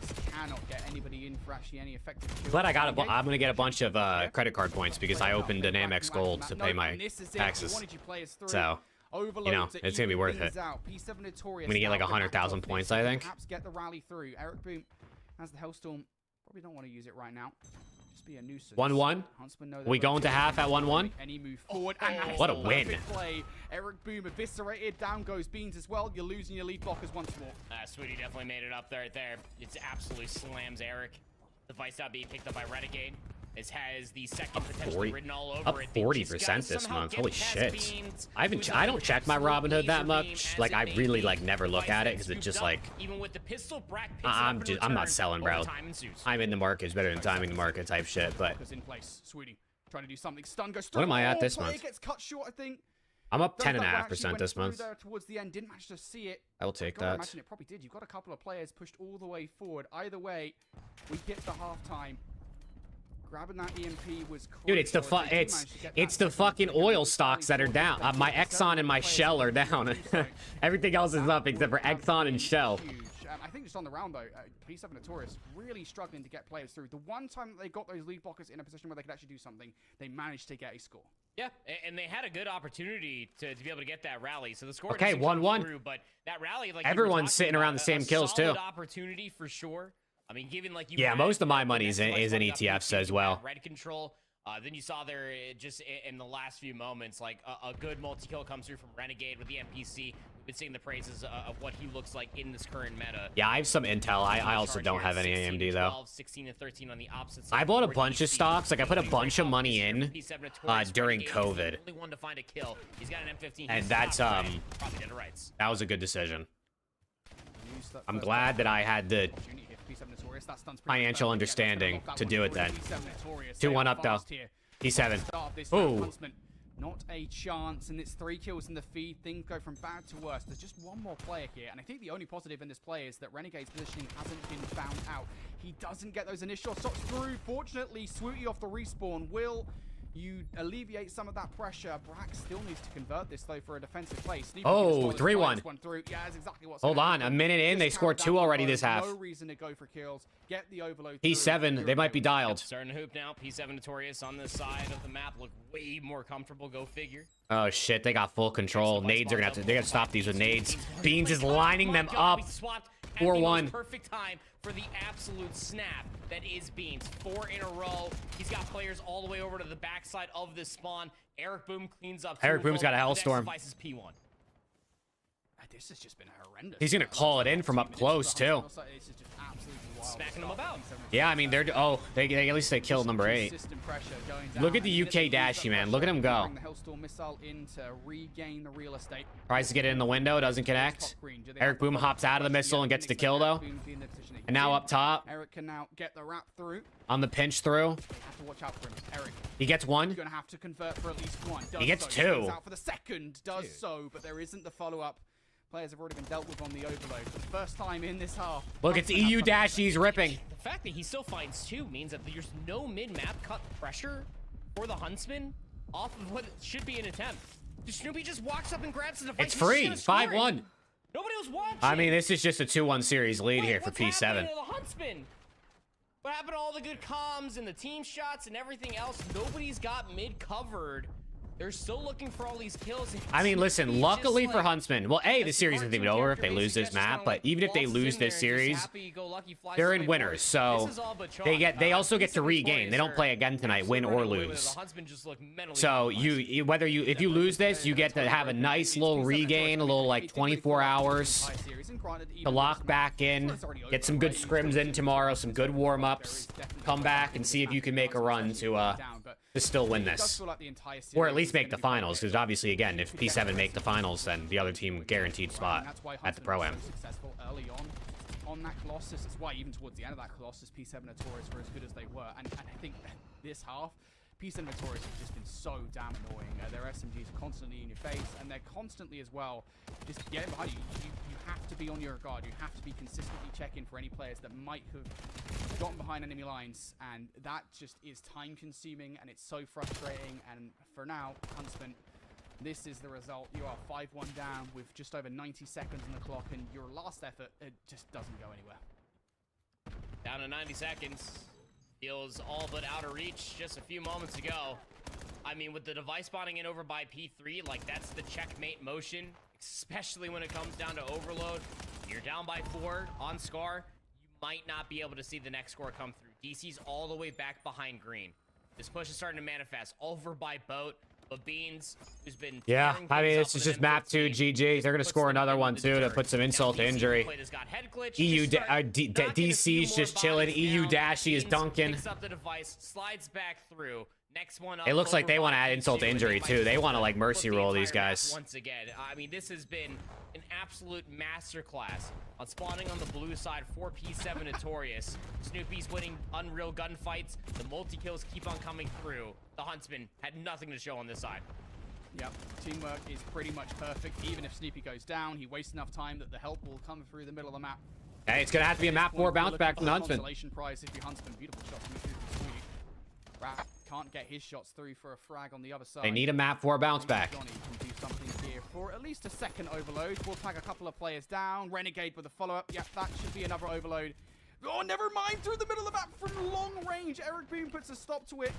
Just cannot get anybody in for actually any effective kills. But I'm gonna get a bunch of credit card points because I opened an Amex Gold to pay my taxes. So, you know, it's gonna be worth it. I'm gonna get like 100,000 points, I think. Perhaps get the rally through. Eric Boom has the Hellstorm. Probably don't want to use it right now. Be a nuisance. 1-1. We going to half at 1-1. Any move forward. What a win. Play. Eric Boom eviscerated. Down goes Beans as well. You're losing your lead blockers once more. Swooty definitely made it up there. It absolutely slams Eric. The Device out being picked up by Renegade. This has the second potential written all over it. Up 40% this month. Holy shit. I don't check my Robinhood that much. Like, I really like never look at it because it's just like even with the pistol, I'm not selling, bro. I'm in the markets better than timing the market type shit, but in place. Swooty trying to do something. Stun goes. What am I at this month? Gets cut short, I think. I'm up 10.5% this month. Towards the end, didn't manage to see it. I will take that. I imagine it probably did. You've got a couple of players pushed all the way forward. Either way, we get the halftime. Grabbing that EMP was dude, it's the fucking oil stocks that are down. My Exxon and my Shell are down. Everything else is up except for Exxon and Shell. I think just on the round though, P7 Notorious really struggling to get players through. The one time that they got those lead blockers in a position where they could actually do something, they managed to get a score. Yeah, and they had a good opportunity to be able to get that rally. So the score okay, 1-1. But that rally, like everyone's sitting around the same kills too. Opportunity for sure. I mean, given like you. Yeah, most of my money is in ETFs as well. Red control. Then you saw there just in the last few moments, like a good multi-kill comes through from Renegade with the NPC. We've been seeing the praises of what he looks like in this current meta. Yeah, I have some intel. I also don't have any AMD though. 12, 16 and 13 on the opposite side. I bought a bunch of stocks. Like I put a bunch of money in during COVID. Only one to find a kill. He's got an M15. And that's that was a good decision. I'm glad that I had the financial understanding to do it then. 2-1 up though. P7. Ooh. Not a chance, and it's 3 kills in the feed. Things go from bad to worse. There's just one more player here, and I think the only positive in this play is that Renegade's positioning hasn't been found out. He doesn't get those initial shots through. Fortunately, Swooty off the respawn will you alleviate some of that pressure. Brax still needs to convert this though for a defensive play. Oh, 3-1. Yeah, that's exactly what's hold on, a minute in, they scored 2 already this half. No reason to go for kills. Get the overload. P7, they might be dialed. Starting to hoop now. P7 Notorious on this side of the map look way more comfortable. Go figure. Oh shit, they got full control. Nades are gonna have to. They gotta stop these with nades. Beans is lining them up. 4-1. Perfect time for the absolute snap that is Beans. 4 in a row. He's got players all the way over to the backside of this spawn. Eric Boom cleans up. Eric Boom's got a Hellstorm. P1. This has just been horrendous. He's gonna call it in from up close too. Smacking them about. Yeah, I mean they at least they killed number 8. Look at the UK Dashy, man. Look at him go. Tries to get it in the window, doesn't connect. Eric Boom hops out of the missile and gets the kill though. And now up top. Eric can now get the wrap through. On the pinch through. Have to watch out for him. Eric. He gets 1. He's gonna have to convert for at least 1. He gets 2. He goes out for the second. Does so, but there isn't the follow-up. Players have already been dealt with on the overload for the first time in this half. Look, it's EU Dashies ripping. The fact that he still finds 2 means that there's no mid-map cut pressure for the Huntsman off of what should be an attempt. Snoopy just walks up and grabs the device. It's free. 5-1. Nobody was watching. I mean, this is just a 2-1 series lead here for What's happening P7. to the Huntsman? What happened to all the good comms and the team shots and everything else? Nobody's got mid covered. They're still looking for all these kills. I mean, listen, Snoopy luckily just, for like, Huntsman, well, A, the as series the isn't even cartoon over if they character lose this basically just map, kinda, but like, even if they waltzes lose in there this and just series, happy-go-lucky flies they're his in way winners, forward. so This is all but they chalk. they also get to P7 regain. They don't Toys play are again tonight, win or absolutely running away with it. lose. The Huntsman just look mentally So compromised. if you lose this, you get to have a nice little regain, a little like 24 hours to lock back in, get some good scrims in tomorrow, some good warm-ups, come back and see if you can make a run to still win this, or at least make the finals. Because obviously, again, if P7 make the finals, then the other team guaranteed spot at the Pro-Am. Successful early on that Colossus. That's why even towards the end of that Colossus, P7 Notorious were as good as they were. And I think this half, P7 Notorious have just been so damn annoying. Their SMGs are constantly in your face, and they're constantly as well just getting behind you. You have to be on your guard. You have to be consistently checking for any players that might have gotten behind enemy lines, and that just is time consuming and it's so frustrating. And for now, Huntsman, this is the result. You are 5-1 down with just over 90 seconds on the clock, and your last effort, it just doesn't go anywhere. Down to 90 seconds. Feels all but out of reach just a few moments ago. I mean, with the device spawning in over by P3, like, that's the checkmate motion, especially when it comes down to overload. You're down by 4 on Scar. You might not be able to see the next score come through. DC's all the way back behind green. This push is starting to manifest over by boat. But Beans, who's been I mean, this is just map 2 GG. They're gonna score another one too to put some insult to injury. DC's just chilling. EU Dashy is dunking. Picks up the device, slides back through. Next one up, It looks like they want to over add by insult to P2, injury and too. They want to like flip mercy the roll these entire map guys. once again. I mean, this has been an absolute masterclass on spawning on the blue side for P7 Notorious. Snoopy's winning unreal gunfights. The multi-kills keep on coming through. The Huntsman had nothing to show on this side. Yep, teamwork is pretty much perfect. Even if Snoopy goes down, he wastes enough time that the help will come through the middle of the map. Hey, it's gonna have to be a map 4 bounce back from the Huntsman. Consolation prize if you're Huntsman. Beautiful shots coming through from Sweet. Rat can't get his shots through for a frag on the other side. They need a map 4 bounce back. Johnny can do something here for at least a second overload. We'll tag a couple of players down. Renegade with a follow-up. Yep, that should be another overload. Oh, never mind. Through the middle of the map from long range. Eric Boone puts a stop to it.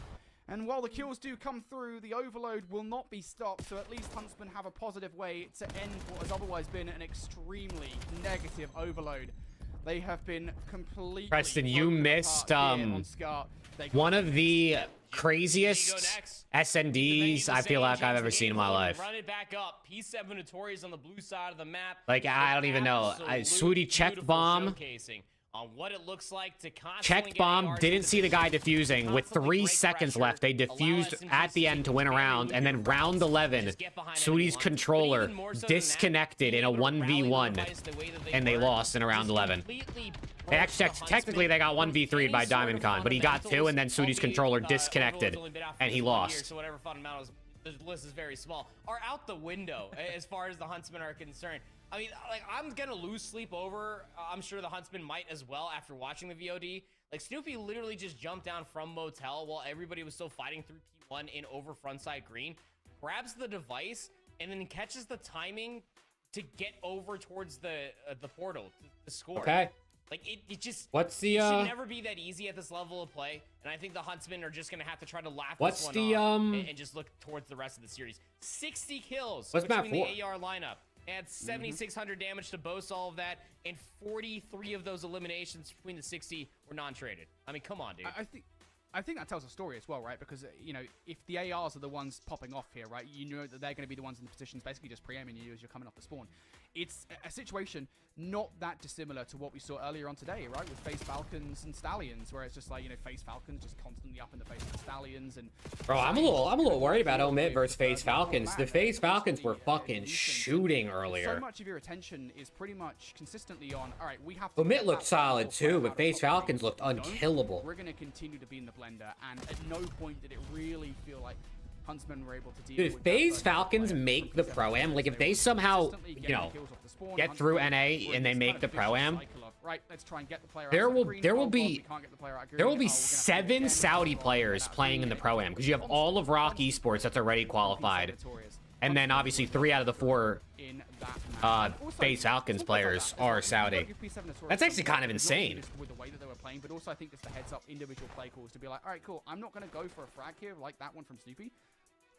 And while the kills do come through, the overload will not be stopped. So at least Huntsman have a positive way to end what has otherwise been an extremely negative overload. They have been completely... Preston, you missed one of the craziest SNDs I feel like I've ever seen in my life. Run it back up. P7 Notorious on the blue side of the map. Like, I don't even know. Sweetie checked bomb. On what it looks like to Checked bomb, didn't see the guy defusing. With 3 seconds left, they defused at the end to win a round, and then round 11, Sweetie's controller disconnected in a 1v1, and they lost in a round 11. They actually, technically, they got 1v3'd by DiamondCon, but he got 2, and then Sweetie's controller disconnected, and he lost. So whatever fundamentals, the list is very small, are out the window as far as the Huntsmen are concerned. I mean, like, I'm gonna lose sleep over. I'm sure the Huntsman might as well after watching the VOD. Like, Snoopy literally just jumped down from Motel while everybody was still fighting through T1 in over frontside green, grabs the device, and then catches the timing to get over towards the portal to score. Okay. Like, it just What's the should never be that easy at this level of play, and I think the Huntsmen are just gonna have to try to laugh What's this the one off and just look towards the rest of the series. 60 kills What's map between 4? the AR lineup. Adds 7,600 damage to boast all of that, and 43 of those eliminations between the 60 were non-traded. I mean, come on, dude. I think that tells a story as well, right? Because, you know, if the ARs are the ones popping off here, right, you know that they're going to be the ones in the positions basically just pre-aiming you as you're coming off the spawn. It's a situation not that dissimilar to what we saw earlier on today, right, with FaZe Falcons and Stallions, where it's just like, you know, FaZe Falcons just constantly up in the face of the Stallions. And bro, I'm a little worried about Omid versus FaZe Falcons. The FaZe Falcons were fucking shooting earlier. So much of your attention is pretty much consistently on, all right, we have to... Omid looked solid too, but FaZe Falcons looked unkillable. We're going to continue to be in the blender, and at no point did it really feel like Huntsmen were able to deal Dude, with if FaZe Falcons make the Pro-Am, like if they somehow, you know, get through NA and they make the Pro-Am, there will be 7 Saudi players playing in the Pro-Am because you have all of Rock Esports that's already qualified. And then obviously 3 out of the 4 in that match. FaZe Falcons players are Saudi. That's actually kind of insane. With the way that they were playing, but also I think just the heads up individual play calls to be like, all right, cool. I'm not going to go for a frag here like that one from Snoopy.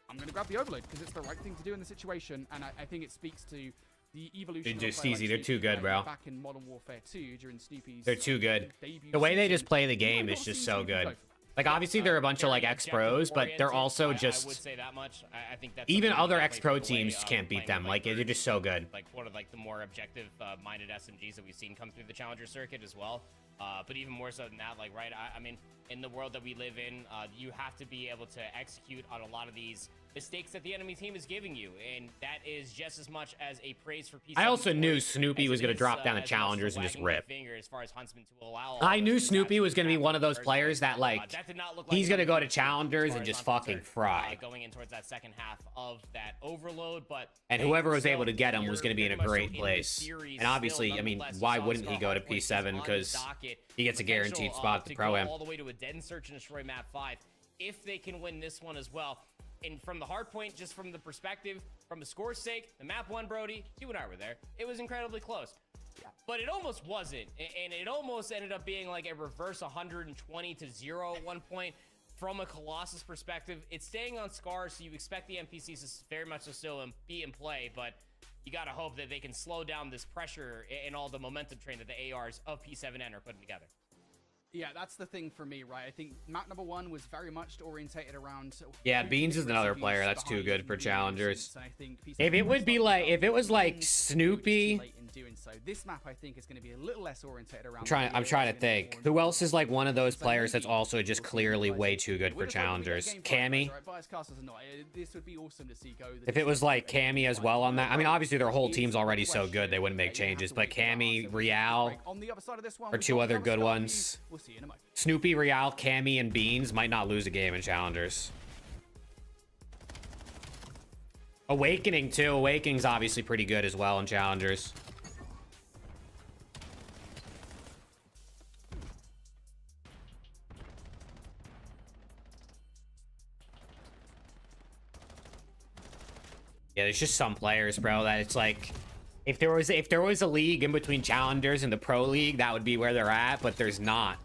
I'm going to grab the overload because it's the right thing to do in the situation, and I think it speaks to the evolution. They're just easy. They're too good, bro. Back in Modern Warfare 2 during Snoopy's. They're too good. The way they just play the game is just so good. Like, obviously, they're a bunch of, like, ex-pros, but they're also just... I would say that much. I think that's even other ex-pro teams can't beat them. Like, they're just so good. Like, one of, like, the more objective-minded SMGs that we've seen come through the Challenger circuit as well. But even more so than that, like, right, I mean, in the world that we live in, you have to be able to execute on a lot of these mistakes that the enemy team is giving you, and that is just as much as a praise for P7. I also knew Snoopy was going to drop down the Challengers and just rip. I knew Snoopy was going to be one of those players that, like, he's going to go to Challengers and just fucking fry. Going in towards that second half of that overload, but and whoever was able to get him was going to be in a great place. And obviously, I mean, why wouldn't he go to P7? Because he gets a guaranteed spot at the Pro-Am. All the way to a dead and search and destroy map 5 if they can win this one as well. And from the hard point, just from the perspective, from the score's sake, the map 1, Brody, you and I were there. It was incredibly close. But it almost wasn't. And it almost ended up being like a reverse 120-0 at one point. From a Colossus perspective, it's staying on Scar, so you expect the NPCs to very much still be in play, but you gotta hope that they can slow down this pressure and all the momentum train that the ARs of P7N are putting together. Yeah, that's the thing for me, right? I think map number 1 was very much orientated around... Yeah, Beans is another player that's too good for Challengers. If it would be like, if it was like Snoopy... This map, I think, is going to be a little less orientated around... I'm trying to think. Who else is like one of those players that's also just clearly way too good for Challengers? Cammy? This would be awesome to see go. If it was like Cammy as well on that, I mean, obviously their whole team's already so good they wouldn't make changes, but Cammy, Real, are 2 other good ones. Snoopy, Real, Cammy, and Beans might not lose a game in Challengers. Awakening too. Awakening's obviously pretty good as well in Challengers. Yeah, there's just some players, bro, that it's like, if there was a league in between Challengers and the Pro League, that would be where they're at, but there's not,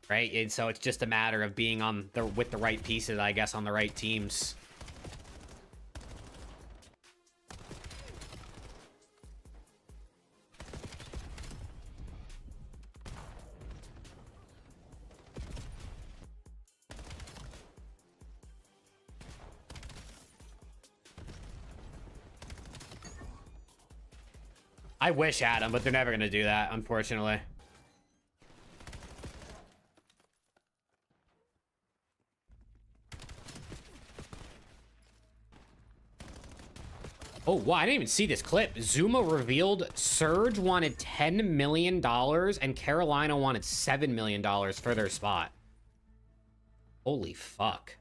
right? And so it's just a matter of being with the right pieces, I guess, on the right teams. I wish Adam, but they're never going to do that, unfortunately. Oh, wow, I didn't even see this clip. Zuma revealed Surge wanted $10 million and Carolina wanted $7 million for their spot. Holy fuck.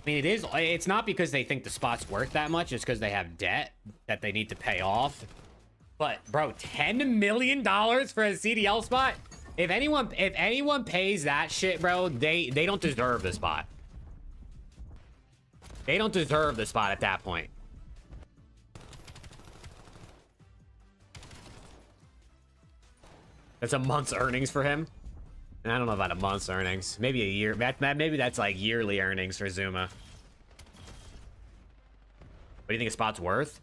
I mean, it's not because they think the spot's worth that much. It's because they have debt that they need to pay off. But, bro, $10 million for a CDL spot? If anyone pays that shit, bro, they don't deserve the spot. They don't deserve the spot at that point. That's a month's earnings for him. I don't know about a month's earnings. Maybe a year. Maybe that's like yearly earnings for Zuma. What do you think a spot's worth?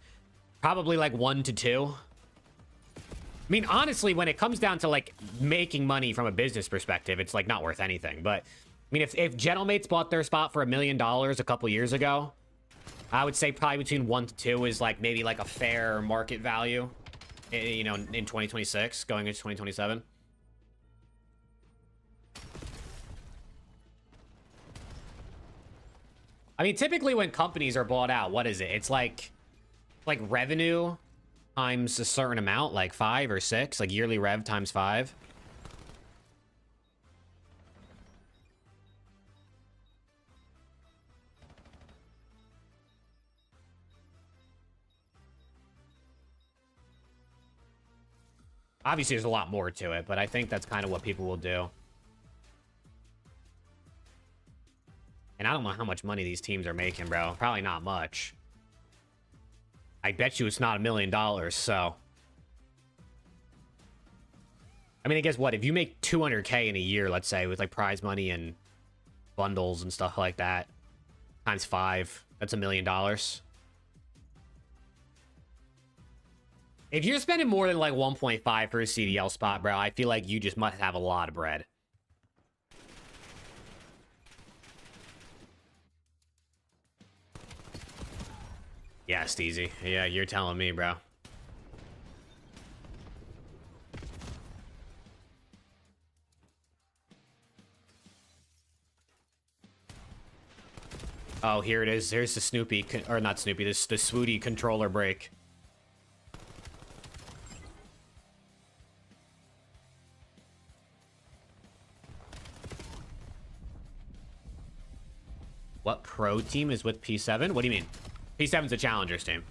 Probably like 1 to 2. I mean, honestly, when it comes down to like making money from a business perspective, it's like not worth anything. But I mean, if Gentlemates bought their spot for $1 million a couple years ago, I would say probably between 1 to 2 is like maybe like a fair market value, you know, in 2026 going into 2027. I mean, typically when companies are bought out, what is it? It's like revenue times a certain amount, like 5 or 6, like yearly rev times 5. Obviously, there's a lot more to it, but I think that's kind of what people will do. And I don't know how much money these teams are making, bro. Probably not much. I bet you it's not $1 million, so... I mean, I guess what? If you make 200K in a year, let's say, with like prize money and bundles and stuff like that, times 5, that's $1 million. If you're spending more than like 1.5 for a CDL spot, bro, I feel like you just must have a lot of bread. Yeah, Steezy. Yeah, you're telling me, bro. Oh, here it is. Here's the Snoopy, or not Snoopy, the Swooty controller break. What pro team is with P7? What do you mean? P7's a challengers team.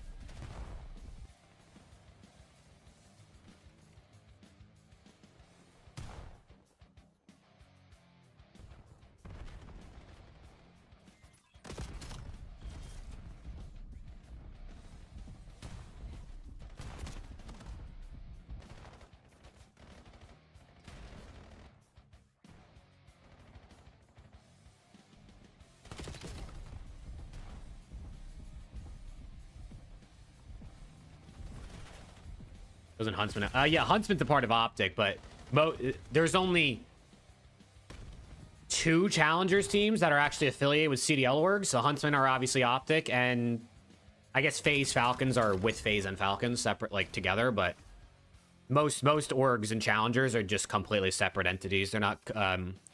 Wasn't Huntsman? Yeah, Huntsman's a part of Optic, but there's only 2 challengers teams that are actually affiliated with CDL orgs. So Huntsman are obviously Optic, and I guess FaZe Falcons are with FaZe and Falcons separate, like together. But most orgs and challengers are just completely separate entities. They're not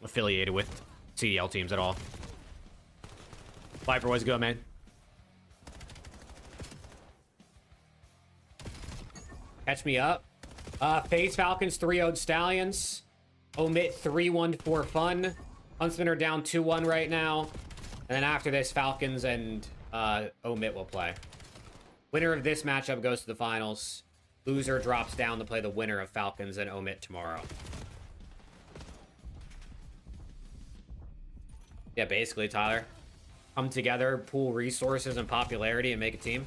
affiliated with CDL teams at all. Viper, what's good, man? Catch me up. FaZe Falcons 3-0'd Stallions. Omit 3-1 for fun. Huntsmen are down 2-1 right now. And then after this, Falcons and Omit will play. Winner of this matchup goes to the finals. Loser drops down to play the winner of Falcons and Omit tomorrow. Yeah, basically, Tyler. Come together, pool resources and popularity, and make a team.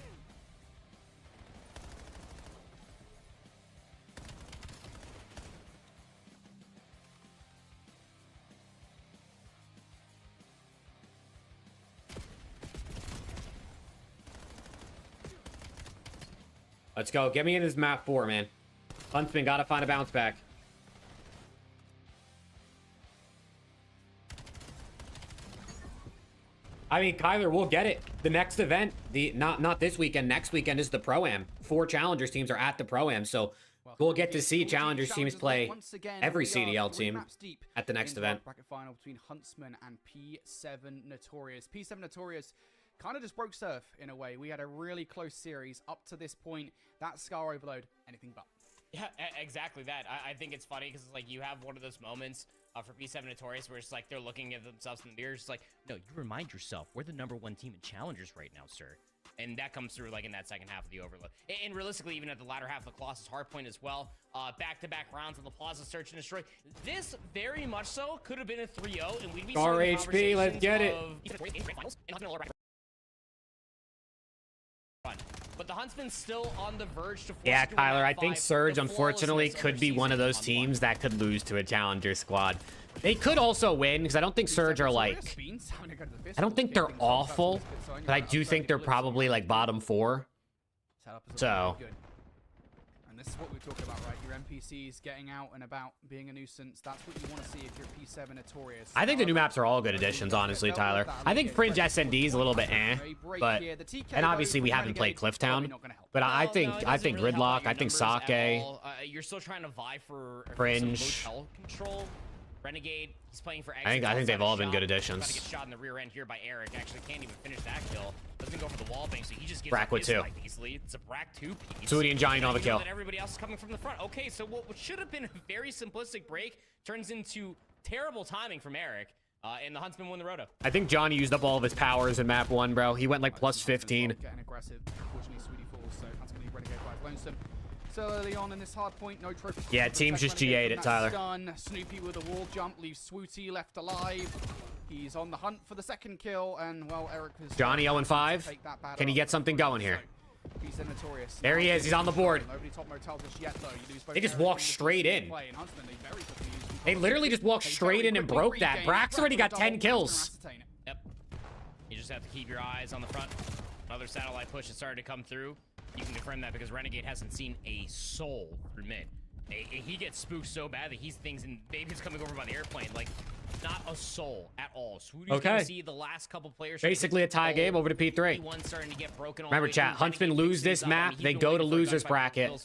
Let's go. Get me in this map 4, man. Huntsman, gotta find a bounce back. I mean, Kyler, we'll get it. The next event, not this weekend, next weekend is the Pro-Am. 4 challengers teams are at the Pro-Am, so we'll get to see challengers teams play every CDL team at the next event. Bracket final between Huntsman and P7 Notorious. P7 Notorious kind of just broke surf in a way. We had a really close series up to this point. That Scar Overload, anything but. Yeah, exactly that. I think it's funny because it's like you have one of those moments for P7 Notorious where it's like they're looking at themselves in the mirror. It's like, no, you remind yourself, we're the #1 team in challengers right now, sir. And that comes through like in that second half of the Overload. And realistically, even at the latter half of the Colossus Hardpoint as well. Back-to-back rounds on the Plaza Search and Destroy. This very much so could have been a 3-0, and we'd be Scar HP, let's get it. But the Huntsman's still on the verge to force. Yeah, Kyler, I think Surge, unfortunately, could be one of those teams that could lose to a challenger squad. They could also win, because I don't think Surge are like... I don't think they're awful, but I do think they're probably like bottom 4. So... And this is what we're talking about, right? Your NPCs getting out and about, being a nuisance. That's what you want to see if you're P7 Notorious. I think the new maps are all good additions, honestly, Tyler. I think Fringe SND is a little bit but... And obviously, we haven't played Clifftown. But I think Gridlock, I think Sake... You're still trying to vie for Fringe... Hotel control. Renegade, he's playing for I think they've all been good additions. Trying to get shot in the rear end here by Eric. Actually can't even finish that kill. Doesn't go for the wall bank, so he just gives Brack with 2. Easily. It's a Brack 2 piece. Swooty and Johnny don't have a kill. That everybody else is coming from the front. Okay, so what should have been a very simplistic break turns into terrible timing from Eric. And the Huntsman won the roto. I think Johnny used up all of his powers in map 1, bro. He went like plus 15. Getting aggressive. Unfortunately, Swooty falls, so that's going to be Renegade by Lonesome. so early on in this hard point. No trophy. Yeah, teams just GA'd it, Tyler. Stun. Snoopy with a wall jump leaves Swooty left alive. He's on the hunt for the second kill, and well, Eric has Johnny 0-5. Can he get something going here? He's notorious. There he is. He's on the board. Nobody top motel just yet, though. You lose both They just Eric walked and straight Luke in. play, and Huntsman, they very quickly use control. They literally just walked They straight very in and quickly broke that. regain Brax already got 10 kills. Yep. You just have to keep your eyes on the front. Another satellite push is starting to come through. You can confirm that because Renegade hasn't seen a soul through mid. He gets spooked so bad that he's things and David's coming over by the airplane. Like, not a soul at all. Swooty's gonna see the last couple players. Basically a tie game over to P3. Starting to get broken Remember, chat, Huntsman lose this map, they go to losers bracket,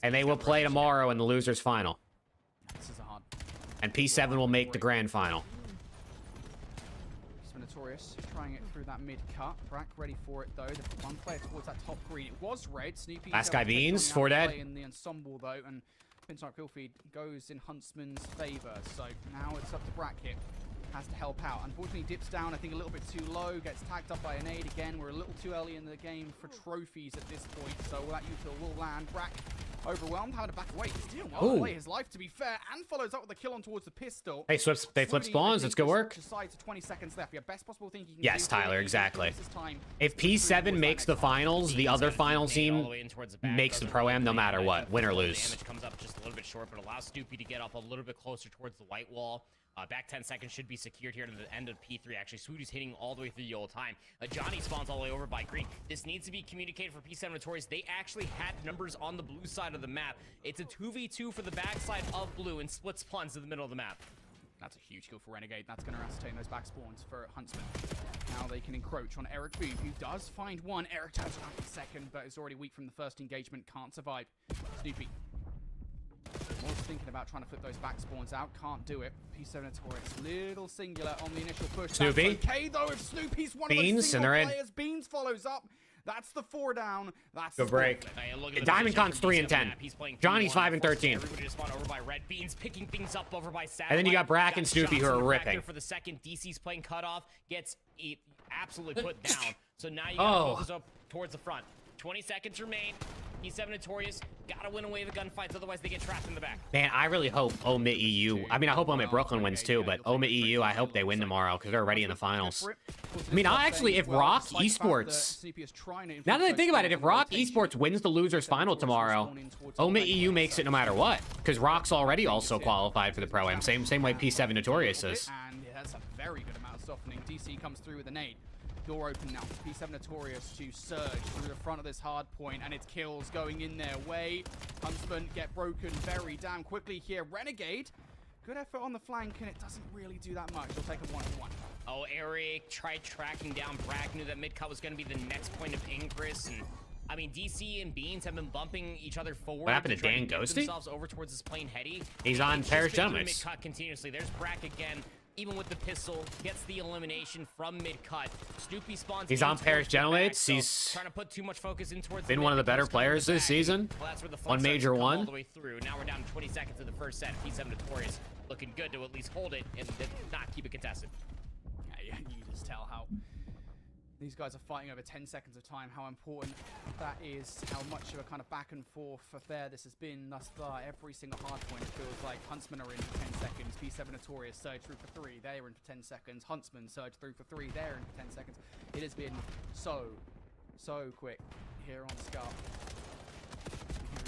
and they will play tomorrow in the losers final. This is a hard. And P7 will make the grand final. Notorious trying it through that mid cut. Brack ready for it though. The one player towards that top green. It was red. Snoopy. Last guy Beans, 4 dead. In the ensemble though, and Pinsark kill feed goes in Huntsman's favor. So now it's up to Brack here. Has to help out. Unfortunately, dips down. I think a little bit too low. Gets tagged up by an aid again. We're a little too early in the game for trophies at this point. So that util will land. Brack overwhelmed, having to back away. He's doing well to play his life, to be fair, and follows up with a kill on towards the pistol. Hey, they flip spawns. Let's go work. Decides 20 seconds left. Yeah, best possible thing he can Yes, do. Tyler, exactly. If P7 makes the finals, the other final team makes the Pro-Am no matter what, win or lose. Damage comes up just a little bit short, but allows Snoopy to get up a little bit closer towards the white wall. Back 10 seconds should be secured here to the end of P3. Actually, Swooty's hitting all the way through the old time. Johnny spawns all the way over by green. This needs to be communicated for P7 Notorious. They actually had numbers on the blue side of the map. It's a 2v2 for the backside of blue and split spawns in the middle of the map. That's a huge kill for Renegade. That's going to ascertain those back spawns for Huntsman. Now they can encroach on Eric Boone, who does find one. Eric turns around for the second, but is already weak from the first engagement. Can't survive. Snoopy was thinking about trying to flip those back spawns out. Can't do it. P7 Notorious, little singular on the initial push. Snoopy. That's okay, though, if Snoopy's one Beans, of those and they're players. In. Beans follows up. That's the 4 down. That's Good break. Diamond Con's 3 and 10. Johnny's 5 and 13. Everybody just spawned over by Red. Beans picking things up over by Satellite. And then you got Brack and Snoopy who are ripping. For the second, DC's playing cutoff, gets absolutely put down. So now you got to focus up towards the front. 20 seconds remain. P7 Notorious gotta win away the gunfights, otherwise they get trapped in the back. Man, I really hope Omit EU. I mean, I hope Omit Brooklyn wins too, but Omit EU, I hope they win tomorrow because they're already in the finals. I mean, actually, if Rock Esports, now that I think about it, if Rock Esports wins the losers final tomorrow, Omit EU makes it no matter what because Rock's already also qualified for the Pro-Am. Same way P7 Notorious is. And that's a very good amount of softening. DC comes through with a nade. Door open now. P7 Notorious to surge through the front of this hard point, and it's kills going in their way. Huntsman get broken very damn quickly here. Renegade, good effort on the flank, and it doesn't really do that much. They'll take a 1-1. Oh, Eric tried tracking down Brack, knew that mid-cut was going to be the next point of ingress, and I mean, DC and Beans have been bumping each other forward. What happened to Dan Ghosty? Themselves over towards this plane heady. He's on Parish Gentlemen. Mid-cut continuously. There's Brack again. Even with the pistol, gets the elimination from mid-cut. Snoopy spawns. He's on Parish Gentlemen. He's trying to put too much focus in towards been one of the better players this season. Well, that's where the one major one. All the way through. Now we're down to 20 seconds of the first set. P7 Notorious looking good to at least hold it and not keep it contested. Yeah, you just tell how these guys are fighting over 10 seconds of time, how important that is, how much of a kind of back and forth affair this has been thus far. Every single hard point, it feels like Huntsman are in for 10 seconds, P7 Notorious surge through for 3, they're in for 10 seconds, Huntsman surge through for 3, they're in for 10 seconds. It has been so quick here on Scarp.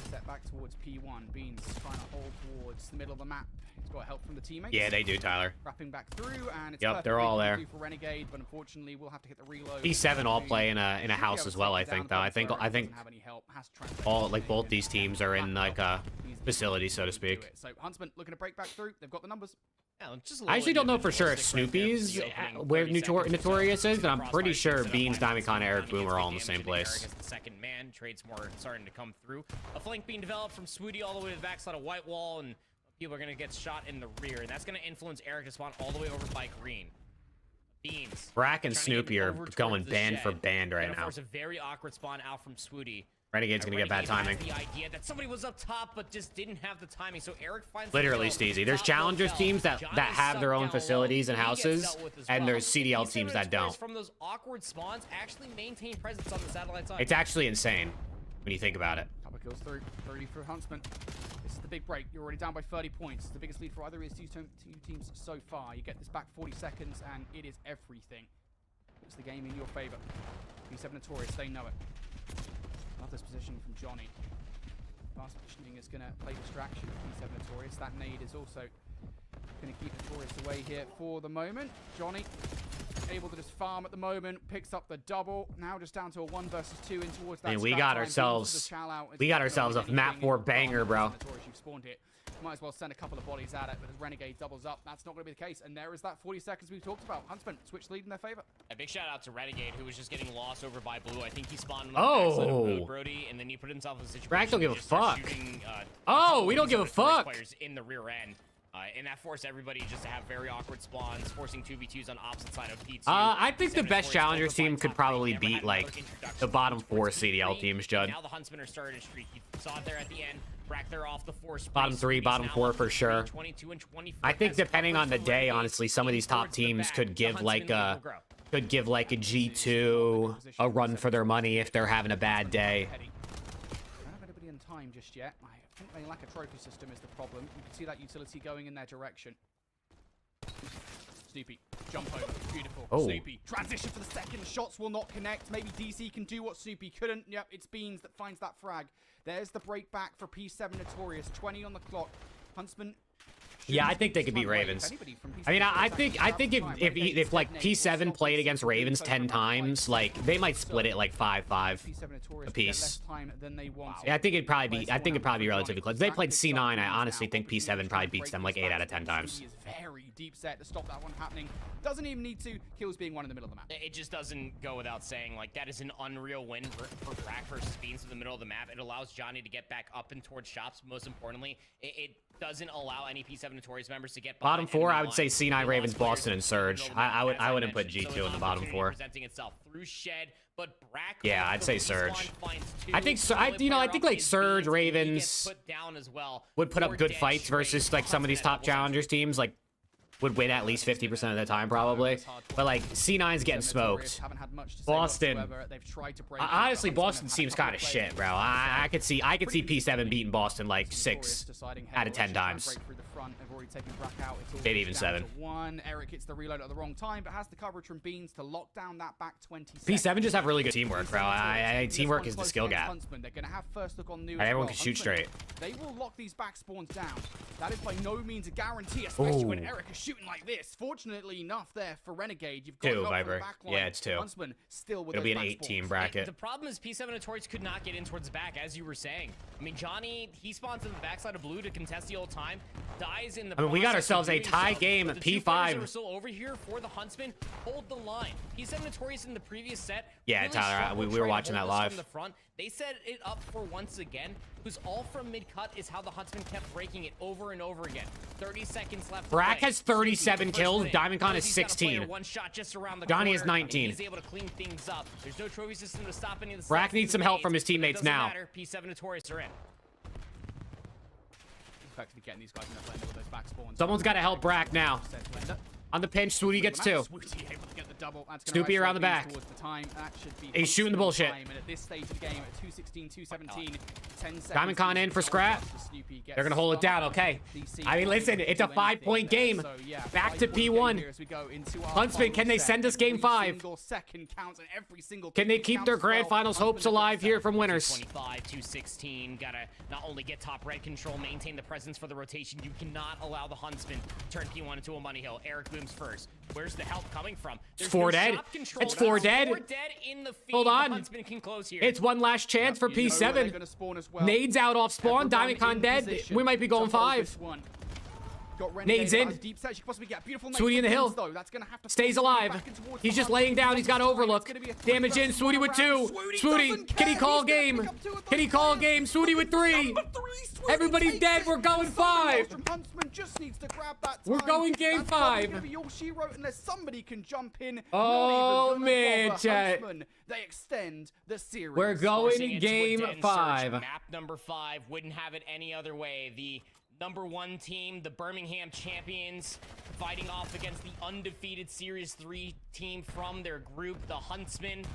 Step back towards P1, Beans trying to hold towards the middle of the map. He's got help from the teammates. Yeah, they do, Tyler. Wrapping back through, and it's they're all there. For Renegade, but unfortunately, we'll have to hit the reload. P7 all play in a house as well, I think. Though I think all like both these teams are in like a facility, so to speak. So Huntsman looking to break back through. They've got the numbers. I actually don't know for sure if Snoopy's where Notorious is, but I'm pretty sure Beans, Diamond Con, Eric Boom are all in the same place. The second man, trades more starting to come through. A flank being developed from Swooty all the way to the backside of White Wall, and people are going to get shot in the rear, and that's going to influence Eric to spawn all the way over by green. Beans. Brack and Snoopy are going band for band right now. Force a very awkward spawn out from Swooty. Renegade's gonna get bad timing. The idea that somebody was up top but just didn't have the timing, so Eric finds literally Steezy. There's challengers teams that have their own facilities and houses, and there's CDL teams that don't. From those awkward spawns, actually maintain presence on the satellite side. It's actually insane when you think about it. Couple kills through. 30 for Huntsman. This is the big break. You're already down by 30 points. The biggest lead for either of these two teams so far. You get this back 40 seconds, and it is everything. It's the game in your favor. P7 Notorious, they know it. Love this positioning from Johnny. Fast positioning is going to play distraction for P7 Notorious. That nade is also going to keep Notorious away here for the moment. Johnny able to just farm at the moment, picks up the double. Now just down to a 1 versus 2 in towards that. Man, we got ourselves a map 4 banger, bro. Notorious, you've spawned it. Might as well send a couple of bodies at it, but as Renegade doubles up, that's not going to be the case. And there is that 40 seconds we talked about. Huntsman switch lead in their favor. A big shout out to Renegade, who was just getting lost over by blue. I think he spawned on the backside of blue, Brody, and then he put himself in a situation. Brack don't give a fuck. Shooting, we don't give a fuck. Players in the rear end. And that forced everybody just to have very awkward spawns, forcing 2v2s on opposite side of P2. I think the best challengers team could probably beat, like, the bottom 4 CDL teams, Judd. Now the Huntsmen are starting to streak. You saw it there at the end. Brack, they're off the force. Bottom 3, bottom 4 for sure. 22 and 24. I think depending on the day, honestly, some of these top teams could give like a G2 a run for their money if they're having a bad day. Don't have anybody in time just yet. I think they lack a trophy system is the problem. You can see that utility going in their direction. Snoopy, jump over, beautiful. Oh. Snoopy, transition for the second, shots will not connect. Maybe DC can do what Snoopy couldn't. Yep, it's Beans that finds that frag. There's the break back for P7 Notorious, 20 on the clock. Huntsman. Yeah, I think they could beat Ravens. I mean, I think if like P7 played against Ravens 10 times, like they might split it like 5-5 a piece. Yeah, I think it'd probably be relatively close. If they played C9, I honestly think P7 probably beats them like 8 out of 10 times. Very deep set to stop that one happening. Doesn't even need to. Kills being one in the middle of the map. It just doesn't go without saying, like, that is an unreal win for Brack versus Beans in the middle of the map. It allows Johnny to get back up and towards shops. Most importantly, it doesn't allow any P7 Notorious members to get bottom 4. I would say C9, Ravens, Boston, and Surge. I wouldn't put G2 in the bottom 4. Presenting itself through Shed, but Brack. Yeah, I'd say Surge. I think like Surge, Ravens would put up good fights versus like some of these top challengers teams. Like would win at least 50% of the time probably, but like C9's getting smoked. Boston, honestly, Boston seems kind of shit, bro. I could see P7 beating Boston like 6 out of 10 times. Maybe even 7. Eric hits the reload at the wrong time, but has the coverage from Beans to lock down that back 20. P7 just have really good teamwork, bro. Teamwork is the skill gap. They're gonna have first look on new. Everyone can shoot straight. They will lock these back spawns down. That is by no means a guarantee, especially when Eric is shooting like this. Fortunately enough there for Renegade. You've got 2, Viper. Yeah, it's 2. Still with It'll be an 8-team bracket. The problem is P7 Notorious could not get in towards the back, as you were saying. I mean, Johnny, he spawns in the backside of blue to contest the old time, dies in the. I mean, we got ourselves a tie game at P5. We're still over here for the Huntsman. Hold the line. P7 Notorious in the previous set. Yeah, really Tyler, we were watching that live. From the front. They set it up for once again. Who's all from mid-cut is how the Huntsman kept breaking it over and over again. 30 seconds left. Brack has 37 kills. DiamondCon is 16. One shot just around the Johnny is 19. He's able to clean things up. There's no trophy system to stop any of the. Brack needs some help from his teammates now. Matter. P7 Notorious are in. Effectively getting these guys in the blender with those back spawns. Someone's got to help Brack now. On the pinch, Swooty gets 2. Snoopy around the back. He's shooting the bullshit. DiamondCon in for scrap. They're going to hold it down, okay. I mean, listen, it's a 5-point game. Back to P1. Huntsman, can they send us game 5? Can they keep their grand finals hopes alive here from winners? 25-16. Gotta not only get top red control, maintain the presence for the rotation. You cannot allow the Huntsman to turn P1 into a money hill. Eric booms first. Where's the help coming from? It's 4 dead. It's 4 dead. 4 dead in the feed. Hold on. The Huntsman can close here. It's one last chance for P7. Nades out off spawn. DiamondCon dead. We might be going 5. Nades in. Swooty in the hill. Stays alive. He's just laying down. He's got overlook. Damage in. Swooty with 2. Swooty, can he call game? Can he call game? Swooty with 3. Everybody's dead. We're going 5. We're going game 5. Oh man, chat. They extend the series. We're going game 5. Map number 5. Wouldn't have it any other way. The number 1 team, the Birmingham champions, fighting off against the undefeated Series 3 team from their group, the Huntsmen,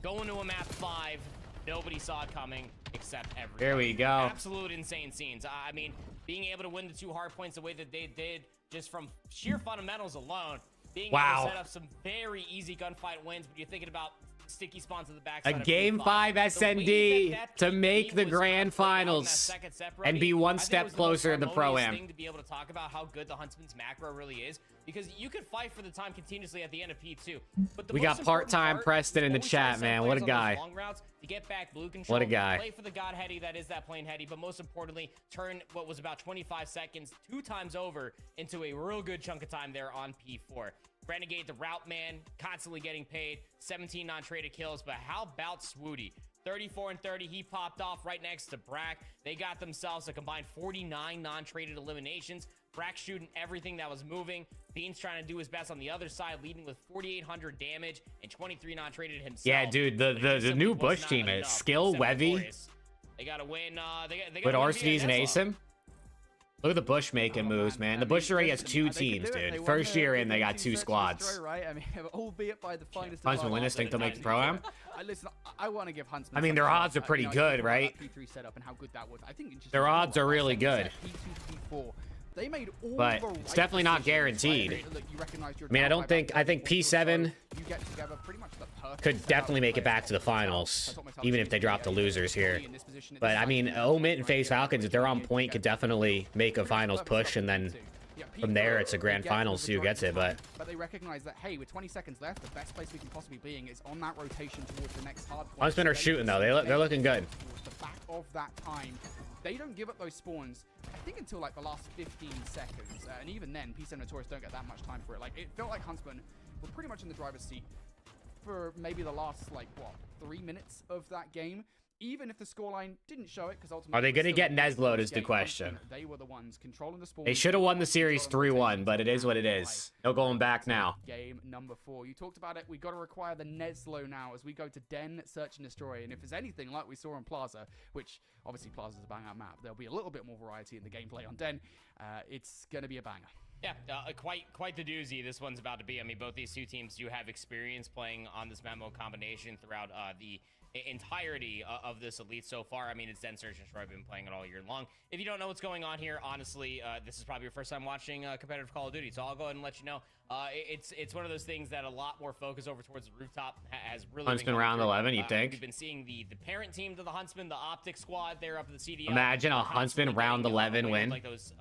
going to a map 5. Nobody saw it coming. except everything. Here we go. Absolute insane scenes. I mean, being able to win the 2 hard points the way that they did, just from sheer fundamentals alone, being able to set up some very easy gunfight wins. But you're thinking about sticky spawns at the backside. A game 5 SND to make the grand finals and be one step closer in the Pro-Am. To be able to talk about how good the Huntsman's macro really is, because you could fight for the time continuously at the end of P2. But we got part-time Preston in the chat, man. What a guy. Long routes to get back blue control, what a guy. Play for the God Heady that is that plane Heady, but most importantly, turn what was about 25 seconds 2 times over into a real good chunk of time there on P4. Renegade, the route man, constantly getting paid, 17 non-traded kills, but how about Swooty? 34 and 30, he popped off right next to Brack. They got themselves a combined 49 non-traded eliminations. Brack shooting everything that was moving. Beans trying to do his best on the other side, leading with 4,800 damage and 23 non-traded himself. Yeah, dude, the new Bush team is Skill, Wevy. They got to win. With Arcades and ASIM. Look at the Bush making moves, man. The Bush already has 2 teams, dude. First year in, they got 2 squads. Right? I mean, albeit by the finest. Huntsman win this, think they'll make the Pro-Am? Listen, I want to give Huntsman. I mean, their odds are pretty good, right? P3 setup and how good that was. I think their odds are really good. P2, P4. They made all but it's definitely not guaranteed. Right? Look, I mean, I think P7 could definitely make it back to the finals, even if they drop the losers here. But I mean, Omit and FaZe Falcons, if they're on point, could definitely make a finals push, and then from there it's a grand finals, see who gets it. But they recognize that, hey, with 20 seconds left, the best place we can possibly be is on that rotation towards the next hard point. Huntsmen are shooting though. They're looking good. The back of that time, they don't give up those spawns, I think, until like the last 15 seconds. And even then, P7 Notorious don't get that much time for it. Like, it felt like Huntsmen were pretty much in the driver's seat for maybe the last, like, what, 3 minutes of that game. Even if the scoreline didn't show it, because ultimately... Are they going to get Neslo'd is the question. They were the ones controlling the spawn. They should have won the series 3-1, but it is what it is. No going back now. Game number 4. You talked about it. We got to require the Neslo now as we go to Den, Search and Destroy. And if there's anything like we saw in Plaza, which obviously Plaza's a bang-out map, there'll be a little bit more variety in the gameplay on Den. It's going to be a banger. Yeah, quite the doozy this one's about to be. I mean, both these 2 teams do have experience playing on this map mode combination throughout the entirety of this elite so far. I mean, it's Den, Search and Destroy. I've been playing it all year long. If you don't know what's going on here, honestly, this is probably your first time watching competitive Call of Duty, so I'll go ahead and let you know. It's one of those things that a lot more focus over towards the rooftop has really Huntsman round 11, you think? We've been seeing the parent team to the Huntsman, the Optic squad there up at the CDL. Imagine a Huntsman round 11 win. Like those,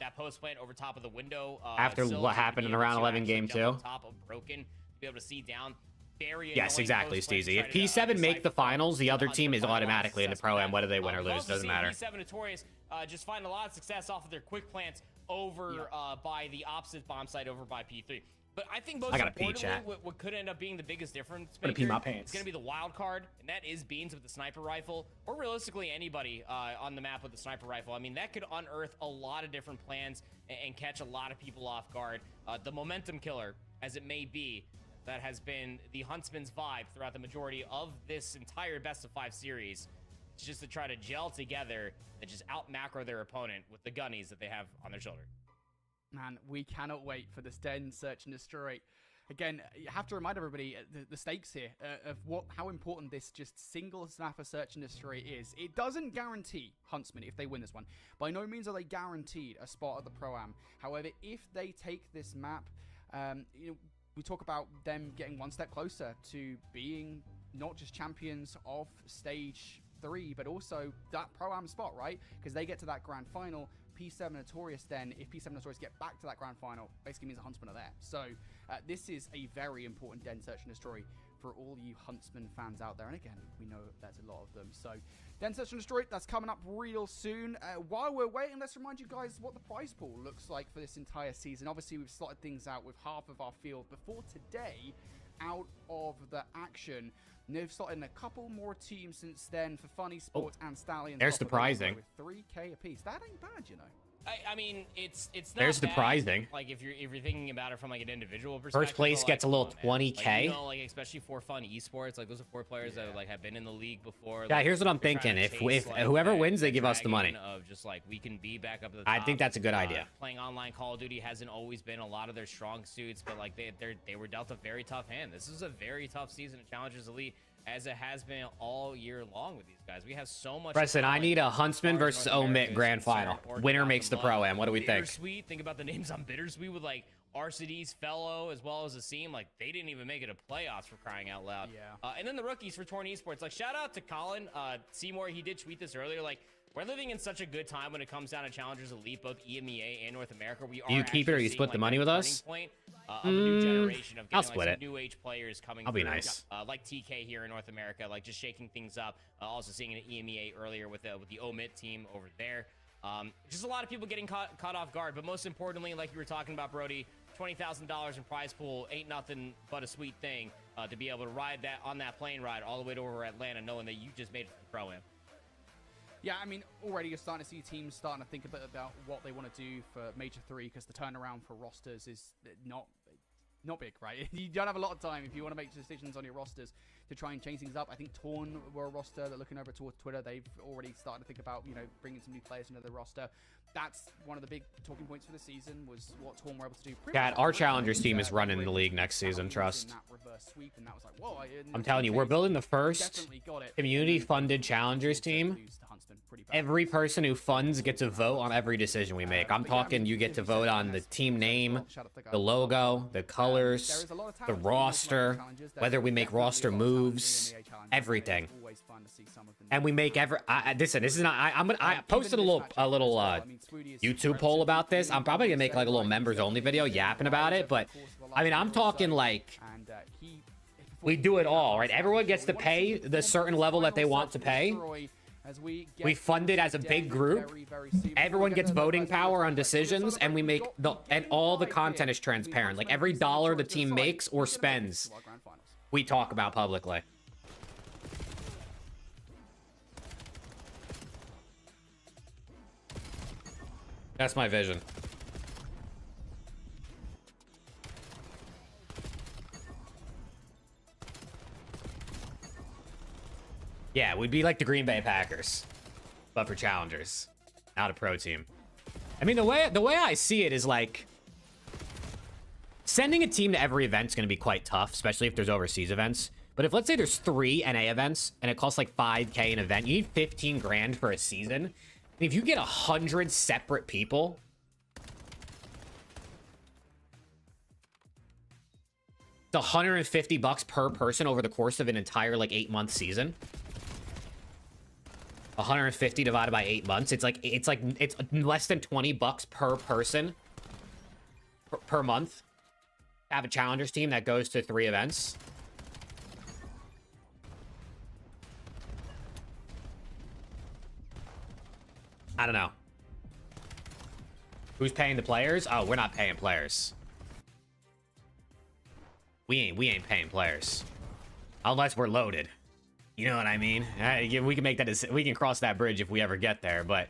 that post plant over top of the window. After what happened in the round 11 game 2. On top of Broken, to be able to see down. Yes, exactly, Steezy. If P7 make the finals, the other team is automatically in the Pro-Am, whether they win or lose, doesn't matter. P7 Notorious just find a lot of success off of their quick plants over by the opposite bomb site over by P3. But I think most importantly, what could end up being the biggest difference maker, it's going to be the wild card, and that is Beans with the sniper rifle, or realistically anybody on the map with the sniper rifle. I mean, that could unearth a lot of different plans and catch a lot of people off guard. The momentum killer, as it may be, that has been the Huntsman's vibe throughout the majority of this entire best of 5 series. It's just to try to gel together and just out macro their opponent with the gunnies that they have on their shoulder. Man, we cannot wait for this Den, Search and Destroy. Again, you have to remind everybody the stakes here of how important this just single snapper Search and Destroy is. It doesn't guarantee Huntsman if they win this one. By no means are they guaranteed a spot at the Pro-Am. However, if they take this map, you know, we talk about them getting one step closer to being not just champions of stage 3, but also that Pro-Am spot, right? Because they get to that grand final. P7 Notorious then, if P7 Notorious get back to that grand final, basically means the Huntsmen are there. So this is a very important Den, Search and Destroy for all you Huntsman fans out there. And again, we know there's a lot of them. So Den, Search and Destroy, that's coming up real soon. While we're waiting, let's remind you guys what the prize pool looks like for this entire season. Obviously, we've slotted things out with half of our field before today out of the action. And they've slotted in a couple more teams since then for Funny Sports and Stallions. They're surprising. With 3K apiece. That ain't bad, you know. I mean, it's not They're bad, surprising. Like if you're thinking about it from like an individual perspective. First place gets a little 20K. Like, you know, like especially for Fun Esports, like those are 4 players that like have been in the league before. Yeah, like, here's what I'm thinking. If whoever wins, they give us the money. Of just like we can be back up at the top. I think that's a good idea. Playing online Call of Duty hasn't always been a lot of their strong suits, but like they were dealt a very tough hand. This is a very tough season of Challengers Elite. as it has been all year long with these guys. We have so much. Preston, I talent need a as Huntsman far as versus North America Omit is grand concerned, final. or Winner Gotham makes the Blood. Pro-Am. What do we think? Bittersweet. Think about the names on Bittersweet with like RCD's Fellow as well as Asim. Like they didn't even make it to playoffs for crying out loud. Yeah. And then the rookies for Torn Esports. Like shout out to Colin Seymour. He did tweet this earlier. Like we're living in such a good time when it comes down to Challengers Elite, both EMEA and North America. We are. Do you keep it or you split the money with us? Point, of a new generation of I'll getting, split like, it. some new age players coming. I'll be through, nice. like TK here in North America, like just shaking things up. Also seeing an EMEA earlier with the Omit team over there. Just a lot of people getting caught off guard, but most importantly, like you were talking about, Brody, $20,000 in prize pool ain't nothing but a sweet thing to be able to ride that on that plane ride all the way to over Atlanta, knowing that you just made it to the Pro-Am. Yeah, I mean, already you're starting to see teams starting to think a bit about what they want to do for Major 3 because the turnaround for rosters is not big, right? You don't have a lot of time if you want to make decisions on your rosters to try and change things up. I think Torn were a roster that, looking over towards Twitter, they've already started to think about, you know, bringing some new players into the roster. That's one of the big talking points for the season was what Torn were able to do. Cat, our Challengers team is running the league next season, trust. I'm telling you, we're building the first community-funded Challengers team. Every person who funds gets a vote on every decision we make. I'm talking you get to vote on the team name, the logo, the colors, the roster, whether we make roster moves, everything. And we make listen, this is not. I posted a little YouTube poll about this. I'm probably gonna make like a little members only video yapping about it. But I mean, I'm talking like we do it all, right? Everyone gets to pay the certain level that they want to pay. We fund it as a big group. Everyone gets voting power on decisions, and we make and all the content is transparent. Like every dollar the team makes or spends, we talk about publicly. That's my vision. Yeah, we'd be like the Green Bay Packers, but for challengers, not a pro team. I mean, the way I see it is like sending a team to every event is going to be quite tough, especially if there's overseas events. But if let's say there's 3 NA events and it costs like $5K an event, you need 15 grand for a season. And if you get 100 separate people, it's $150 per person over the course of an entire like 8-month season. 150 divided by 8 months. It's less than $20 per person per month. Have a challengers team that goes to 3 events. I don't know. Who's paying the players? Oh, we're not paying players. We ain't paying players. Unless we're loaded. You know what I mean? We can make that. We can cross that bridge if we ever get there. But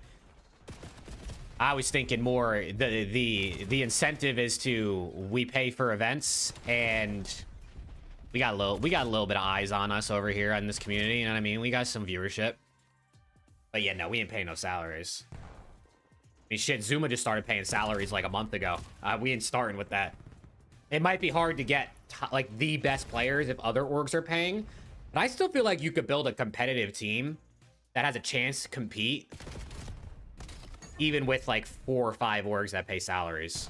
I was thinking more the incentive is to we pay for events and we got a little bit of eyes on us over here in this community. You know what I mean? We got some viewership. But yeah, no, we ain't paying no salaries. I mean, shit, Zuma just started paying salaries like a month ago. We ain't starting with that. It might be hard to get like the best players if other orgs are paying. But I still feel like you could build a competitive team that has a chance to compete, even with like 4 or 5 orgs that pay salaries.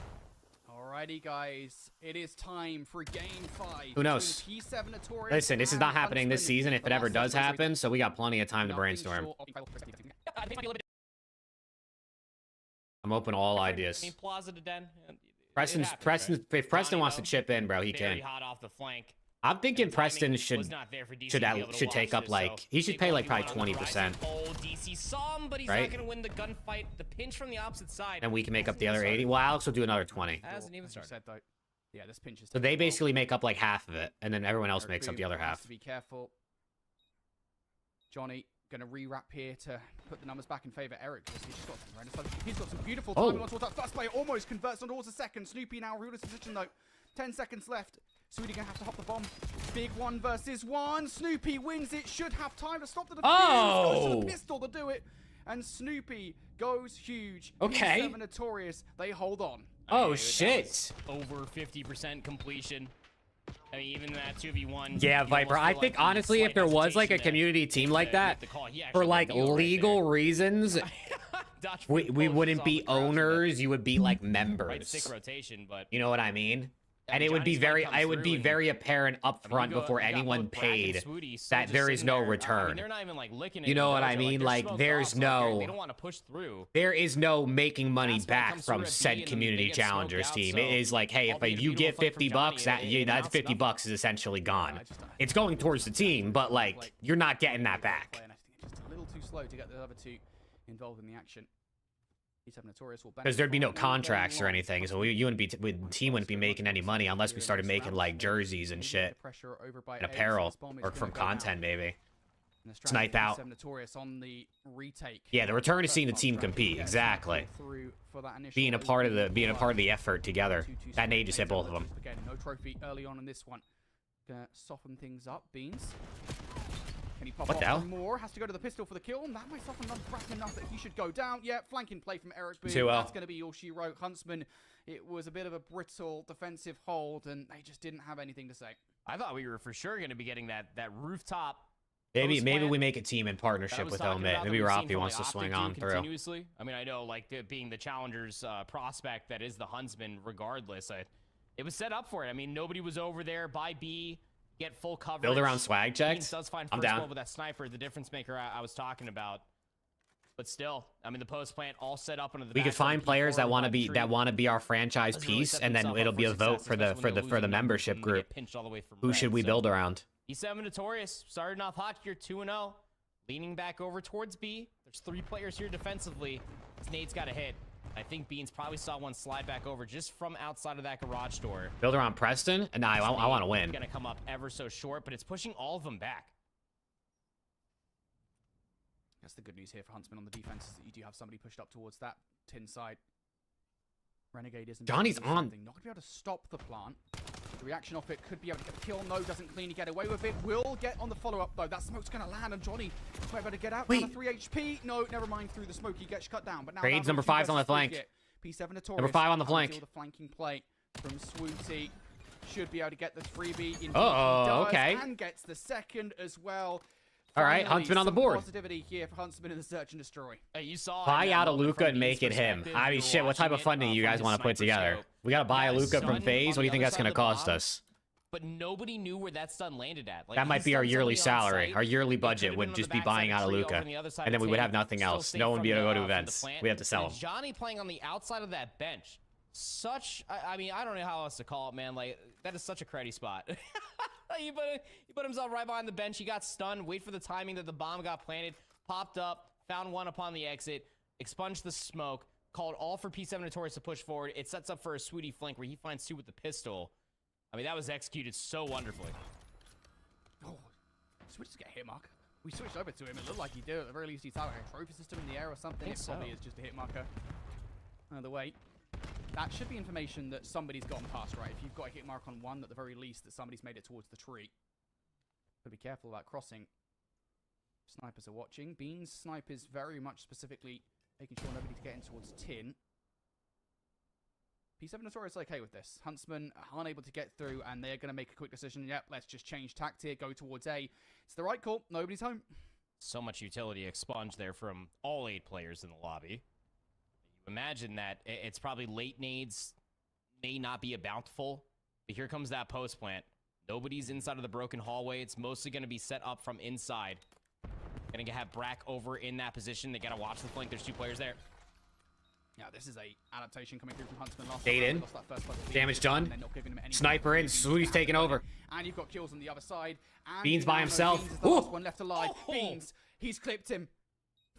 Alrighty, guys, it is time for Game 5. Who knows? Listen, this is not happening this season if it ever does happen, so we got plenty of time to brainstorm. I'm open to all ideas. Plaza to Den. If Preston wants to chip in, bro, he can. Hot off the flank. I'm thinking Preston should take up like he should pay like probably 20%. DC some, but he's right? not gonna win the gunfight. The pinch from the opposite side. And we can make up the other 80. Well, Alex will do another 20. Hasn't even started. Yeah, this pinch is. So they basically make up like half of it, and then everyone else makes up the other half. Be careful. Johnny gonna rewrap here to put the numbers back in favor. Eric, he's got some beautiful timing on towards that first player. Almost converts on towards the second. Snoopy now rules his position though. 10 seconds left. Sweetie gonna have to hop the bomb. Big 1 versus 1. Snoopy wins it. Should have time to stop the defuse. Goes to the pistol to do it. And Snoopy goes huge. Okay. P7 Notorious. They hold on. Oh shit. Over 50% completion. I mean, even that 2v1. Yeah, you Viper. almost I feel think like honestly, if slight there was like a hesitation to community team like make that, the call. He for actually like made the deal right legal there. reasons, Dodge we pretty close wouldn't off be the crouch, but owners. You would be like Right members. stick rotation, but You know what I mean? I And mean, it would be Johnny's might very, come it would through be and- very apparent up I mean, front you before got anyone both Brack and paid Swooty still that just there is sitting no there. I mean, return. they're not even like licking it You in know the what I dojo, mean? they're Like, smoked there's off, they no- don't want to push through. There is no making money Last man back comes through from at B said and then community they get smoked challengers out, team. so It is like, hey, albeit if a you beautiful get fight from 50 bucks, Johnny, it that amounts to 50 nothing. bucks is essentially gone. I just don't- It's going towards the team, but like, you're not getting that back. And I think it's just a little too slow to get the other two involved in the action. P7 Notorious will Because there'd be no benefit from all contracts or day anything, long. so you wouldn't be, the team wouldn't be making any money unless we started making like jerseys and shit, Pressure over by and Eggs, apparel, this bomb is or gonna from go down. content maybe. And the strategy Snipe for out. P7 Notorious on the retake. Yeah, the return is First seeing the bomb team strategy compete, gets exactly. through for that initial Being a part of the opening effort together. 2-2 That nade just hit split both of them. Again, no trophy early on in this one. Gonna soften things up. Beans. Can he pop What off the hell? some more? Has to go to the pistol for the kill. And that might soften enough Brack enough that he should go down. Yeah, flanking play from Eric Boone. 2-0. That's going to be all she wrote. Huntsman, it was a bit of a brittle defensive hold, and they just didn't have anything to say. I thought we were for sure going to be getting that rooftop. Maybe post maybe plant we make a team in that I partnership was with talking Omit. about that Maybe we've seen Rafi from, wants to like, swing Optic on do through. continuously. I mean, I know like being the Challengers prospect that is the Huntsman. Regardless, it was set up for it. I mean, nobody was over there by B. Get full coverage. Build around swag Beans checks. does find I'm first down. blood with that sniper, the difference maker I was talking about. But still, I mean, the post plant all set up under the. We could back side find of players that P4 want to by be tree. our franchise Doesn't really piece, set and then themselves it'll up be for a vote success, for the especially when they're for the losing membership and they get group. pinched all the way from Who red, should we so. build around? P7 Notorious starting off hot here, 2-0, leaning back over towards B. There's 3 players here defensively. This nade's got a hit. I think Beans probably saw one slide back over just from outside of that garage door. Build around Preston, and I want to win. Gonna come up ever so short, but it's pushing all of them back. That's the good news here for Huntsman on the defense, is that you do have somebody pushed up towards that tin side. Renegade isn't. Johnny's on. Not going to be able to stop the plant. The reaction off it could be able to get the kill. No, doesn't cleanly get away with it. Will get on the follow-up, though. That smoke's going to land, and Johnny might be able to get out. Wait. Down to 3 HP. No, never mind. Through the smoke, he gets cut down. But now Trades, that number moves 5's on the versus flank. Frigate. P7 Notorious. Number 5 on the can't flank. deal the flanking play from Swooty. Should be able to get the 3B. Indeed, Uh-oh, he does, okay. And gets the second as well. All right, Finally, Huntsman on the some board. Positivity here for Huntsman in the search and destroy. Hey, you saw Buy in that out a moment Luca from and make Beans' it him. perspective, I you mean, were shit, what type watching of it, funding you from guys his want to put sniper together? scope. We got to buy a That Luca from stun FaZe. What on do you the think other that's side going to of the cost bomb, us? But nobody knew where that stun landed at. Like, That he might be our stunned yearly somebody on salary. site. Our yearly It could've budget been would on just the be backside buying of out a tree over Luca. on the other side And of then we would have tin, nothing still else. safe No one would be able to go to from the events. plant. We have to sell And them. Johnny playing on the outside of that bench. Such, I mean, I don't know how else to call it, man. Like, that is such a cruddy spot. He put himself right behind the bench. He got stunned. Wait for the timing that the bomb got planted. Popped up. Found one upon the exit. Expunged the smoke. Called all for P7 Notorious to push forward. It sets up for a Swooty flank where he finds 2 with the pistol. I mean, that was executed so wonderfully. Oh, switch to get a hit marker. We switched over to him. It looked like he did. At the very least, he's having a trophy system in the air or something. Think It probably so. is just a hit marker. Either way, that should be information that somebody's gotten past, right? If you've got a hit mark on one, at the very least, that somebody's made it towards the tree. But be careful about crossing. Snipers are watching. Beans snipe is very much specifically making sure nobody's getting towards tin. P7 Notorious okay with this. Huntsman unable to get through, and they're going to make a quick decision. Yep, let's just change tact here, go towards A. It's the right call. Nobody's home. So much utility expunged there from all 8 players in the lobby. You imagine that it's probably late nades, may not be a bountiful, but here comes that post plant. Nobody's inside of the broken hallway. It's mostly going to be set up from inside. Going to have Brack over in that position. They got to watch the flank. There's 2 players there. Yeah, this is a adaptation coming through from Huntsman. Last Date time, in. they lost that first blood to Damage Beans, done. and they're not giving him any Sniper in. Beans Swooty's out taking of it. over. And you've got kills on the other side. And Beans you by now know himself. Beans is the Ooh. last one left alive. Oh. Beans, he's clipped him.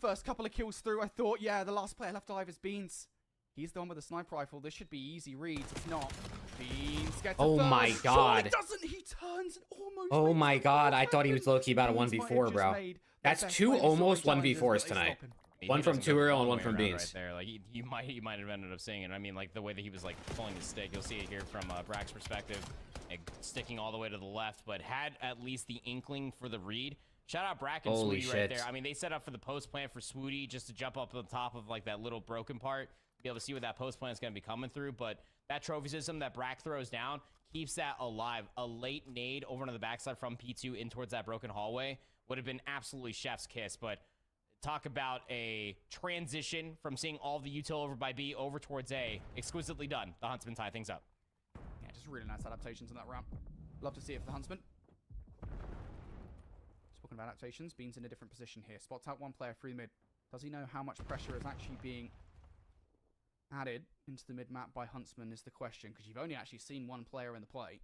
First couple of kills through, I thought, yeah, the last player left alive is Beans. He's the one with the sniper rifle. This should be easy reads. It's not. Beans gets a Oh first. my Sure, God. he doesn't. He turns and almost Oh makes my the God, first I thought he was happen. low-key about a Beans might have 1v4, just bro. made the That's best 2 play of almost story challenges, 1v4s but they tonight. stop him. One He from doesn't go Turiel all and the one way from around Beans. Right there. Like he might have ended up seeing it. I mean, like the way that he was like pulling the stick. You'll see it here from Brack's perspective, like, sticking all the way to the left, but had at least the inkling for the read. Shout out Brack and Holy Swooty right shit. there. I mean, they set up for the post plant for Swooty just to jump up on top of like that little broken part. be able to see what that post plan is going to be coming through. But that trophy system that Brack throws down keeps that alive. A late nade over on the backside from P2 in towards that broken hallway would have been absolutely chef's kiss. But talk about a transition from seeing all the util over by B over towards A. Exquisitely done. The Huntsman tie things up. Yeah, just really nice adaptations in that round. Love to see it for the Huntsman. Talking about adaptations, Beans in a different position here. Spots out one player through the mid. Does he know how much pressure is actually being added into the mid map by Huntsman is the question, because you've only actually seen one player in the play.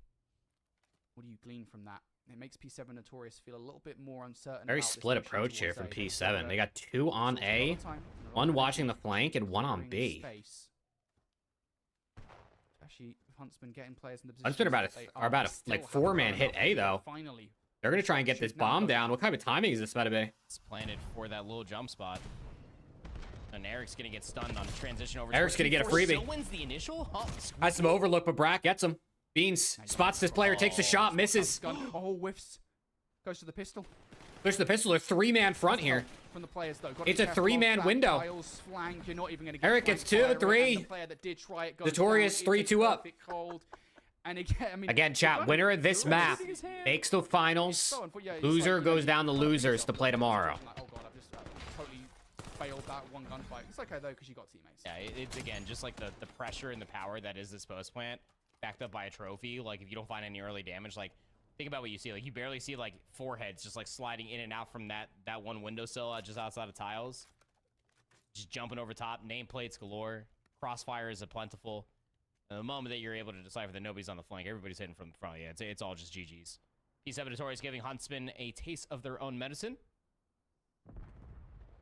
What do you glean from that? It makes P7 Notorious feel a little bit more uncertain. Very split approach here from P7. They got 2 on A, 1 watching the flank, and 1 on B. Especially with Huntsman getting players in the position. Huntsman are about a like 4-man hit A though. Finally, they're gonna try and get this bomb down. What kind of timing is this about to be? It's planted for that little jump spot. And Eric's gonna get stunned on a transition over. Eric's gonna get a freebie. Still wins the initial. Has some overlook, but Brack gets him. Beans spots this player, takes a shot, misses. Oh, whiffs. Goes to the pistol. There's the pistol. A 3-man front here. From the players, though. It's a 3-man window. Flank. You're not even gonna get Eric gets 2, 3. Notorious 3-2 up. And again, I mean, again, chat, winner of this map makes the finals. Loser goes down to losers to play tomorrow. Oh god, I've just totally failed that one gunfight. It's okay though, because you got teammates. Yeah, it's again just like the pressure and the power that is this post plant, backed up by a trophy. Like if you don't find any early damage, like think about what you see. Like you barely see like foreheads just like sliding in and out from that one windowsill just outside of tiles. Just jumping over top, nameplates galore, crossfire is a plentiful. And the moment that you're able to decipher that nobody's on the flank, everybody's hitting from the front. Yeah, it's all just GG's. P7 Notorious giving Huntsman a taste of their own medicine.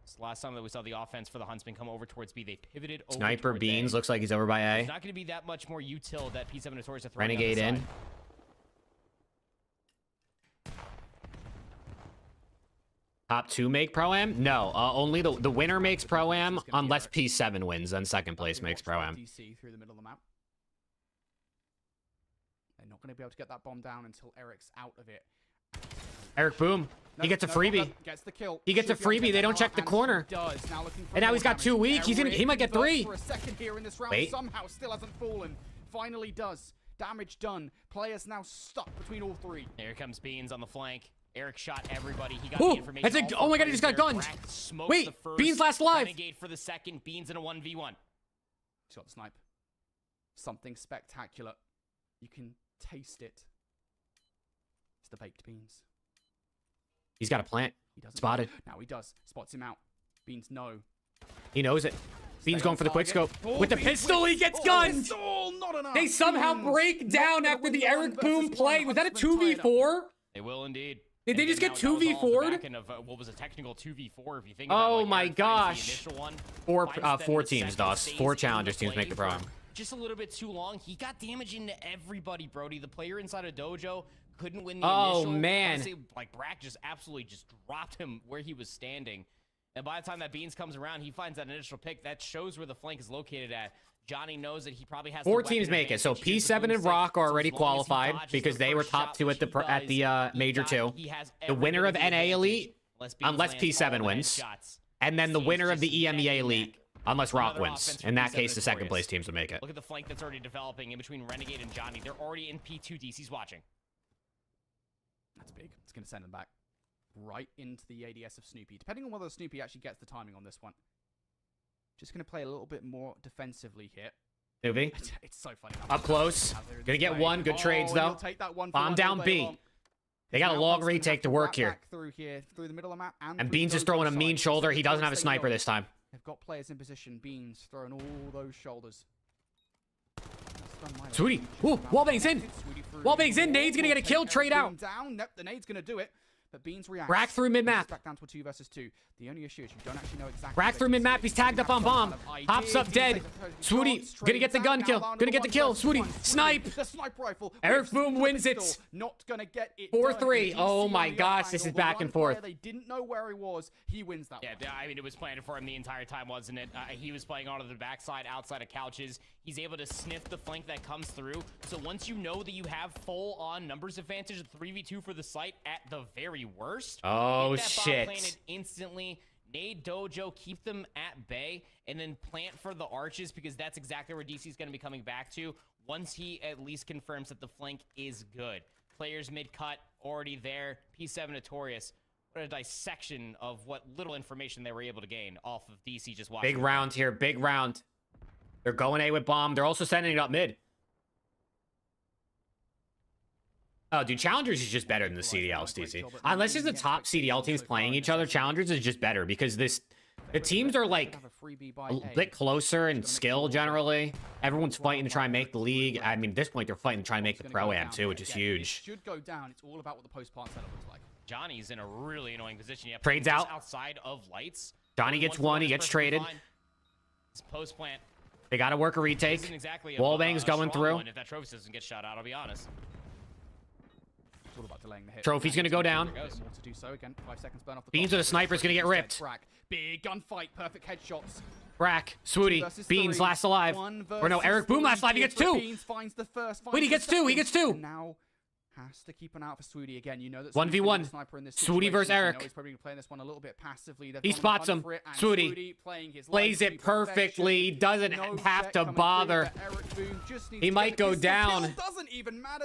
It's the last time that we saw the offense for the Huntsman come over towards B. They pivoted over. Sniper Beans looks like he's over by A. There's not going to be that much more util that P7 Notorious are throwing. Renegade in. Top 2 make Pro-Am? No, only the winner makes Pro-Am unless P7 wins, then second place makes Pro-Am. DC through the middle of the map. They're not going to be able to get that bomb down until Eric's out of it. Eric Boom. He gets a freebie. Gets the kill. He gets a freebie. They don't check the corner. And now he's got 2 weak. He might get 3. For a second here in this round. Wait. Somehow still hasn't fallen. Finally does. Damage done. Players now stuck between all 3. Here comes Beans on the flank. Eric shot everybody. He got the information. That's oh my god, he just got gunned. Wait, Beans last live. Renegade for the second. Beans in a 1v1. He's got the snipe. Something spectacular. You can taste it. It's the baked beans. He's got a plant. He doesn't. Spotted. Now he does. Spots him out. Beans no. He knows it. Beans going for the quick scope. With the pistol, he gets gunned. They somehow break down after the Eric Boom play. Was that a 2v4? They will indeed. Did they just get 2v4'd? What was a technical 2v4 if you think about it. Oh my gosh. Four teams, DOS. 4 challengers teams make the Pro-Am. Just a little bit too long. He got damage into everybody, Brody. The player inside of Dojo couldn't win the initial. Oh, man. Honestly, like, Brack just absolutely just dropped him where he was standing. And by the time that Beans comes around, he finds that initial pick. That shows where the flank is located at. Johnny knows that he probably has 4 teams make it. So P7 and Rock are already qualified because they were top 2 at the Major 2. The winner of NA Elite, unless P7 wins, and then the winner of the EMEA Elite, unless Rock wins. In that case, the second place teams would make it. Look at the flank that's already developing in between Renegade and Johnny. They're already in P2. DC's watching. That's big. It's going to send them back right into the ADS of Snoopy. Depending on whether Snoopy actually gets the timing on this one. Just going to play a little bit more defensively here. Snoopy. It's so funny. Up close. Gonna get 1. Good trades, though. Bomb down B. They got a long retake to work here. Through the middle of the map. And Beans is throwing a mean shoulder. He doesn't have a sniper this time. They've got players in position. Beans throwing all those shoulders. Sweetie. Ooh, wallbang's in. Wallbang's in. Nade's gonna get a kill. Trade out. Nope, the Nade's gonna do it. But Beans reacts. Brack through mid-map. Back down to a 2 versus 2. The only issue is you don't actually know exactly. Brack through mid-map. He's tagged up on bomb. Hops up dead. Swooty gonna get the gun kill. Gonna get the kill. Swooty snipe. The snipe rifle. Eric Boom wins it. Not gonna get it. 4-3. Oh my gosh, this is back and forth. They didn't know where he was. He wins that one. Yeah, I mean, it was planted for him the entire time, wasn't it? He was playing onto the backside, outside of couches. He's able to sniff the flank that comes through. So once you know that you have full-on numbers advantage, 3v2 for the site at the very worst. Oh, shit. Planted instantly. Nade, Dojo, keep them at bay, and then plant for the arches, because that's exactly where DC is going to be coming back to once he at least confirms that the flank is good. Players mid-cut, already there. P7 Notorious. What a dissection of what little information they were able to gain off of DC just watching. Big round here, big round. They're going A with bomb. They're also sending it up mid. Oh, dude, Challengers is just better than the CDLs, DC. Unless it's the top CDL teams playing each other, Challengers is just better because the teams are like a bit closer in skill generally. Everyone's fighting to try and make the league. I mean, at this point, they're fighting to try and make the Pro-Am too, which is huge. Should go down. It's all about what the post-plant setup looks like. Johnny's in a really annoying position. You have Trades out. Outside of lights. Johnny gets one. He gets traded. Post plant. They got to work a retake. Exactly Wallbang's going through. If that trophy system gets shot out, I'll be honest. It's all about delaying the hit. Trophy's going to go down. More to do so. Again, 5 seconds burn off the Beans clock. with a sniper's going to get ripped. Big gunfight. Perfect headshots. Brack, Swooty, Beans last alive. Or no, Eric Boom last alive. He gets 2. Beans finds the first. Wait, he gets 2. He gets 2. And now has to keep an eye out for Swooty again. You know that 1v1. Swooty versus Eric. He's probably playing this one a little bit passively. He spots him. Swooty plays it perfectly. Doesn't have to bother. He might go down. Doesn't even matter.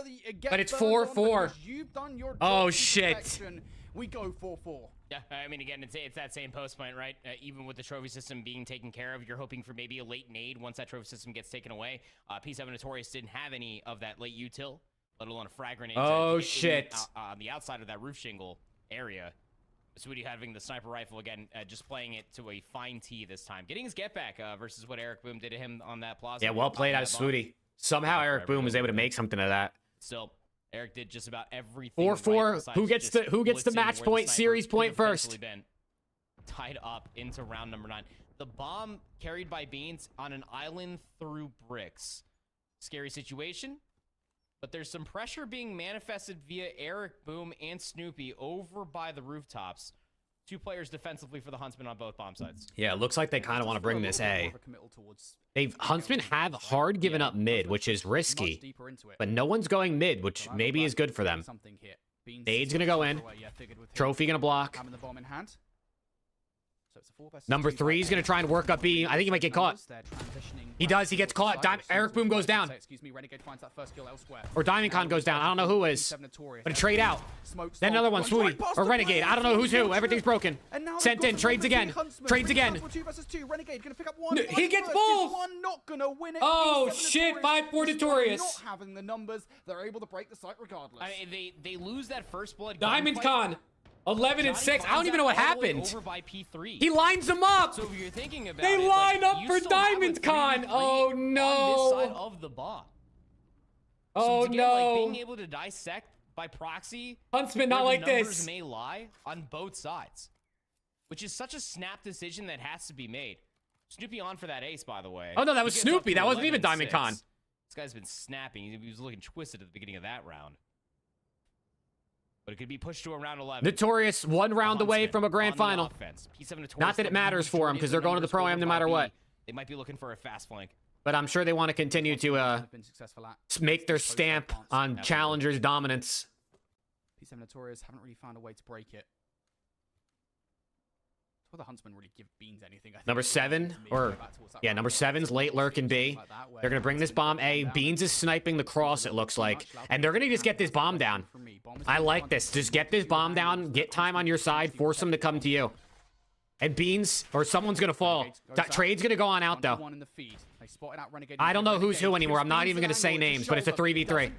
But it's 4-4. Oh shit. Protection. We go 4-4. Yeah, I mean, again, it's that same post point, right? Even with the trophy system being taken care of, you're hoping for maybe a late nade once that trophy system gets taken away. P7 Notorious didn't have any of that late util, let alone a frag grenade. Oh, shit. On the outside of that roof shingle area. Swooty having the sniper rifle again, just playing it to a fine tee this time. Getting his get back versus what Eric Boom did to him on that plaza. Yeah, well played out of Swooty. Somehow Eric Boom was able to make something of that. Still, Eric did just about everything. 4-4. Who gets the match point, series point first? Been tied up into round number 9. The bomb carried by Beans on an island through bricks. Scary situation, but there's some pressure being manifested via Eric Boom and Snoopy over by the rooftops. 2 players defensively for the Huntsman on both bomb sides. Yeah, it looks like they kind of want to bring this A. Huntsman have hard given up mid, which is risky, but no one's going mid, which maybe is good for them. Nade's gonna go in. Trophy gonna block. Number 3 is gonna try and work up B. I think he might get caught. He does. He gets caught. Eric Boom goes down. Or Diamond Con goes down. I don't know who is. But a trade out. Then another one. Swooty. Or Renegade. I don't know who's who. Everything's broken. Sent in. Trades again. Trades again. He gets both. Oh, shit. 5-4 Notorious. Not having the numbers, they're able to break the site regardless. I mean, they lose that first blood. Diamond Con. 11 and 6. I don't even know what happened. Over by P3. He lines them up. So if you're thinking about they it, line like, up for Diamond Con. Oh no. On this side of the bomb. Oh so again, no. Like, being able to dissect by proxy. Huntsman not like numbers this. May lie on both sides, which is such a snap decision that has to be made. Snoopy on for that ace, by the way. Oh no, that was Snoopy. That wasn't even Diamond Con. This guy's been snapping. He was looking twisted at the beginning of that round. But it could be pushed to a round 11. Notorious 1 round away from a grand final. Not that it matters for him because they're going to the Pro-Am no matter what. They might be looking for a fast flank. But I'm sure they want to continue to make their stamp on Challengers' dominance. P7 Notorious haven't really found a way to break it. Well, the Huntsman really give Beans anything. Number 7, or yeah, number 7's late lurk in B. They're gonna bring this bomb A. Beans is sniping the cross, it looks like, and they're gonna just get this bomb down. I like this. Just get this bomb down. Get time on your side. Force them to come to you. And Beans or someone's gonna fall. That trade's gonna go on out though. I don't know who's who anymore. I'm not even going to say names, but it's a 3v3.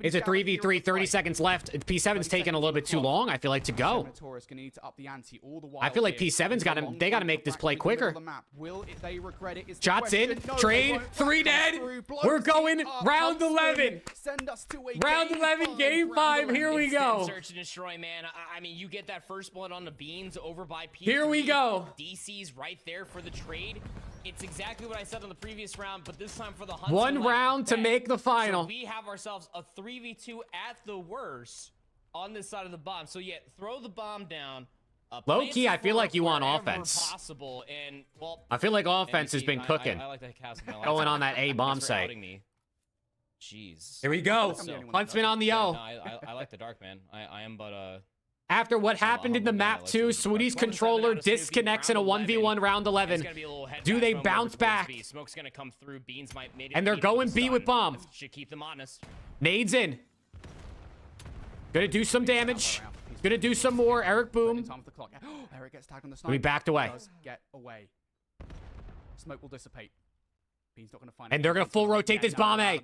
It's a 3v3, 30 seconds left. P7's taking a little bit too long, I feel like, to go. I feel like P7's got to, they got to make this play quicker. Shots in, trade, 3 dead. We're going round 11. Round 11, game 5, here we go. Search and destroy, man. I mean, you get that first blood on the Beans over by P3. Here we go. DC's right there for the trade. It's exactly what I said on the previous round, but this time for the Huntsman. 1 round to make the final. So we have ourselves a 3v2 at the worst on this side of the bomb. So yeah, throw the bomb down. Low key, I feel like you want offense. Possible, and well, I feel like offense has been cooking. I like that cast. Going on that A bomb site. Jeez. Here we go. Huntsman on the O. I like the dark, man. I am but After what happened in the map 2, Swooty's controller disconnects in a 1v1 round 11. Do they bounce back? Smoke's gonna come through. Beans might maybe And they're going B with bomb. Should keep them honest. Nades in. Gonna do some damage. Gonna do some more. Eric Boom. Time of the clock. Eric gets tagged on the snipe. We backed away. Does get away. Smoke will dissipate. Beans not gonna find. And they're gonna full rotate this bomb A.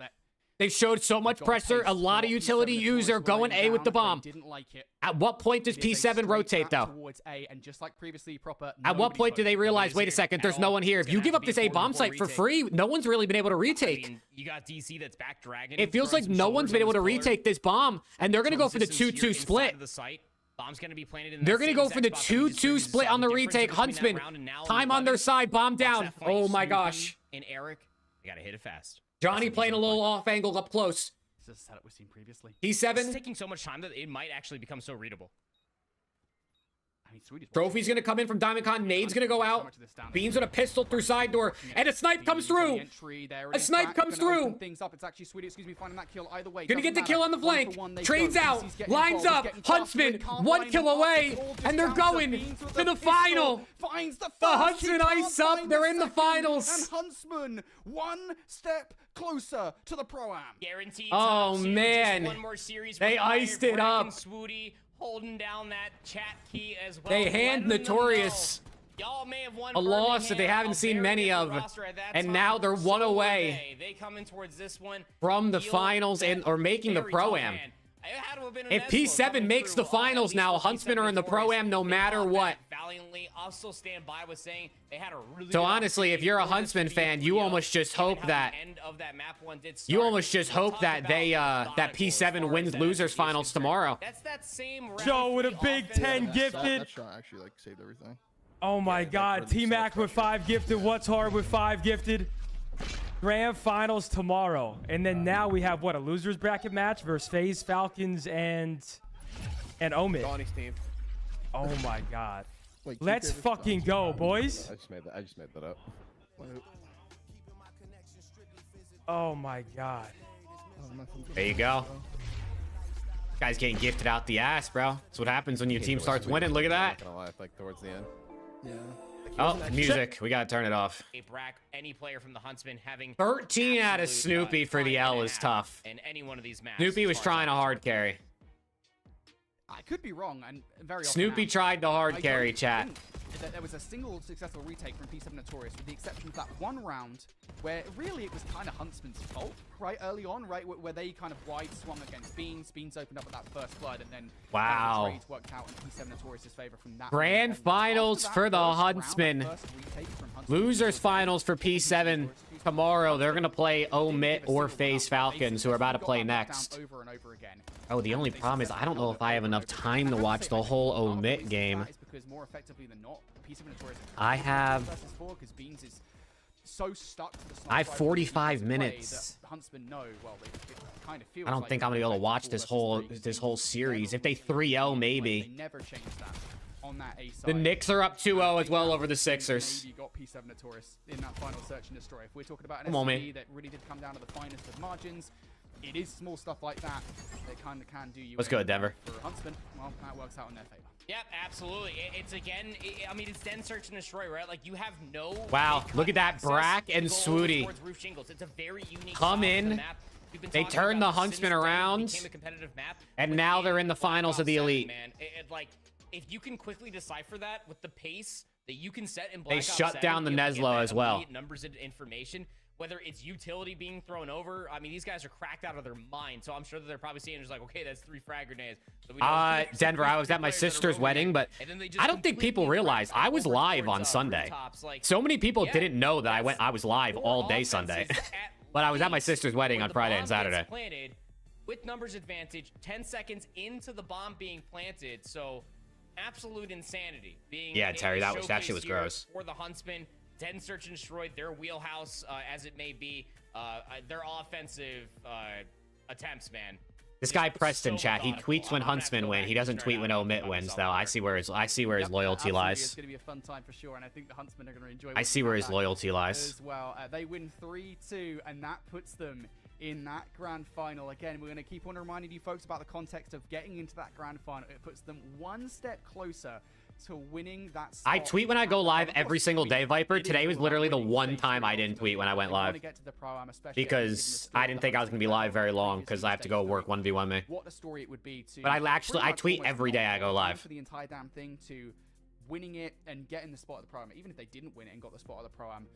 They've showed so much pressure. A lot of utility user going A with the bomb. Didn't like it. At what point does P7 rotate, though? Towards A, and just like previously, Proper. At what point do they realize, wait a second, there's no one here? If you give up this A bomb site for free, no one's really been able to retake. I mean, you got DC that's back dragging. It feels like no one's been able to retake this bomb, and they're gonna go for the 2-2 split. Bomb's gonna be planted in They're gonna go for the 2-2 split on the retake. Huntsman, time on their side, bomb down. Oh my gosh. And Eric, they gotta hit it fast. Johnny playing a little off angle up close. This is a setup we've seen previously. It's P7. taking so much time that it might actually become so readable. I mean, Sweetie's Trophy's gonna come in from DiamondCon. Nade's gonna go out. Beans with a pistol through side door. And a snipe comes through. A snipe comes through. Things up. It's actually Sweetie, excuse me, finding that kill either way. Gonna get the kill on the flank. Trades out. Lines up. Huntsman, 1 kill away. And they're going to the final. Finds the Huntsman ice up. They're in the finals. And Huntsman, one step closer to the Pro-Am. Guaranteed. Oh, series, man. just one more series They required. iced it Breck up. and Swooty holding down that chat key as well. They hand letting them Notorious know. Y'all may have won a loss that they Birmingham, haven't a seen very many good of. roster at that And time. now they're one So were away They coming towards this one from the Feel finals that or making the very tough, Pro-Am. man. It had to have been a If Neslo P7 coming makes through, the finals at now, least Huntsman are in the Notorious. Pro-Am no They matter fought what. back valiantly. I'll still stand by with saying they had a really So good honestly, if you're a opportunity for Huntsman this to be fan, you 3-0, almost just given hope how that the end of that map one did you start. almost just We'll hope talk that about they that methodical as P7 far wins as that losers is finals concerned. tomorrow. That's that same Joe with a round big three 10 offense. gifted. That shot actually like saved everything. Oh my God, T-Mac with 5 gifted. What's hard with 5 gifted? Grand finals tomorrow, and then now we have what, a losers bracket match versus FaZe, Falcons, and Omid. Donnie's team. Oh my God. Wait, Let's TK fucking go, boys. I just made that up. Oh my God. There you go. Guy's getting gifted out the ass, bro. That's what happens when your team starts winning. Look at that. Not gonna lie, like towards the end. Yeah. Oh, music. We gotta turn it off. Brack, any player from the Huntsman having 13 out of absolute, Snoopy for the time L and a is half tough. in any one of these matches. Snoopy was as far as trying a I'm hard concerned. carry. I could be wrong, and very often Snoopy am. tried the hard I carry, don't chat. think that there was a single successful retake from P7 Notorious, with the exception of that one round where really it was kind of Huntsman's fault, right, early on, right, where they kind of wide swung against Beans. Beans opened up at that first flood, and then Wow. the trades worked out in P7 Notorious's favor from that. Grand point onwards. finals After that for the first round, Huntsman. that first retake from Huntsman, Losers finals for P7 tomorrow. They're gonna play Omit or FaZe Falcons, who are about to play next. Over and over again. Oh, the only problem is I don't know if I have enough time to watch the whole Omit game. That is because more effectively than not, P7 Notorious I have- versus 4 because Beans is so stuck to the I have sniper 45 play minutes. that Huntsmen know, well, it kind of feels I don't like think I'm gonna be able to watch this whole series. If they 3-0, They maybe. never change that on that A side. The Knicks are up 2-0 as well over the Sixers. Maybe got P7 Notorious in that final search and destroy. If we're talking about an Come on, SMB man. that really did come down to the finest of margins, it is small stuff like that that kind of can do you. What's in. good, Denver? For Huntsman, well, that works out in their favor. Yep, absolutely. It's again, I mean, it's den search and destroy, right? Like you have no. Wow, big look at cut that, access Brack to and go Swooty. towards roof shingles. It's a very unique Come style to the in. map. We've been They talking turned the about this Huntsman since the day it around, became a competitive map, and but now in they're in the Black finals Ops of the 7, Elite. Man, like if you can quickly decipher that with the pace that you can set in Black They Ops shut 7, down the be able to get Neslo that as well. immediate numbers and information. Whether it's utility being thrown over, I mean, these guys are cracked out of their mind. So I'm sure that they're probably seeing just like, okay, that's 3 frag grenades. So we know there's Denver, I was at my players that are sister's roaming wedding, in, but and then they just I don't think people completely realize crack I was over live towards, on Sunday. rooftops. Like, So many people yeah, didn't know that that's I was live 4 all day offenses Sunday. at But I was at my least sister's wedding where on the Friday and bomb gets Saturday. planted with numbers advantage, 10 seconds into the bomb being planted. So absolute insanity. Yeah, Terry, that shit was showcased here gross. For the Huntsmen, den search and destroy their wheelhouse, as it may be. Their offensive attempts, man. This Just guy Preston, so chat. He methodical. tweets when I'm gonna have to Huntsmen go win. back He and doesn't start tweet when out Omit about wins, myself though. I there. see where his Yep, loyalty absolutely. lies. It's going to be a fun time for sure, and I think the Huntsmen are going to enjoy. I see where his that loyalty lies. as well. They win 3-2, and that puts them in that grand final. Again, we're going to keep on reminding you folks about the context of getting into that grand final. It puts them one step closer to winning that spot. I tweet when I go live every single day, Viper. Today was literally the one time I didn't tweet when I went live. Because I didn't think I was going to be live very long because I have to go work 1v1 me. What a story it would be to... But I tweet every day I go live. For the entire damn thing to winning it and getting the spot at the Pro-Am. Even if they didn't win it and got the spot at the Pro-Am,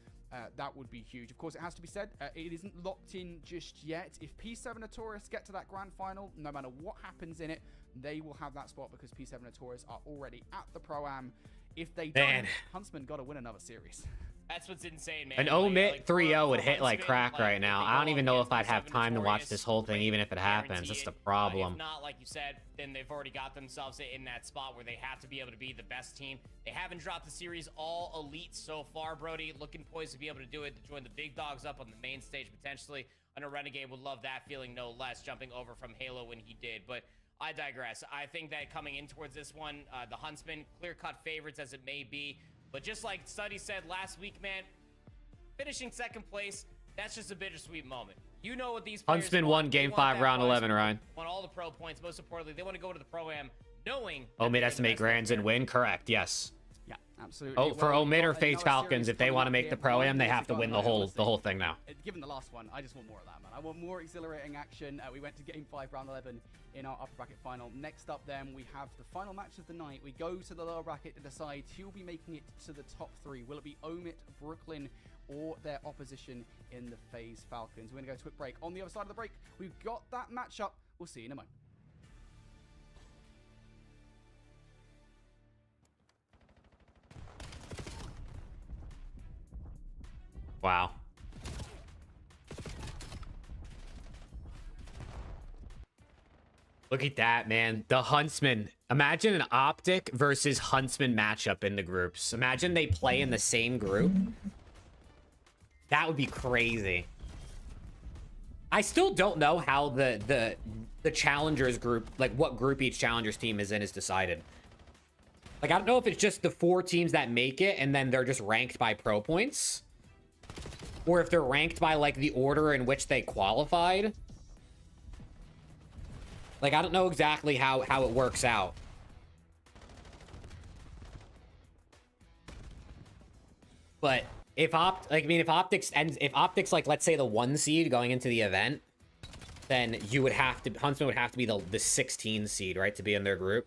that would be huge. Of course, it has to be said, it isn't locked in just yet. If P7 Notorious get to that grand final, no matter what happens in it, they will have that spot because P7 Notorious are already at the Pro-Am. If they don't, Huntsman got to win another series. That's what's insane, man. An omit 3-0 would hit like crack right now. I don't even know if I'd have time to watch this whole thing, even if it happens. That's the problem. If not, like you said, then they've already got themselves in that spot where they have to be able to be the best team. They haven't dropped the series all elite so far, Brody. Looking poised to be able to do it, to join the big dogs up on the main stage potentially. I know Renegade would love that feeling no less, jumping over from Halo when he did. But I digress. I think that coming in towards this one, the Huntsmen, clear-cut favorites as it may be. But just like Study said last week, man, finishing second place, that's just a bittersweet moment. You know what these players Huntsman want. won Game 5, Round 11, Ryan. Want all the pro points. Most importantly, they want to go to the Pro-Am knowing... Omid has to make grands and win, correct, yes. Yeah, absolutely. Oh, for Omid or FaZe Falcons, if they want to make the Pro-Am, they have to win the whole thing now. Given the last one, I just want more of that, man. I want more exhilarating action. We went to Game 5, Round 11 in our upper bracket final. Next up, then, we have the final match of the night. We go to the lower bracket to decide who will be making it to the top 3. Will it be Omid, Brooklyn, or their opposition in the FaZe Falcons? We're going to go to a quick break. On the other side of the break, we've got that matchup. We'll see you in a moment. Wow. Look at that, man. The Huntsman. Imagine an Optic versus Huntsman matchup in the groups. Imagine they play in the same group. That would be crazy. I still don't know how the Challengers group, like what group each Challengers team is in, is decided. Like, I don't know if it's just the 4 teams that make it and then they're just ranked by pro points. Or if they're ranked by, like, the order in which they qualified. Like, I don't know exactly how it works out. But if Optics ends, if Optics, like, let's say the 1 seed going into the event, then you would have to, Huntsman would have to be the 16 seed, right, to be in their group.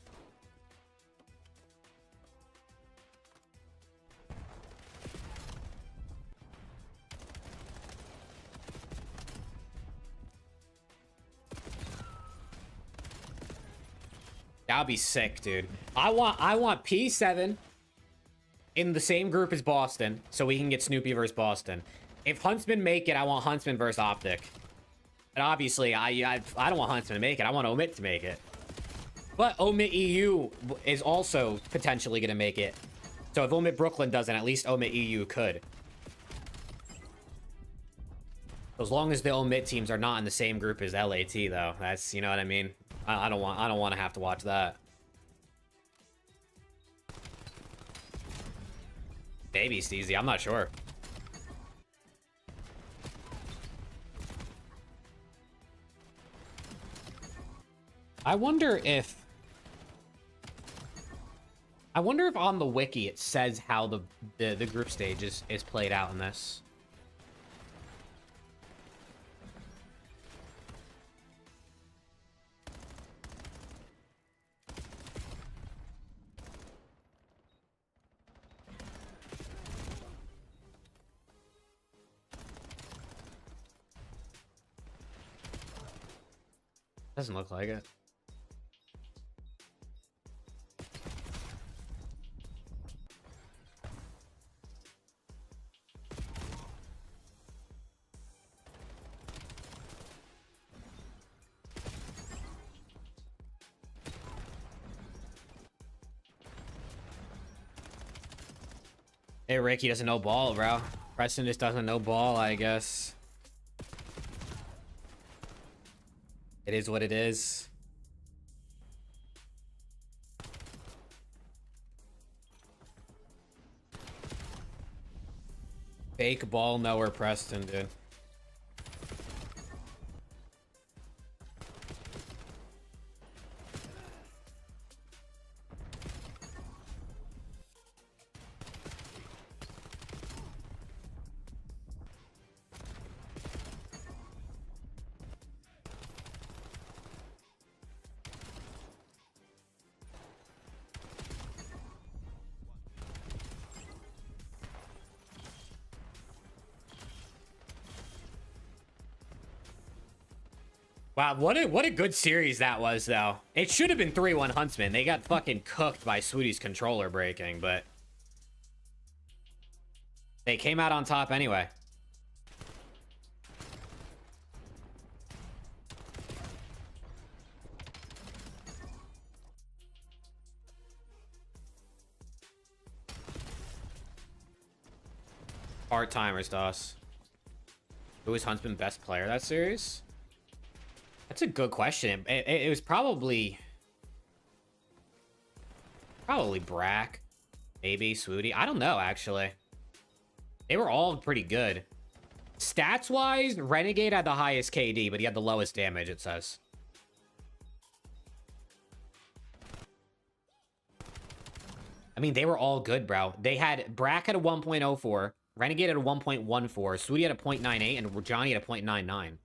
That'd be sick, dude. I want P7 in the same group as Boston, so we can get Snoopy versus Boston. If Huntsman make it, I want Huntsman versus Optic. And obviously, I don't want Huntsman to make it. I want Omit to make it. But Omit EU is also potentially going to make it. So if Omit Brooklyn doesn't, at least Omit EU could. As long as the Omit teams are not in the same group as LAT, though, that's, you know what I mean. I don't want to have to watch that. Maybe Steezy, I'm not sure. I wonder if on the wiki it says how the group stage is played out in this. Doesn't look like it. Hey, Ricky doesn't know ball, bro. Preston just doesn't know ball, I guess. It is what it is. Fake ball knower Preston, dude. Wow, what a good series that was, though. It should have been 3-1 Huntsman. They got fucking cooked by Sweetie's controller breaking, but they came out on top anyway. Part-timers, DOS. Who was Huntsman best player that series? That's a good question. It was probably Brack, maybe Swooty. I don't know, actually. They were all pretty good. Stats-wise, Renegade had the highest KD, but he had the lowest damage, it says. I mean, they were all good, bro. They had Brack at a 1.04, Renegade at a 1.14, Swooty at a 0.98, and Johnny at a 0.99.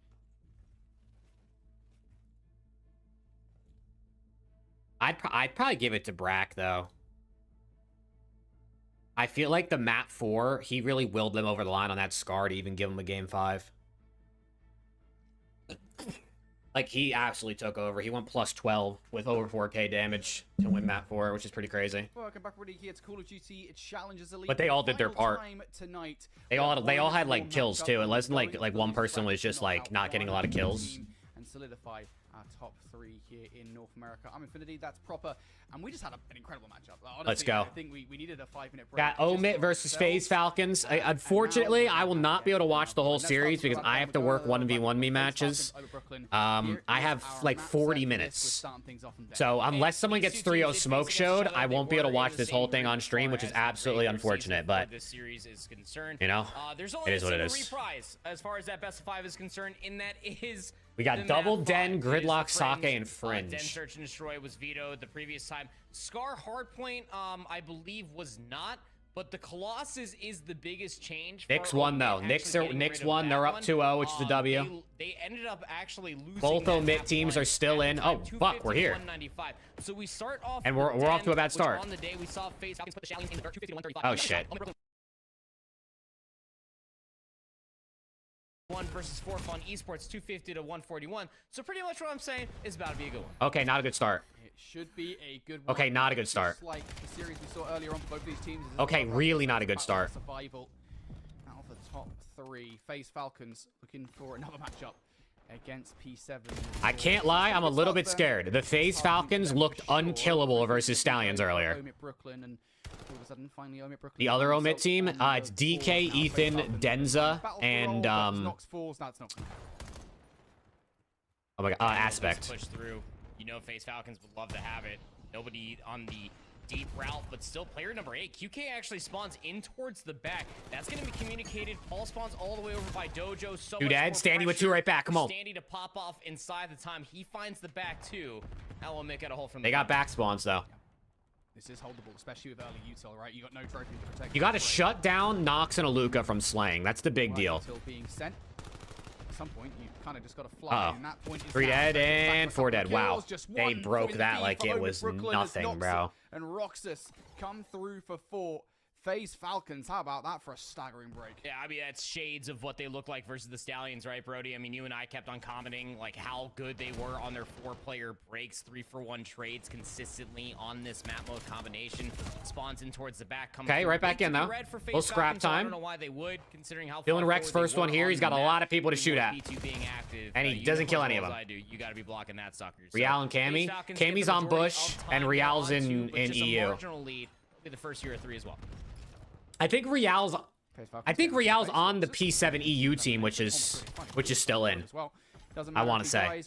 I'd probably give it to Brack, though. I feel like the map 4, he really willed them over the line on that Scar to even give him a game 5. Like, he absolutely took over. He went plus 12 with over 4k damage to win map 4, which is pretty crazy. Welcome back, everybody, here to Call of Duty Challengers Elite. But they all did their part. Tonight. They all had like kills too. It wasn't like one person was just like not getting a lot of kills. And solidify our top 3 here in North America. I'm Infinity, that's proper. And we just had an incredible matchup. Honestly, Let's go. I think we needed a 5-minute break. Got Omit versus FaZe Falcons. Unfortunately, I will not be able to watch the whole series because I have to work 1v1 me matches. I have like 40 minutes. So unless someone gets 3-0 smoke showed, I won't be able to watch this whole thing on stream, which is absolutely unfortunate. But this series is concerned, you know, there's it only is what it a is. reprise as far as that best of 5 is concerned. In that is We got Double Den, Gridlock, Sake, and Den Fringe. Search and Destroy was vetoed the previous time. Scar Hardpoint, I believe, was not. But the Colossus is the biggest change. Knicks won though. Knicks won. They're up 2-0, which is a W. They ended up actually losing. Both Omit teams are still in. Oh fuck, we're here. So we start off, and we're off to a bad start. On the day we saw FaZe Falcons put the Stallions in the dirt, 250 to 135. Oh shit. One versus 4 Fun Esports, 250 to 141. So pretty much what I'm saying is about to be a good one. Okay, not a good start. It should be a good one. Okay, not a good start. Just like the series we saw earlier on for both these teams. Okay, really not a good start. Survival out of the top 3. FaZe Falcons looking for another matchup against P7. I can't lie, I'm a little bit scared. The FaZe Falcons looked unkillable versus Stallions earlier. The other Omit team, it's DK, Ethan, Denza, and oh my god, Aspect. Push through. You know, FaZe Falcons would love to have it. Nobody on the deep route, but still player number 8. QK actually spawns in towards the back. That's going to be communicated. Paul spawns all the way over by Dojo. So Dude, Ed, Standy with 2 right back. Come on. Standy to pop off inside the time. He finds the back too. Now we'll make it a hole from They got back spawns though. This is holdable, especially with early util, right? You got no trophy to protect. You got to shut down Nox and Aluka from slaying. That's the big deal. Until being sent. At some point, you kind of just got to fly. And that point is 3 dead and 4 dead. Wow. Just they broke that like it was nothing, bro. And Roxas come through for 4. FaZe Falcons, how about that for a staggering break? Yeah, I mean, that's shades of what they look like versus the Stallions, right, Brody? I mean, you and I kept on commenting, like, how good they were on their 4-player breaks, 3-for-1 trades consistently on this map mode combination. Spawns in towards the back. Okay, right back in, though. Little scrap time. I don't know why they would, considering how Dylan Rex first one here. He's got a lot of people to shoot at. And he doesn't kill any of them. You got to be blocking that sucker. Real and Cammy. Cammy's on Bush, and Real's in EU. The first year of 3 as well. I think Real's on the P7 EU team, which is still in. I want to say.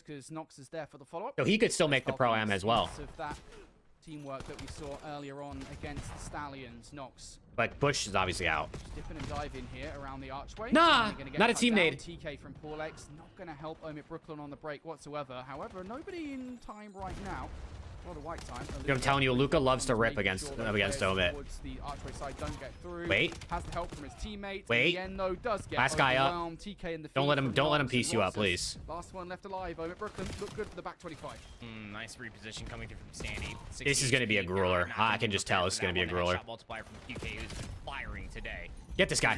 So he could still make the Pro Am as well. Teamwork that we saw earlier on against the Stallions, Nox. But Bush is obviously out. Just dipping and diving here around the archway. Nah, not a team nade. TK from Paulex, not going to help Omit Brooklyn on the break whatsoever. However, nobody in time right now. A lot of white time. I'm telling you, Luca loves to rip against Omit. The archway side don't get through. Wait. Has the help from his teammate. Wait. In the end, though, does get last guy up. TK in the don't let him piece you up, please. Last one left alive. Omit Brooklyn look good for the back 25. Nice reposition coming through from Standy. This is going to be a grueler. I can just tell this is going to be a grueler. Multiplier from QK, who's been firing today. Get this guy.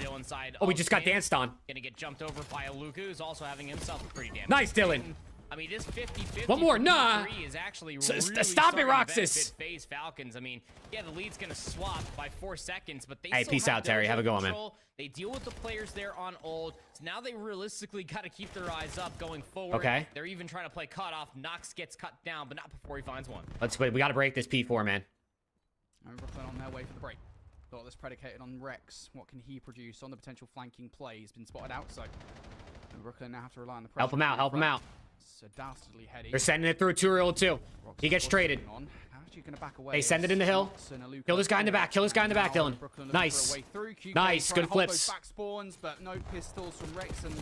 Oh, we just got danced on. Gonna get jumped over by Aluka, who's also having himself a pretty damn nice, Dylan. I mean, this 50-50 One more, nah. is actually Stop really it, starting to Roxas. benefit FaZe Falcons. I mean, yeah, the lead's gonna swap by 4 seconds, but they Hey, still peace have out, Terry. Dojo Have a good one, man. control. They deal with the players there on ult. So now they realistically got to keep their eyes up going forward. Okay. They're even trying to play cutoff. Nox gets cut down, but not before he finds one. Let's wait. We got to break this P4, man. And Brooklyn on their way for the break. Got this predicated on Rex. What can he produce on the potential flanking play? He's been spotted out, so Brooklyn now have to rely on the pressure. Help him out. Help him out. So dastardly heady. They're sending it through 2-2. He gets traded. They send it in the hill. Kill this guy in the back. Kill this guy in the back, Dylan. Nice. Nice. Good flips. Back spawns, but no pistols from Rex and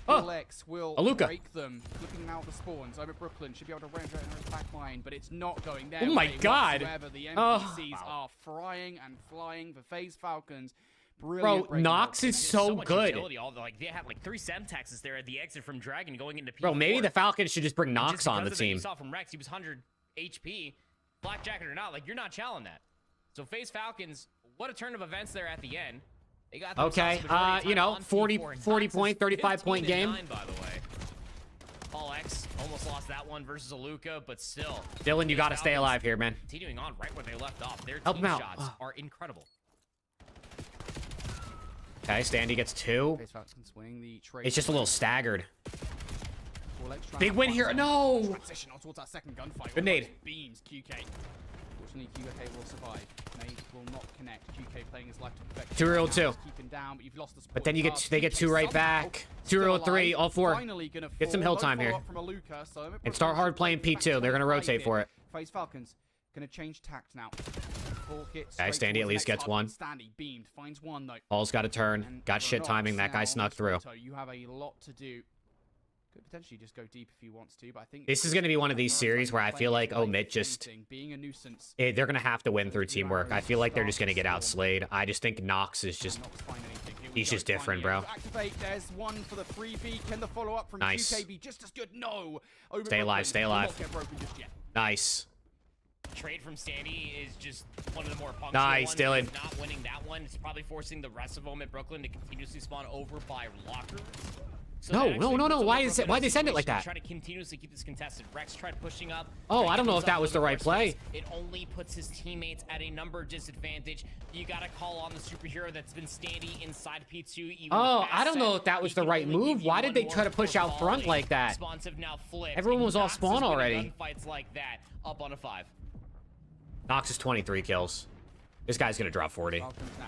Oh, Lex will Aluka. break them. Flipping out the spawns. Over Brooklyn should be able to range out in his back line, but it's not going their Oh my way God. whatsoever. The Oh. NPCs are frying and flying for FaZe Falcons. Bro, Nox is so much good. utility. Like, they had like 3 Semtaxes there at the exit from Dragon going into P4. Bro, maybe the Falcons should just bring And Nox just on the because of that, team. You saw from Rex, he was 100 HP. Black Jacket or not, like, you're not challenging that. So FaZe Falcons, what a turn of events there at the end. They got Okay, themselves a majority of you know, time on 40 P4, and 40 Nox is point, 35 point 15-9, game. by the way. Paul X almost lost that one versus Aluka, but still. Dylan, you FaZe got to stay Falcons alive here, man. Continuing on right where they left off. Their Help team him out. shots are incredible. Okay, Standy gets 2. FaZe Falcons winning the trade. It's just a little staggered. Lex trying Big to win have here. fun. No. Transition on towards that second gunfight. Good nade. Beams QK. Fortunately, QK will survive. Nade will not connect. QK playing his life to perfection. 2-2. Keep him down, but you've lost the But then you support get card. they get 2 right QK back. somehow 2-3, still all 4. Finally gonna Get some fall. hill time No here. follow-up from Aluka, so And start hard playing P2. They're gonna rotate for it. FaZe Falcons gonna change tact now. Okay, Standy at least gets 1. Standy beamed, finds 1 though. Paul's got a turn. And Got for shit Nox timing. That guy now, snuck through. Toronto, you have a lot to do. Could potentially just go deep if he wants to, but I think This is going to be one of these series where I feel like Omit just... being a nuisance. they're going to have to win through teamwork. I feel like they're just going to get outslayed. I just think Nox is just... Not to find anything. Here we He's go, just different, finally bro. able to Activate. There's 1 for the 3B. Can the follow up from Nice. QKB just as good? No. Over Stay alive, Brooklyn. stay Will alive. not get broken just yet. Nice. Trade from Standy is just one of the more punctual Nice, ones. Dylan. He's not winning that one. It's probably forcing the rest of them at Brooklyn to continuously spawn over by lockers. So No, that no, actually no, puts no. them Why in is it? a Why'd they send it like situation that? to Try to continuously keep this contested. Rex tried pushing up. Oh, tried I to don't know get if that himself was in the right first play. place. It only puts his teammates at a number disadvantage. You got to call on the superhero that's been standing inside P2. Even Oh, the past I don't know set. if that was He the can right only give move. you Why did one they more try to push out front volley. like that? Spawns have now flipped. Everyone and was off Nox spawn is winning already. Gunfights like that, up on a 5. Nox is 23 kills. This guy's going to drop 40. Falcons now.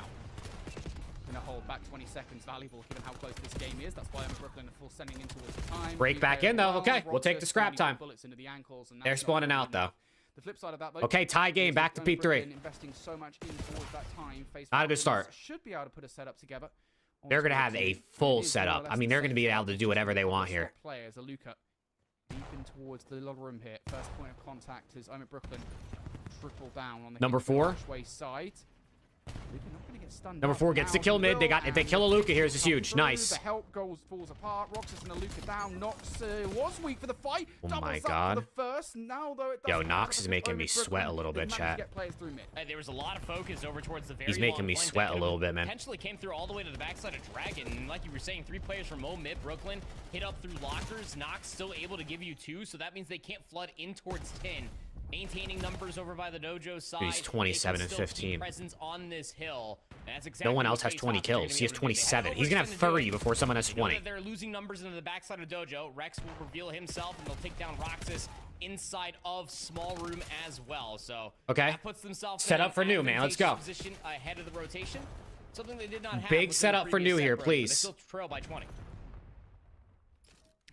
Gonna hold back 20 seconds, valuable given how close this game is. That's why I'm Brooklyn full sending in towards the time. Break back in, though. Well, Okay, we'll take the Roxas scrap throwing time. bullets into the ankles, and They're that's not spawning gonna out, win. though. The flip side of that, though, Okay, tie game. is Back to Brooklyn P3. investing so much in towards that time. FaZe Not a good Falcons start. Should be able to put a setup together. They're going to have Honestly, a it full is more or setup. less I mean, the they're going to same be able setup, to just do whatever they with want the here. top Players, Aluka deep in towards the little room here. First point of contact is Omit Brooklyn. Triple down on the Number 4. side. Luka not gonna get stunned Number up 4 gets now. the kill He mid. They will, got. If they and kill the Aluka, kick here's is come huge. through. Nice. The help falls apart. Roxas and Aluka down. Nox was weak for the fight. Oh Doubles my up for God. the first. Now though it Yo, doesn't Nox matter is making me because sweat a Brooklyn little did bit, manage to chat. get players through mid. There was a lot of focus over towards the very He's making long me flank sweat that a could've little bit, man. Potentially came through all the way to the backside of Dragon. And like you were saying, 3 players from mid Brooklyn hit up through lockers. Nox still able to give you 2, so that means they can't flood in towards 10. Maintaining numbers over by the dojo side. He's 27 and They can still 15. keep presence on this hill. And that's exactly No one what else has FaZe 20 Falcons are gonna kills. be He has able to do. They have 27. He's going to have overextended 30 before someone has They know 20. that they're losing numbers into the backside of dojo. Rex will reveal himself, and they'll take down Roxas inside of small room as well. So Okay. that puts themselves Set in up for an new, man. Let's go. advantageous position ahead of the rotation. Something they did not have. Big within the setup for previous new set here, break, but they please. still trail by 20.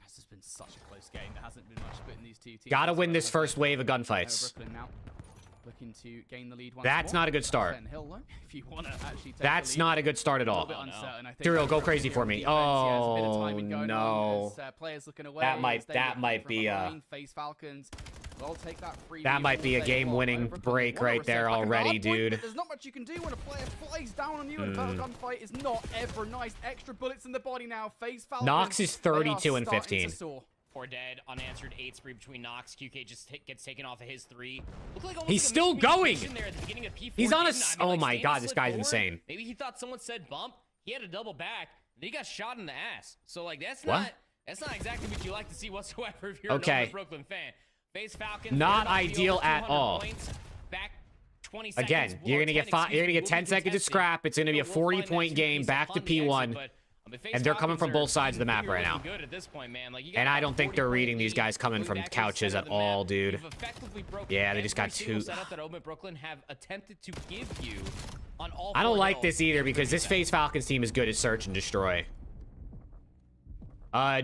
This has been such a close game. There hasn't been much between these two teams. Gotta win this But first wave of gunfights. Brooklyn now looking to gain the lead once That's more. not a good start. Ben Hill, though, if you want to actually take That's the lead. not a good start at A all. little bit uncertain, I think. Tyrell, go Over crazy here for on me. defense, he has a bit of Oh, timing going no. on as, players looking away That might- as they that look might from be, behind. FaZe Falcons. They'll take that free That lead might all be a day game-winning long. Brooklyn break wanna right there reset back on already, hard point, dude. but there's not much you can do when a player flies down on you and a gunfight is not ever nice. Extra bullets in the body now. FaZe Falcons. Nox is they are 32 and starting 15. to soar. 4 dead, unanswered 8 spree between Nox. QK just gets taken off of his 3. Looked like almost He's like a still going. miscommunication there at the beginning of P4, He's on a didn't it? s- I mean, oh like, my Stanley God, this slid guy's forward. insane. Maybe he thought someone said bump. He had a double back. Then he got shot in the ass. So like that's What? not That's not exactly what you like to see whatsoever if you're Okay. a Brooklyn fan. FaZe Falcons. Not they're about to be ideal over at 200 all. points. Back 20 seconds. Again, you're or gonna get 10, five. You're gonna get excuse me, 10 will be seconds to contested. scrap. It's gonna be a But we'll find that 40-point game piece back to upon the exit, P1, but, FaZe and they're coming from Falcons both sides of the map are right now. looking good at this point, man. Like, you got And I about don't think 40 they're point reading these lead guys coming going from back to the couches center at of the all, map. dude. You've effectively broken Yeah, they just got every single two. setup that Omid Brooklyn have attempted to give you on all I don't 4 like hills this either in because this previous FaZe Falcons team is good at search and destroy.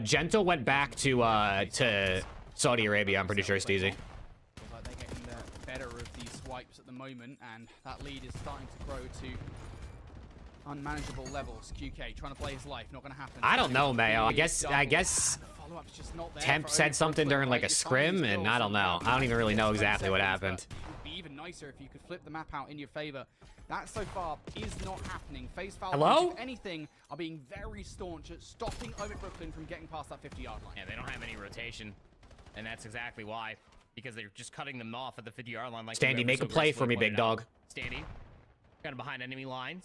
Gentle went back to Saudi Arabia. I'm pretty sure, Steezy. Looks like they're getting the better of these swipes at the moment, and that lead is starting to grow to unmanageable levels. QK trying to play his life, not going to happen. I don't know, Mayo. I Really guess double. Follow-up's just not there Temp for said Omid something Brooklyn, during like right? a You're finding scrim, these and kills I don't know. I don't even really know exactly what happened. It would be even nicer if you could flip the map out in your favor. That so far is not happening. FaZe Falcons, Hello? if anything, are being very staunch at stopping Omid Brooklyn from getting past that 50-yard line. Yeah, they don't have any rotation, and that's exactly why. Because they're just cutting them off at the 50-yard line. Like Standy, make a play for me, big dog. Standy, kind of behind enemy lines.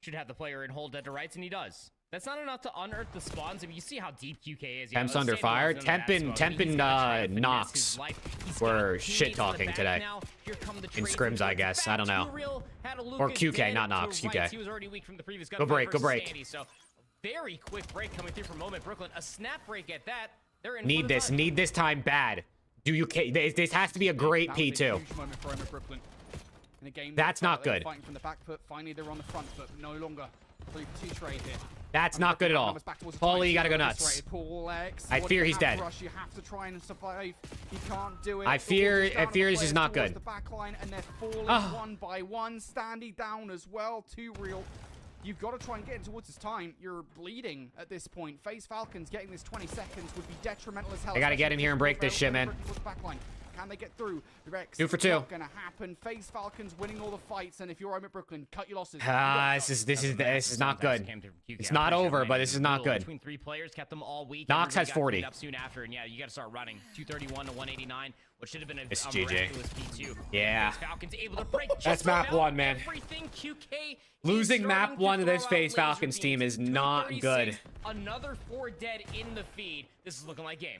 Should have the player in hold dead to rights, and he does. That's not enough to unearth the spawns. I mean, you see how deep QK is. Temp's under fire. Temp and Nox were shit-talking today. In scrims, I guess. I don't know. Or QK, not Nox, QK. He was already weak from the previous Go break, go versus break. Standy, so very quick break coming through from Omid Brooklyn. A snap break at that. They're in Need for the this. time. Need this time bad. Do you? This has to be a great That was a P2. huge moment for Omid Brooklyn. In a game That's that not they were good. Fighting from the back foot. Finally, they're on the front foot, but no longer. 3-2 trade here. That's not good at all. Paulie, you gotta go nuts. Paul X, I what fear do you he's have dead. for us? You have to try and survive. He can't do it. I The fear- ball is down I on fear the this is players not towards good. The back line, and they're falling one by one. Standy down as well. Too real. You've got to try and get in towards his time. You're bleeding at this point. FaZe Falcons getting this 20 seconds would be detrimental as hell. I gotta get especially in here and if break they're this shit, man. towards the back line. Can they get through? Rex, 2 for 2. Not gonna happen. FaZe Falcons winning all the fights, and if you're Omid Brooklyn, cut your losses. This is not good. It's not over, but this is not good. Between 3 players, kept them all weak. Nox has Everybody got 40. cleaned up soon after, and yeah, you got to start running. 231 to 189, what should have been a It's GG. miraculous P2. Yeah. FaZe Falcons able to break That's just map about 1, man. everything. QK Losing is map starting 1 to to this throw out FaZe laser Falcons beams. team is not 236, good. Another 4 dead in the feed. This is looking like game.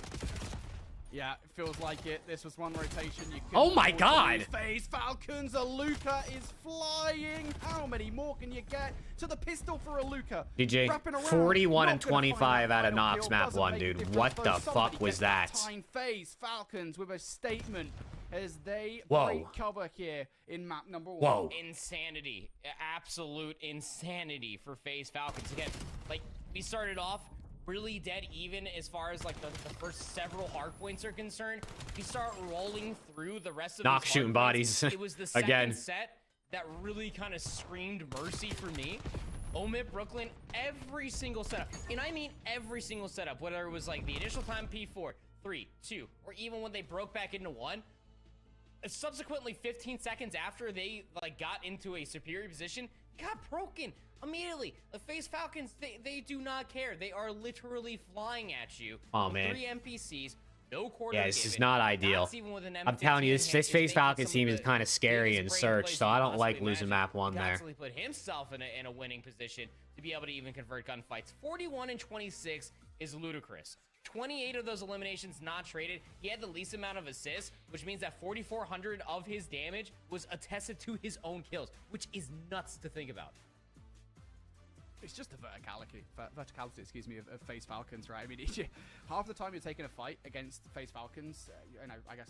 Yeah, it feels like it. This was one rotation. You Oh my couldn't God! afford to lose. FaZe Falcons, Aluka is flying. How many more can you get? To the pistol for Aluka. DJ, Wrapping around. 41 Not and gonna find 25 that out of final Nox kill. map Doesn't 1, make a dude. difference, What though. the Somebody fuck was get that? Time. FaZe Falcons with a statement as they Whoa. break cover here in map number 1. Whoa. Insanity. Absolute insanity for FaZe Falcons. Again, like, we started off really dead even as far as like the first several hard points are concerned. You start rolling through the rest of Nox these shooting hard points, bodies it was the second again. set that really kind of screamed mercy for me. Omid Brooklyn, every single setup, and I mean every single setup, whether it was like the initial time P4, 3, 2, or even when they broke back into 1, subsequently 15 seconds after they like got into a superior position, got broken immediately. The FaZe Falcons, they do not care. They are literally flying at you. Oh, with man. 3 NPCs, no quarter Yeah, this is given. not ideal. That's even with an I'm telling you, M15 this hit, FaZe is making Falcons some team of is the kind of scary in biggest brain search, plays so you I can don't like possibly losing imagine. map 1 there. Constantly put himself in a winning position to be able to even convert gunfights. 41 and 26 is ludicrous. 28 of those eliminations not traded. He had the least amount of assists, which means that 4,400 of his damage was attested to his own kills, which is nuts to think about. It's just the verticality, excuse me, of FaZe Falcons, right? I mean, half the time you're taking a fight against FaZe Falcons, you know, I guess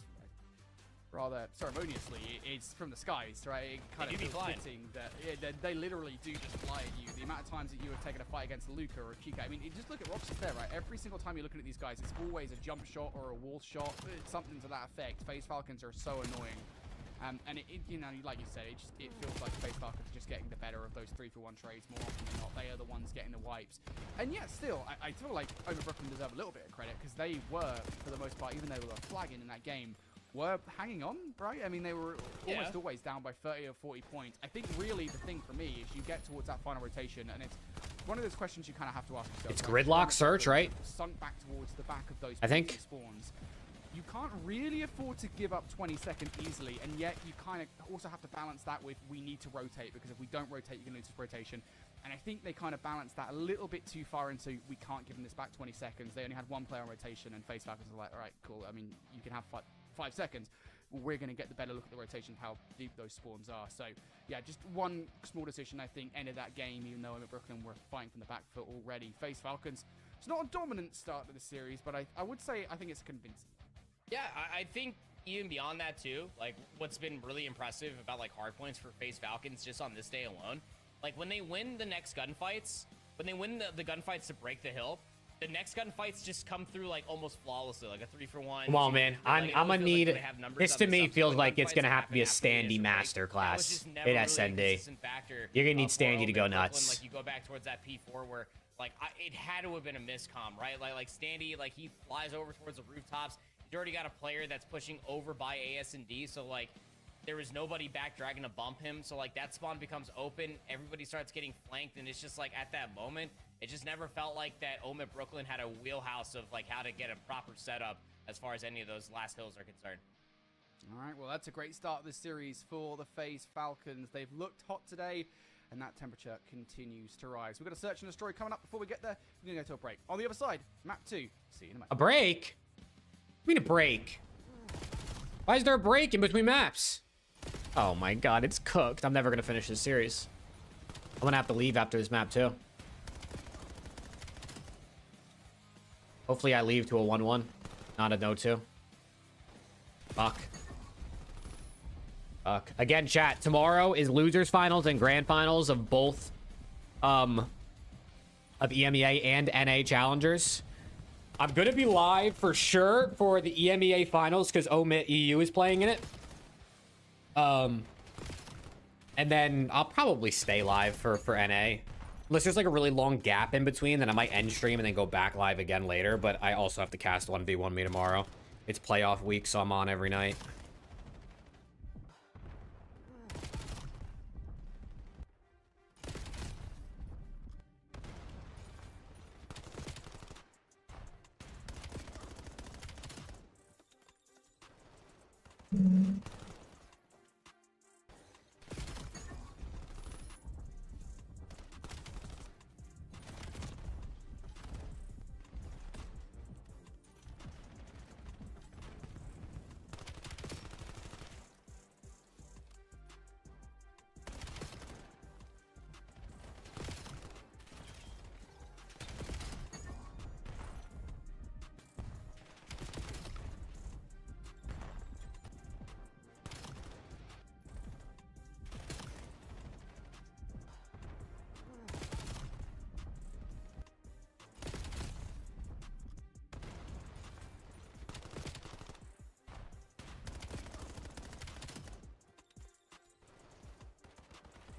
rather ceremoniously, it's from the skies, right? It kind They of do be feels flying. fitting that they literally do just fly at you. The amount of times that you have taken a fight against Luca or QK, I mean, just look at Roxas there, right? Every single time you're looking at these guys, it's always a jump shot or a wall shot, something to that effect. FaZe Falcons are so annoying. And it, you know, like you said, it feels like FaZe Falcons are just getting the better of those 3-for-1 trades more often than not. They are the ones getting the wipes. And yet, still, I feel like Omid Brooklyn deserve a little bit of credit because they were, for the most part, even though they were flagging in that game, were hanging on, right? I mean, they were almost always down by 30 or 40 points. I think really the thing for me is you get towards that final rotation, and it's one of those questions you kind of have to ask yourself. It's right? gridlock search, right? Sunk back towards the back of those I think. spawns. You can't really afford to give up 20 seconds easily, and yet you kind of also have to balance that with we need to rotate, because if we don't rotate, you're going to lose this rotation. And I think they kind of balanced that a little bit too far into we can't give them this back 20 seconds. They only had one player on rotation, and FaZe Falcons were like, all right, cool. I mean, you can have 5 seconds. We're going to get the better look at the rotation of how deep those spawns are. So, yeah, just one small decision, I think, ended that game, even though Brooklyn were fighting from the back foot already. FaZe Falcons, it's not a dominant start to the series, but I would say I think it's convincing. Yeah, I think even beyond that, too, like, what's been really impressive about, like, hardpoints for FaZe Falcons just on this day alone, like, when they win the next gunfights, when they win the gunfights to break the hill, the next gunfights just come through like almost flawlessly, like a 3-for-1. Come on, man. I'm gonna need this. To me feels like it's gonna have to be a Standy masterclass in SND. You're gonna need Standy to go nuts. Like you go back towards that P4 where like it had to have been a miscomm, right? Like Standy, like he flies over towards the rooftops. He's already got a player that's pushing over by AS&D, so like there was nobody back dragging to bump him. So like that spawn becomes open, everybody starts getting flanked, and it's just like at that moment, it just never felt like that Omid Brooklyn had a wheelhouse of like how to get a proper setup as far as any of those last hills are concerned. All right, well, that's a great start of this series for the FaZe Falcons. They've looked hot today, and that temperature continues to rise. We've got a search and destroy coming up. Before we get there, we're going to go to a break. On the other side, map 2. See you in a minute. A break? What do you mean a break? Why is there a break in between maps? Oh my god, it's cooked. I'm never going to finish this series. I'm going to have to leave after this map, too. Hopefully I leave to a 1-1, not a no-2. Fuck. Fuck. Again, chat, tomorrow is losers finals and grand finals of both of EMEA and NA challengers. I'm gonna be live for sure for the EMEA finals because Omit EU is playing in it. And then I'll probably stay live for NA. Unless there's like a really long gap in between, then I might end stream and then go back live again later. But I also have to cast 1v1 me tomorrow. It's playoff week, so I'm on every night.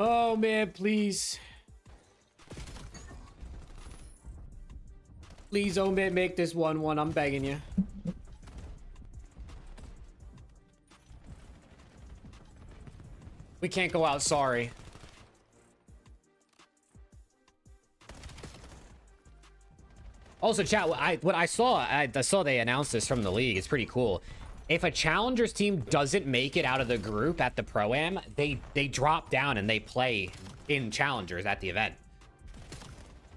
Oh man, please. Please, Omid, make this 1-1. I'm begging you. We can't go out, sorry. Also, chat, what I saw they announced this from the league. It's pretty cool. If a challengers team doesn't make it out of the group at the Pro-Am, they drop down and they play in challengers at the event,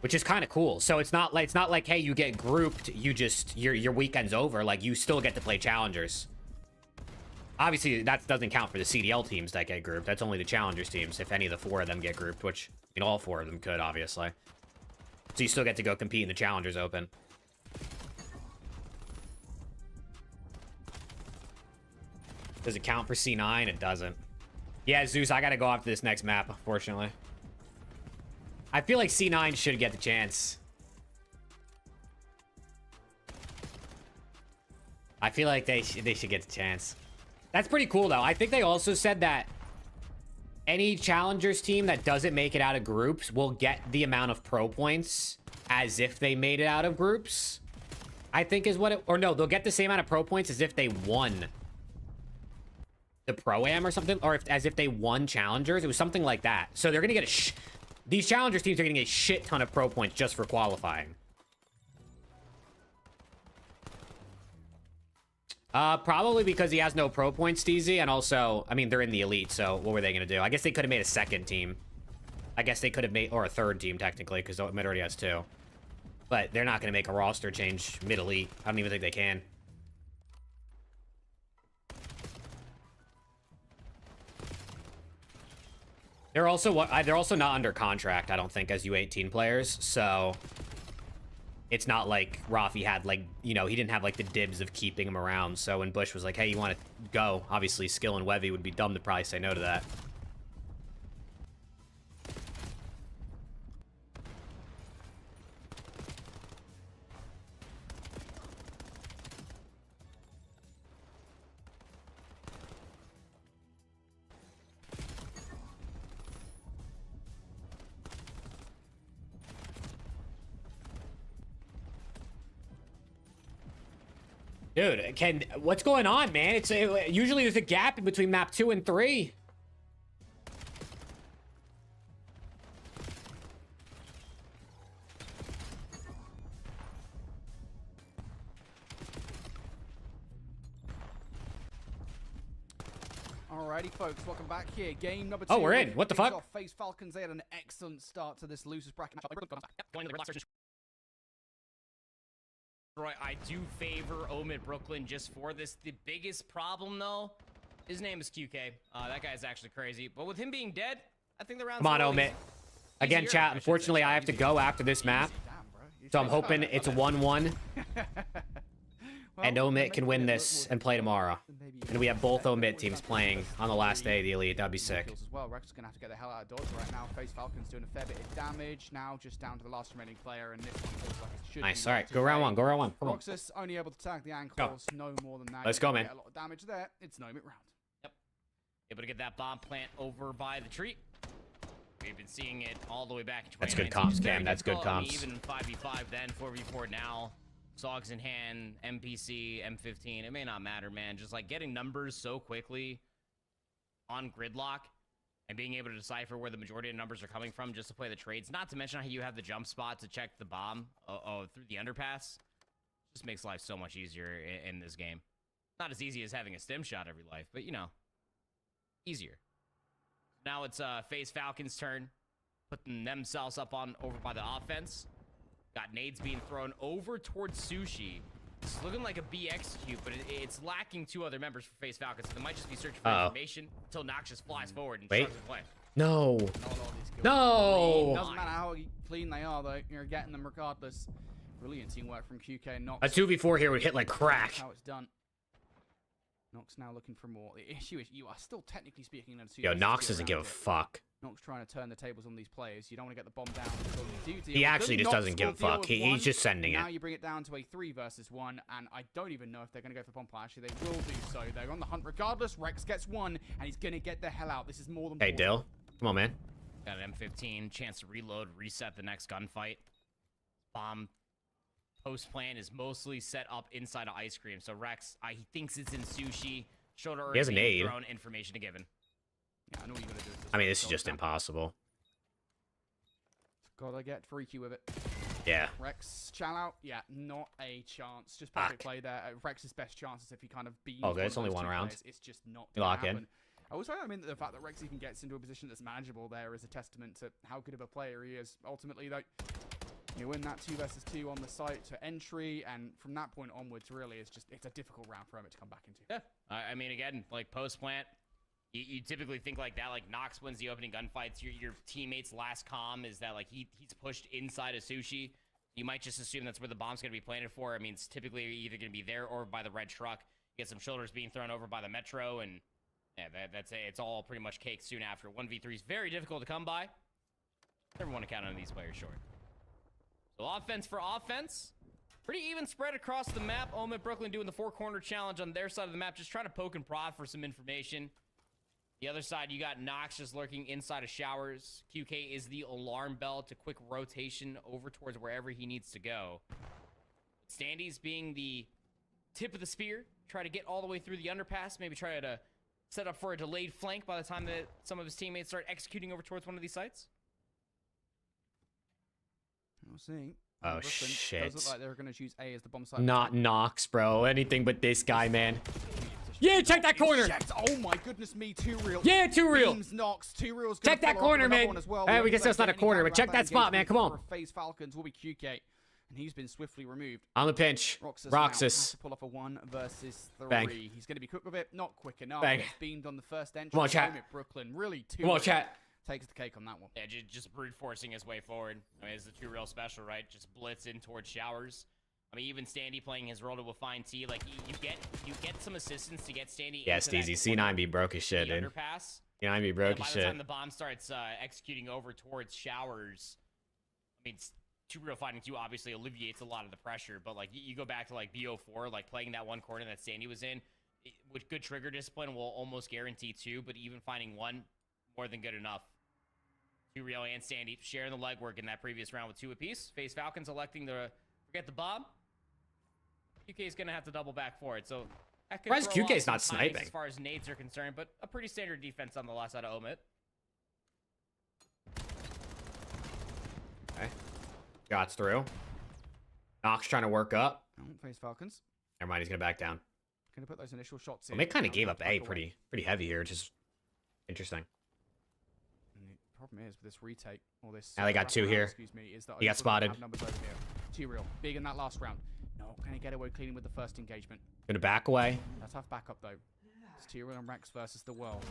which is kind of cool. So it's not like hey, you get grouped, your weekend's over. Like you still get to play challengers. Obviously, that doesn't count for the CDL teams that get grouped. That's only the challengers teams. If any of the 4 of them get grouped, which all 4 of them could, obviously. So you still get to go compete in the challengers open. Does it count for C9? It doesn't. Yeah, Zeus, I gotta go after this next map, unfortunately. I feel like C9 should get the chance. I feel like they should get the chance. That's pretty cool, though. I think they also said that any challengers team that doesn't make it out of groups will get the amount of pro points as if they made it out of groups. I think is what it... Or no, they'll get the same amount of pro points as if they won the Pro-Am or something, or as if they won challengers. It was something like that. So they're gonna get these challengers teams are gonna get a shit ton of pro points just for qualifying. Probably because he has no pro points, DZ, and also, I mean, they're in the elite, so what were they gonna do? I guess they could have made a second team. I guess they could have made, or a third team technically, because Mid already has 2. But they're not going to make a roster change mid-elite. I don't even think they can. They're also not under contract, I don't think, as U18 players. So it's not like Rafi had, like, you know, he didn't have like the dibs of keeping him around. So when Bush was like, hey, you want to go? Obviously, Skill and Wevy would be dumb to probably say no to that. Dude, what's going on, man? It's usually there's a gap in between map 2 and 3. Alrighty, folks, welcome back here. Game number 2. Oh, we're in. What the fuck? FaZe Falcons, they had an excellent start to this losers bracket matchup. Roy, I do favor Omid Brooklyn just for this. The biggest problem, though, his name is QK. That guy's actually crazy. But with him being dead, I think the round's... Come on, Omid. Again, chat, unfortunately, I have to go after this map. So I'm hoping it's a 1-1. And Omid can win this and play tomorrow. And we have both Omid teams playing on the last day of the Elite. That'd be sick. As well. Rex is going to have to get the hell out of dodge right now. FaZe Falcons doing a fair bit of damage. Now just down to the last remaining player. And this one feels like it should Nice. be All right, go round 1. Go round 1. Come on. Roxas only able to tag the ankles. No more than that. Let's go, man. Get a lot of damage there. It's no mid round. Yep. Able to get that bomb plant over by the tree. We've been seeing it all the way back in 2019. That's good comps, Very Cam. That's good difficult. I mean, comps. even 5v5 then, 4v4 now. Sogs in hand, MPC, M15. It may not matter, man. Just like getting numbers so quickly on gridlock and being able to decipher where the majority of numbers are coming from just to play the trades. Not to mention how you have the jump spot to check the bomb through the underpass. Just makes life so much easier in this game. Not as easy as having a stim shot every life, but you know, easier. Now it's FaZe Falcons' turn, putting themselves up on over by the offense. Got nades being thrown over towards Sushi. It's looking like a BX cube, but it's lacking 2 other members for FaZe Falcons, so they might just be searching for information until Nox just flies forward and starts to play. No. No. Doesn't matter how clean they are, though. You're getting them regardless. Brilliant teamwork from QK and Nox. A 2v4 here would hit like crack. That's how it's done. Nox now looking for more. The issue is you are still technically speaking in a 2v2. Yo, Nox doesn't give a fuck. Nox trying to turn the tables on these players. You don't want to get the bomb down until you do deal. He actually just Nox doesn't give a will deal fuck. with He's one. just sending Now it. you bring it down to a 3 versus 1, and I don't even know if they're going to go for bomb plant. Actually, they will do so. They're on the hunt regardless. Rex gets 1, and he's going to get the hell out. This is more than... Hey, Dill. Come on, man. Got an M15, chance to reload, reset the next gunfight. Bomb post plan is mostly set up inside of ice cream. So Rex, he thinks it's in Sushi. Shoulder He has an aid. thrown, information given. Yeah, I know what you're going to do. I mean, this is just impossible. Gotta get freaky with it. Yeah. Rex, shout out. Yeah, not a chance. Just perfect play there. Rex's best chance is if he kind of beats. Oh, good. It's only 1 round. It's just not You gonna lock in. happen. Also, I mean, the fact that Rex even gets into a position that's manageable there is a testament to how good of a player he is. Ultimately, though, you win that 2 versus 2 on the site to entry, and from that point onwards, really, it's a difficult round for him to come back into. Yeah. I mean, again, like post plant, you typically think like that, like Nox wins the opening gunfights. Your teammate's last comm is that like he's pushed inside of Sushi. You might just assume that's where the bomb's gonna be planted for. I mean, it's typically either gonna be there or by the red truck. You get some shoulders being thrown over by the metro, and yeah, that's it. It's all pretty much cake soon after. 1v3 is very difficult to come by. Never want to count on these players short. So offense for offense. Pretty even spread across the map. Omid Brooklyn doing the 4-corner challenge on their side of the map, just trying to poke and prod for some information. The other side, you got Nox just lurking inside of showers. QK is the alarm bell to quick rotation over towards wherever he needs to go. Standy's being the tip of the spear. Try to get all the way through the underpass. Maybe try to set up for a delayed flank by the time that some of his teammates start executing over towards one of these sites. We'll see. Oh, Brooklyn shit. does look like they're going to choose A as the bomb site. Not Nox, bro. Anything but this guy, man. Yeah, check that corner. Checked. Oh my goodness me, Too Real. Yeah, Too Real. Beams knocks. Too Real's Check that corner, man. Well. Hey, we guess that's not a corner, but check that spot, man. Come on. FaZe Falcons will be QK, and he's been swiftly removed. On the pinch. Roxas Roxas. to pull off a 1 versus 3. Bang. He's going to be quick with it. Not quick enough. Bang. Gets beamed on the first entry. Come on, chat. Brooklyn. Really, Too Come on, Real chat. takes the cake on that one. Yeah, just brute forcing his way forward. I mean, it's the Too Real special, right? Just blitz in towards showers. I mean, even Standy playing his role to a fine T, like you get some assistance to get Standy. Yeah, into that Steezy. corner, C9B broke his shit, the dude. underpass. C9B broke By his the shit. time the bomb starts executing over towards showers, I mean, Too Real fighting 2 obviously alleviates a lot of the pressure. But like you go back to like BO4, like playing that one corner that Standy was in, with good trigger discipline will almost guarantee 2. But even finding 1, more than good enough. Too Real and Standy sharing the legwork in that previous round with 2 apiece. FaZe Falcons electing to forget the bomb. QK is going to have to double back for it, so that could Why is throw QK's off not some timings sniping? as far as nades are concerned, but a pretty standard defense on the last side of Omit. Okay. Shots through. Nox trying to work up. FaZe Falcons. Never mind, he's going to back down. Going to put those initial shots in. Well, they kind of Now gave have up to back A away. pretty heavy here, which is interesting. And the problem is with this retake, or this. Now they got 2 wraparound, here. Excuse me, is that He got Oakland spotted. have numbers over here. Too Real, big in that last round. No, can he get away cleaning with the first engagement? Going to back away. That's tough backup though. It's Too Real and Rex versus the world.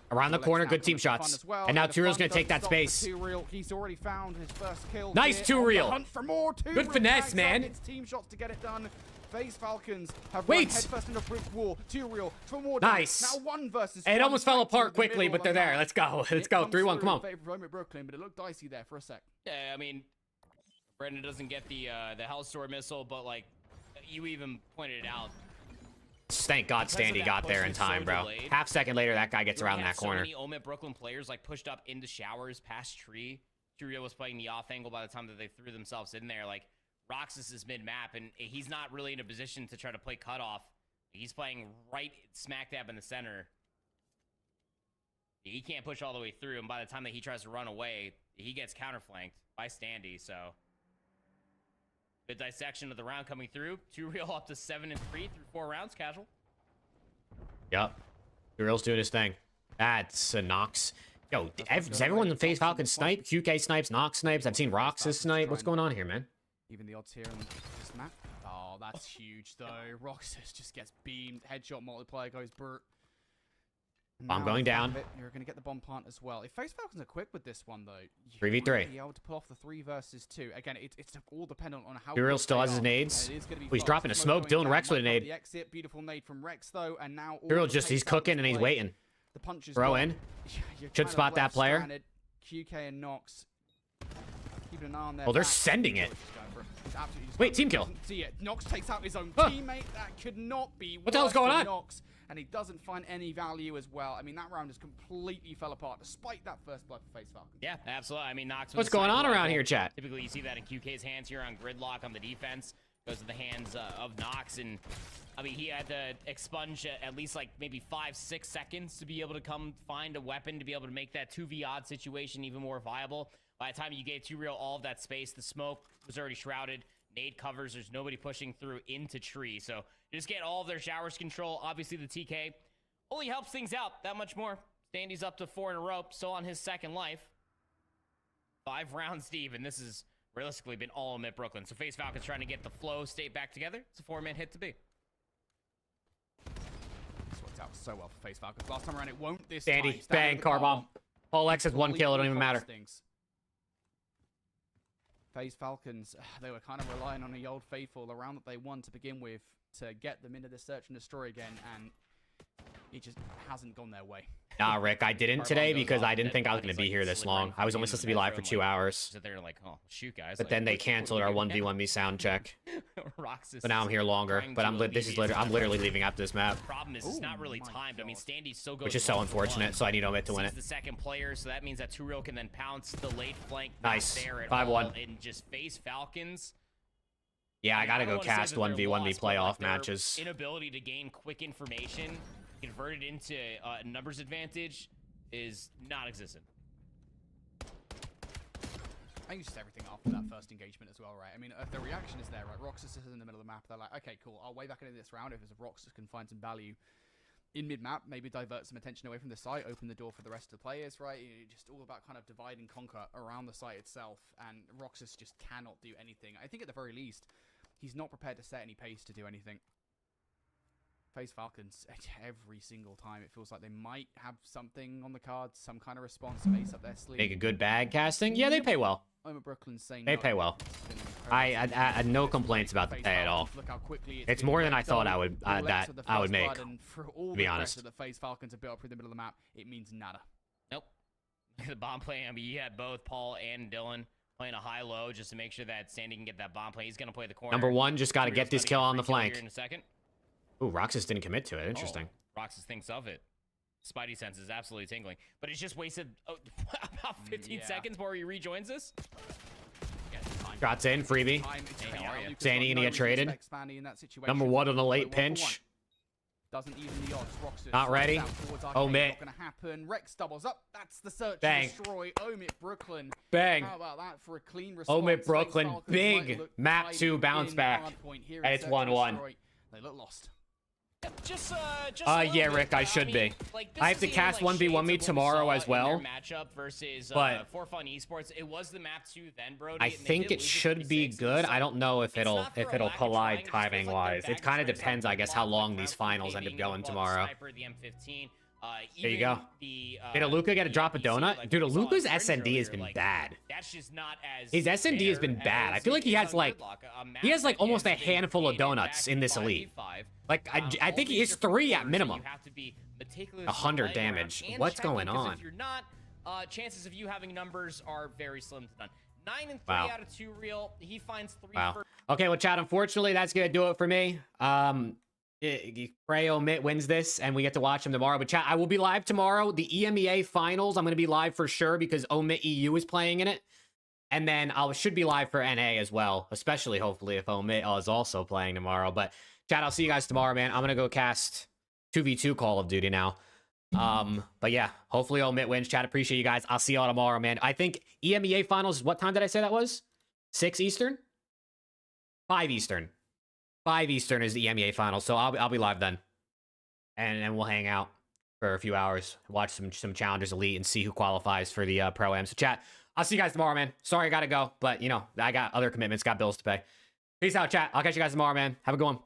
Around the Alex corner, now good team coming for fun shots. as well, And now the 2 Real's fun going to take doesn't that stop for space. Too Real. He's already found his first kill. Nice, here 2 on the Real. hunt for more. Too Good Real finesse, backs up, man. gets team shots to get it done. FaZe Falcons have Wait. run headfirst into a brick wall. Too Real for more. Nice. Now 1 versus It 1. almost fell Fighting apart in the quickly, middle but they're and there. now Let's go. Let's it go. comes 3-1, through come in on. favor of Omit Brooklyn, but it looked dicey there for a sec. Yeah, I mean, Brendan doesn't get the Hellstorm missile, but like you even pointed it out. Thank God Because of Standy that got there push in was so time, bro. delayed. Half second later, that guy gets We around had that so corner. many Omit Brooklyn players like pushed up into showers past tree. Too Real was playing the off angle by the time that they threw themselves in there. Like Roxas is mid map, and he's not really in a position to try to play cutoff. He's playing right smack dab in the center. He can't push all the way through, and by the time that he tries to run away, he gets counterflanked by Standy. So good dissection of the round coming through. Too Real up to 7-3 through 4 rounds. Casual. Yep. 2 Real's doing his thing. That's a Nox. Yo, does everyone in FaZe Falcons snipe? QK snipes, Nox snipes. I've seen Roxas snipe. What's going on here, man? Even the odds here on this map. Oh, that's huge though. Roxas just gets beamed. Headshot multiplier goes Burt. Bomb going down. You're going to get the bomb plant as well. If FaZe Falcons are quick with this one, though, you 3v3. might be able to pull off the 3 versus 2. Again, it's all dependent on how. Too Real quick still they has his are, nades. and it is gonna be Oh, he's fast. dropping a smoke. going Dylan down, Rex with a might pop nade. The exit, beautiful nade from Rex though, and now. Too Real just, he's cooking and he's waiting. The punches. Throw in. Should spot that player. Stranded. QK and Nox. Keeping an eye on their Oh, they're back. sending it. He's going for it. He's absolutely just Wait, going team for it. kill. Doesn't see it. Nox takes out his own Huh. teammate. That could not be. What the hell's worse going for on? Nox, and he doesn't find any value as well. I mean, that round just completely fell apart despite that first blood for FaZe Falcons. Yeah, absolutely. I mean, Nox. with What's the going on sniper around rifle. here, chat? Typically, you see that in QK's hands here on gridlock on the defense. Goes to the hands of Nox, and I mean, he had to expunge at least like maybe 5-6 seconds to be able to come find a weapon to be able to make that 2v odd situation even more viable. By the time you gave Too Real all of that space, the smoke was already shrouded. Nade covers. There's nobody pushing through into tree. So you just get all of their showers control. Obviously, the TK only helps things out that much more. Standy's up to 4 in a row, still on his second life. 5 rounds deep, and this has realistically been all Omit Brooklyn. So FaZe Falcons trying to get the flow state back together. It's a 4-man hit to be. This worked out so well for FaZe Falcons. Last time around, it won't this Standy, time. bang, car bomb. Paul X has 1 kill. It don't even matter. FaZe Falcons, they were kind of relying on the old faithful, the round that they won to begin with, to get them into the search and destroy again, and it just hasn't gone their way. Nah, Rick, I didn't today because I didn't think I was going to be here this long. I was only supposed to be live for 2 hours. Sit there like, oh, shoot, guys. But like, then they what canceled are our we doing 1v1 me sound check. now? Roxas But now I'm here longer. trying But to I'm alleviate literally leaving after this map, Problem is, it's not really my timed. I mean, God. Standy still goes which is so 1-1. unfortunate. So I need Omit to win Sees it. the second player, so that means that Too Real can then pounce the late flank. Nice. Not there at 5-1. all, and just FaZe Falcons. Yeah, I gotta don't go wanna say cast that they're 1v1 me lost, but, like, playoff their matches. Inability to gain quick information, converted into numbers advantage, is non-existent. I think it's just everything after that first engagement as well, right? I mean, if the reaction is there, right? Roxas is in the middle of the map. They're like, okay, cool. I'll way back into this round if Roxas can find some value in mid-map, maybe divert some attention away from the site, open the door for the rest of the players, right? It's just all about kind of divide and conquer around the site itself, and Roxas just cannot do anything. I think at the very least, he's not prepared to set any pace to do anything. FaZe Falcons, every single time it feels like they might have something on the cards, some kind of response, some ace up their sleeve. Make a good bag casting? Yeah, they pay well. I'm at Brooklyn saying They pay well. I had no complaints about the pay at all. It's more than I thought I would make. For all to be honest. The FaZe Falcons have built up through the middle of the map, it means nada. Nope. The bomb play, I mean, you had both Paul and Dylan playing a high-low just to make sure that Sandy can get that bomb play. He's going to play the corner. Number one, just got to get this kill on the flank. In a second. Ooh, Roxas didn't commit to it. Interesting. Roxas thinks of it. Spidey sense is absolutely tingling. But it's just wasted about 15 seconds before he rejoins us. Shots in, freebie. Sandy gonna get traded. Number one on a late pinch. Doesn't even the odds. Roxas not ready. Omit. Not gonna happen. Rex doubles up. That's the search. Bang. Destroy. Omit Brooklyn. Bang. How about that for a clean response? Omit Brooklyn. Big map 2 bounce back. And it's 1-1. They look lost. Yeah, Rick, I should be. I have to cast 1v1 me tomorrow as well. Matchup versus but For Fun Esports, it was the map 2 then, Brody. I think it should be good. I don't know if it'll collide timing wise. It kind of depends, I guess, how long these finals end up going tomorrow. There you go. Did Aluka get a drop a donut? Dude, Aluka's SND has been bad. That's just not as his SND has been bad. I feel like he has like almost a handful of donuts in this elite. Like I think he is 3 at minimum. 100 damage. What's going on? If you're not, chances of you having numbers are very slim to none. 9 and 3 out of 2 real. He finds 3. Okay, well, chat. Unfortunately, that's gonna do it for me. Pray Omit wins this, and we get to watch him tomorrow. But chat, I will be live tomorrow. The EMEA finals, I'm gonna be live for sure because Omit EU is playing in it. And then I should be live for NA as well, especially hopefully if Omit is also playing tomorrow. But chat, I'll see you guys tomorrow, man. I'm gonna go cast 2v2 Call of Duty now. But yeah, hopefully Omit wins. Chat, appreciate you guys. I'll see y'all tomorrow, man. I think EMEA finals, what time did I say that was? 6 Eastern? 5 Eastern. 5 Eastern is the EMEA finals, so I'll be live then. And we'll hang out for a few hours, watch some Challengers Elite, and see who qualifies for the Pro-Am. So chat, I'll see you guys tomorrow, man. Sorry I gotta go, but, you know, I got other commitments, got bills to pay. Peace out, chat. I'll catch you guys tomorrow, man. Have a good one.